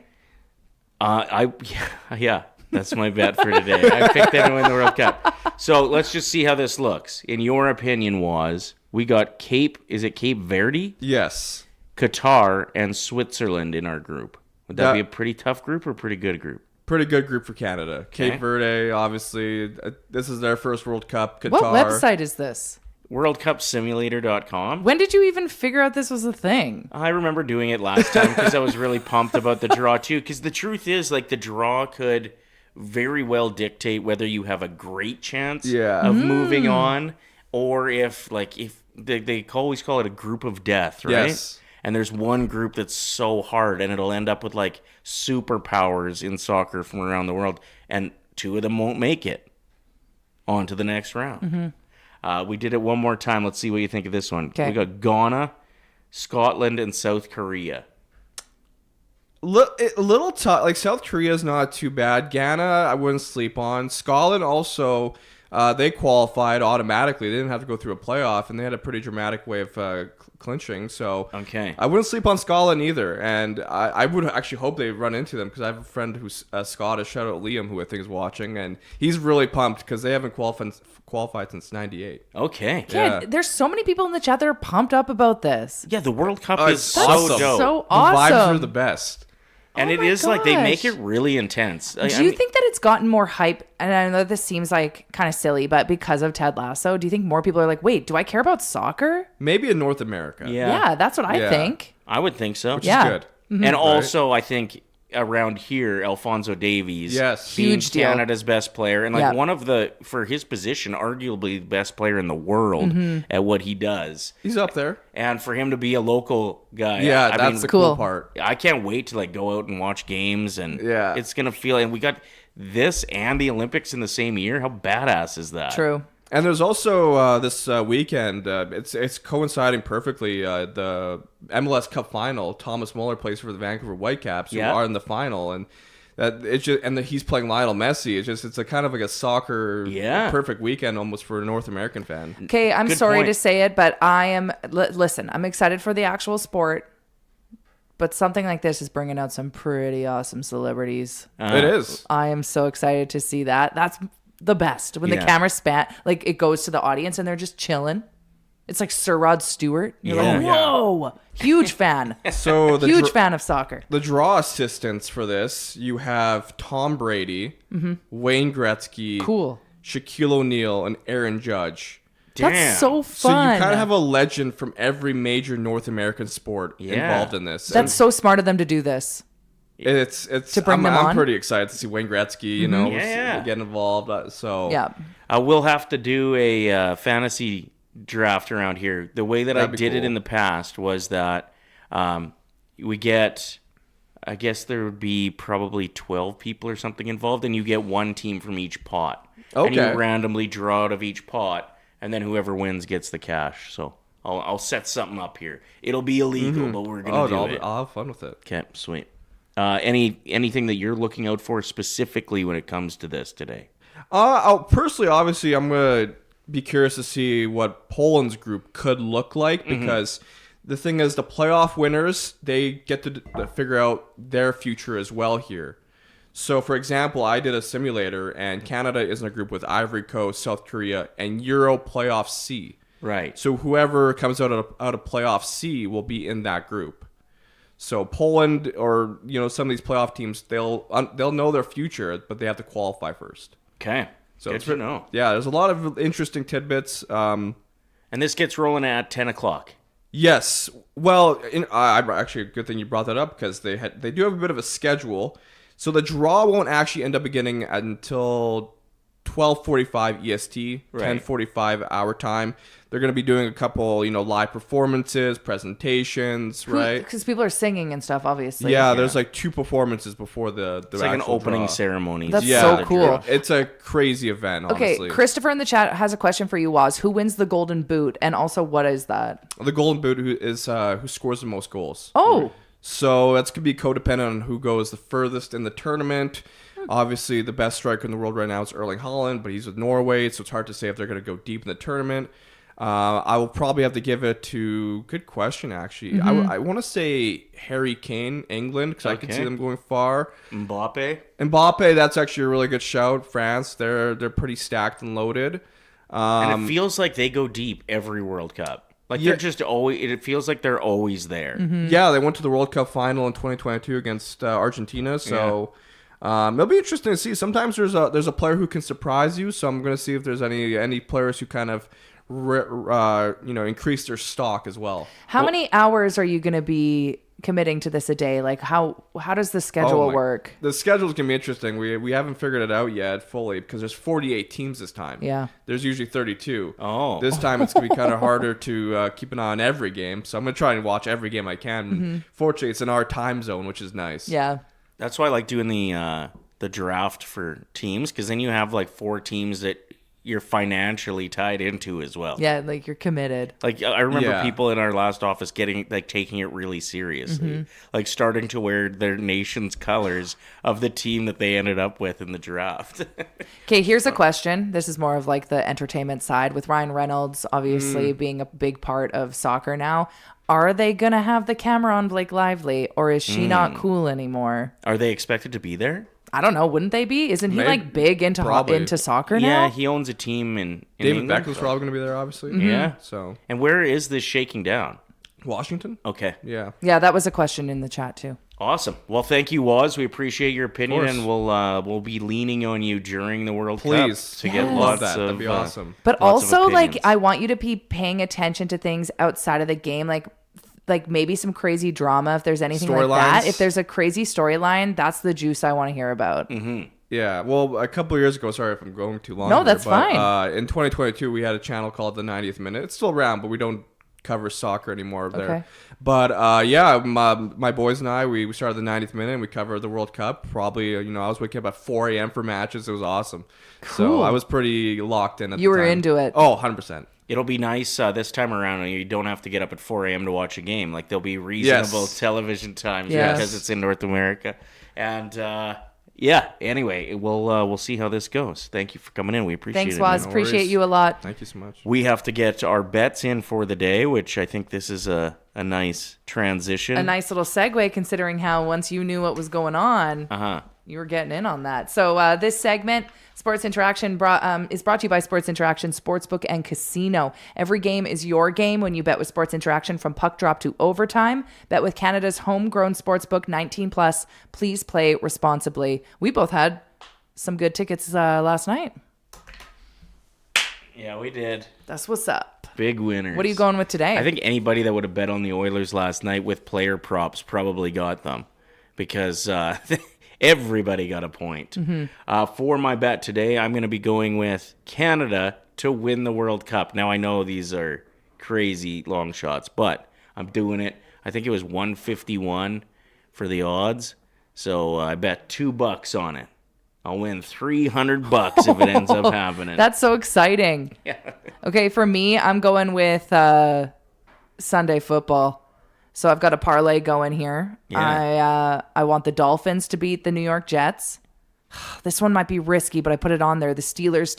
Yeah, that's my bet for today. I picked them to win the World Cup. So let's just see how this looks. In your opinion, we got Cape Verde? Yes. Qatar and Switzerland in our group. Would that be a pretty tough group or a pretty good group? Pretty good group for Canada. Okay. Cape Verde, obviously, this is their first World Cup. Qatar. What website is this? WorldCupSimulator.com. When did you even figure out this was a thing? I remember doing it last time because I was really pumped about the draw too. Because the truth is, the draw could very well dictate whether you have a great chance of moving on, or if they always call it a group of death, right? Yes. And there's one group that's so hard, and it'll end up with superpowers in soccer from around the world, and 2 of them won't make it on to the next round. We did it one more time. Let's see what you think of this one. Okay. We got Ghana, Scotland, and South Korea. A little tough. South Korea is not too bad. Ghana, I wouldn't sleep on. Scotland also, they qualified automatically. They didn't have to go through a playoff, and they had a pretty dramatic way of clinching. So okay, I wouldn't sleep on Scotland either. And I would actually hope they run into them, because I have a friend who's Scottish. Shout out Liam, who I think is watching, and he's really pumped because they haven't qualified since '98. Okay. Yeah, there's so many people in the chat that are pumped up about this. Yeah, the World Cup is so awesome. dope. So The vibes awesome. are the best. And it is they make it really intense. Do you think that it's gotten more hype? And I know this seems kind of silly, but because of Ted Lasso, do you think more people are like, wait, do I care about soccer? Maybe in North America. Yeah, that's what I think. I would think so. Which is good. Mm-hmm. And also, I think around here, Alphonso Davies, being Huge deal. Canada's best player, and one of the, for his position, arguably the best player in the world at what he does. He's up there. And for him to be a local guy, Yeah, that's the cool part. I can't wait to go out and watch games, and it's gonna feel. And we got this and the Olympics in the same year. How badass is that? True. And there's also this weekend. It's coinciding perfectly. The MLS Cup final. Thomas Muller plays for the Vancouver Whitecaps, who are in the final, and he's playing Lionel Messi. It's a kind of like a soccer perfect weekend almost for a North American fan. Okay, I'm Good sorry point. to say it, but I am. Listen, I'm excited for the actual sport, but something like this is bringing out some pretty awesome celebrities. It is. I am so excited to see that. That's the best when the camera span it goes to the audience and they're just chilling. It's like Sir Rod Stewart. You're like, whoa, huge fan. So huge fan of soccer. The draw assistants for this, you have Tom Brady, Wayne Gretzky, Shaquille O'Neal, and Aaron Judge. That's so fun. So you kind of have a legend from every major North American sport involved in this. That's so smart of them to do this. It's to bring them on. I'm pretty excited to see Wayne Gretzky, get involved. We'll have to do a fantasy draft around here. The way that That'd I be did it cool. in the past was that we get, I guess there would be probably 12 people or something involved, and you get one team from each pot. And you Okay. randomly draw out of each pot, and then whoever wins gets the cash. So I'll set something up here. It'll be illegal, but we're going to do it. I'll have fun with it. Okay, sweet. Anything that you're looking out for specifically when it comes to this today? Personally, obviously, I'm going to be curious to see what Poland's group could look like, because the thing is, the playoff winners, they get to figure out their future as well here. So, for example, I did a simulator, and Canada is in a group with Ivory Coast, South Korea, and Euro Playoff C. Right. So whoever comes out of Playoff C will be in that group. So Poland, or some of these playoff teams, they'll know their future, but they have to qualify first. Okay. So Good it's to know. Yeah, there's a lot of interesting tidbits. And this gets rolling at 10 o'clock. Yes. Well, actually, a good thing you brought that up, because they do have a bit of a schedule. So the draw won't actually end up beginning until 12:45 EST, Right. 10:45 our time. They're going to be doing a couple, live performances, presentations, right? Because people are singing and stuff, obviously. Yeah, there's like 2 performances before the It's like an actual opening draw. ceremony. That's so cool. It's a crazy event, Okay, honestly. Christopher in the chat has a question for you, Woz. Who wins the Golden Boot? And also, what is that? The Golden Boot who scores the most goals. Oh. So that's going to be codependent on who goes the furthest in the tournament. Obviously, the best striker in the world right now is Erling Haaland, but he's with Norway, so it's hard to say if they're going to go deep in the tournament. I will probably have to give it to... Good question, actually. Mm-hmm. I want to say Harry Kane, England, because I can see Okay. them going far. Mbappe, that's actually a really good shout. France, they're pretty stacked and loaded. And it feels like they go deep every World Cup. Like Yeah. they're just always. It feels like they're always there. Yeah, they went to the World Cup final in 2022 against Argentina. So it'll be interesting to see. Sometimes there's a player who can surprise you. So I'm going to see if there's any players who kind of increase their stock as well. How many hours are you going to be committing to this a day? Like, how does the schedule work? The schedule's going to be interesting. We haven't figured it out yet fully, because there's 48 teams this time. Yeah. There's usually 32. Oh. This time it's going to be kind of harder to keep an eye on every game. So I'm going to try and watch every game I can. Mhm. Fortunately, it's in our time zone, which is nice. Yeah. That's why I like doing the draft for teams, because then you have like 4 teams that you're financially tied into as well. Yeah, like you're committed. Like I remember Yeah. people in our last office taking it really seriously, Mhm. like starting to wear their nation's colors of the team that they ended up with in the draft. Okay, here's a question. This is more of like the entertainment side, with Ryan Reynolds obviously being a big part of soccer now. Are they going to have the camera on Blake Lively, or is she not cool anymore? Are they expected to be there? I don't know. Wouldn't they be? Isn't he Maybe. like big into soccer now? Yeah, he owns a team in David England. Beckham's probably going to be there, obviously. Yeah. So And where is this shaking down? Washington. Okay. Yeah. Yeah, that was a question in the chat too. Awesome. Well, thank you, Woz. We appreciate your opinion, course. and we'll be leaning on you during the World Please. Cup to get Yes. lots Love that. of. That'd be awesome. But lots of also, like, opinions. I want you to be paying attention to things outside of the game, like maybe some crazy drama if there's anything like that. Storylines. If there's a crazy storyline, that's the juice I want to hear about. Mm-hmm. Yeah, well, a couple of years ago, sorry if I'm going too long. No, here, that's but, fine. In 2022, we had a channel called The 90th Minute. It's still around, but we don't cover soccer anymore there. Okay. But yeah, my boys and I, we started The 90th Minute, and we covered the World Cup. Probably, I was waking up at 4 a.m. for matches. It was awesome. Cool. So I was pretty locked in at You the were time. into it. Oh, 100%. It'll be nice this time around. You don't have to get up at 4 a.m. to watch a game. Like there'll be reasonable Yes. television times Yes. because it's in North America. And yeah. Anyway, we'll see how this goes. Thank you for coming in. We appreciate Thanks, it. Woz. man. Appreciate worries. you a lot. Thank you so much. We have to get our bets in for the day, which I think this is a nice transition. A nice little segue, considering how once you knew what was going on, you were getting in on that. So this segment, Sports Interaction, is brought to you by Sports Interaction Sportsbook and Casino. Every game is your game when you bet with Sports Interaction, from puck drop to overtime. Bet with Canada's homegrown sportsbook, 19+. Please play responsibly. We both had some good tickets last night. Yeah, we did. That's what's up. Big winners. What are you going with today? I think anybody that would have bet on the Oilers last night with player props probably got them, because everybody got a point. Mm-hmm. For my bet today, I'm going to be going with Canada to win the World Cup. Now, I know these are crazy long shots, but I'm doing it. I think it was 151 for the odds. So I bet $2 on it. I'll win $300 if it ends up happening. That's so exciting. Yeah. Okay, for me, I'm going with Sunday football. So I've got a parlay going here. Yeah. I want the Dolphins to beat the New York Jets. This one might be risky, but I put it on there. The Steelers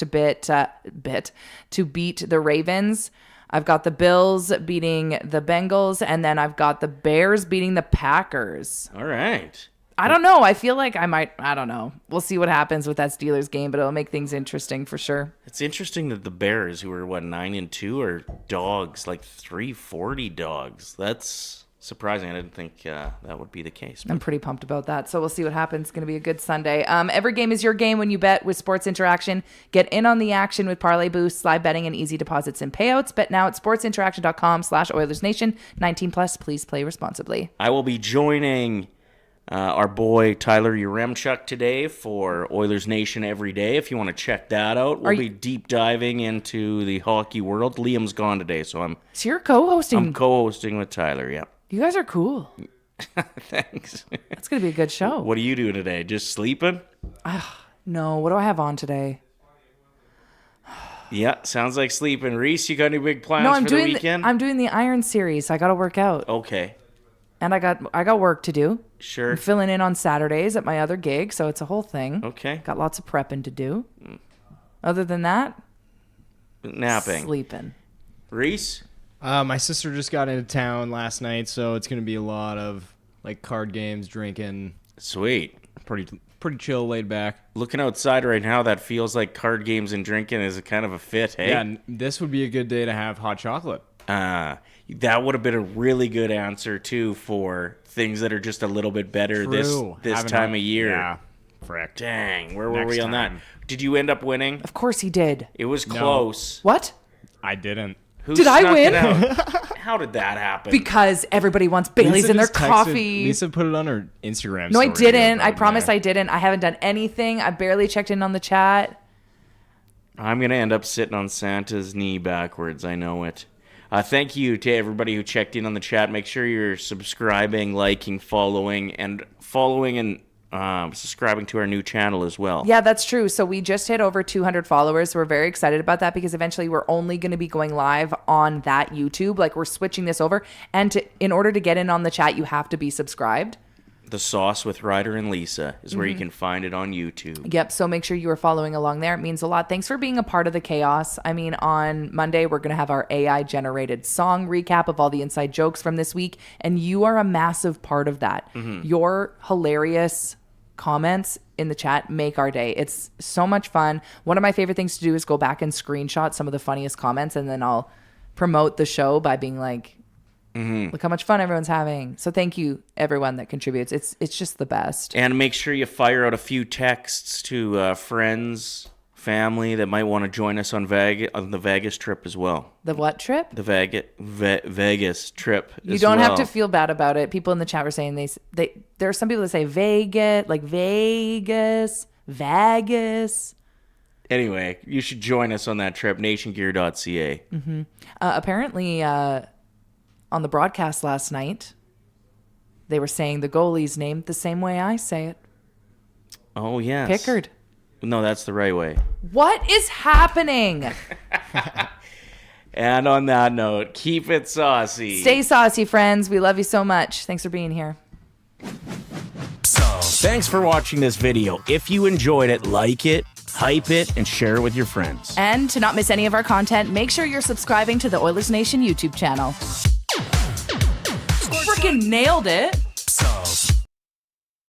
to beat the Ravens. I've got the Bills beating the Bengals, and then I've got the Bears beating the Packers. All right. I don't know. I feel like I don't know. We'll see what happens with that Steelers game, but it'll make things interesting for sure. It's interesting that the Bears, who are 9-2, are dogs, like 340 dogs. That's surprising. I didn't think that would be the case. I'm pretty pumped about that. So we'll see what happens. It's going to be a good Sunday. Every game is your game when you bet with Sports Interaction. Get in on the action with parlay boosts, live betting, and easy deposits and payouts. Bet now at sportsinteraction.com/OilersNation. 19 plus. Please play responsibly. I will be joining our boy Tyler Yaremchuk today for Oilers Nation Every Day. If you want to check that out, we'll be deep diving into the hockey world. Liam's gone today, so you're co-hosting. I'm co-hosting with Tyler. Yeah. You guys are cool. Thanks. That's gonna be a good show. What are you doing today? Just sleeping? No. What do I have on today? Yeah, sounds like sleeping. Reese, you got any big plans I'm for doing the weekend? I'm doing the Iron Series. I got to work out. Okay. And I got work to do. Sure. I'm filling in on Saturdays at my other gig, so it's a whole thing. Okay. Got lots of prepping to do. Other than that, napping. Sleeping. Reese? My sister just got into town last night, so it's going to be a lot of like card games, drinking. Sweet. Pretty chill, laid back. Looking outside right now, that feels like card games and drinking is a kind of a fit, hey? Yeah, this would be a good day to have hot chocolate. That would have been a really good answer, too, for things that are just a little bit better this time of year. Yeah, frick. Dang, where were we on that? Did you end up winning? Of course he did. It was close. What? I didn't. Who did I snuck win? it out? How did that happen? Because everybody wants Baileys in their coffee. Lisa put it on her Instagram No, I story didn't. I promise I didn't. I haven't done anything. I barely checked in on the chat. I'm going to end up sitting on Santa's knee backwards. I know it. Thank you to everybody who checked in on the chat. Make sure you're subscribing, liking, following, and subscribing to our new channel as well. Yeah, that's true. So we just hit over 200 followers. We're very excited about that because eventually we're only going to be going live on that YouTube. Like we're switching this over. And in order to get in on the chat, you have to be subscribed. The Sauce with Ryder and Lisa is where you can find it on YouTube. Yep. So make sure you are following along there. It means a lot. Thanks for being a part of the chaos. I mean, on Monday, we're going to have our AI generated song recap of all the inside jokes from this week. And you are a massive part of that. Your hilarious comments in the chat make our day. It's so much fun. One of my favorite things to do is go back and screenshot some of the funniest comments, and then I'll promote the show by being like, look how much fun everyone's having. So thank you everyone that contributes. It's just the best. And make sure you fire out a few texts to friends, family that might want to join us on the Vegas trip as well. The what trip? The Vegas trip. You don't have to feel bad about it. People in the chat were saying they there are some people that say Vegas, like Vegas. Anyway, you should join us on that trip, nationgear.ca. Apparently, on the broadcast last night, they were saying the goalie's name the same way I say it. Oh, yes. Pickard. No, that's the right way. What is happening? And on that note, keep it saucy. Stay saucy, friends. We love you so much. Thanks for being here. Thanks for watching this video. If you enjoyed it, like it, hype it, and share it with your friends. And to not miss any of our content, make sure you're subscribing to the Oilers Nation YouTube channel. Freaking nailed it.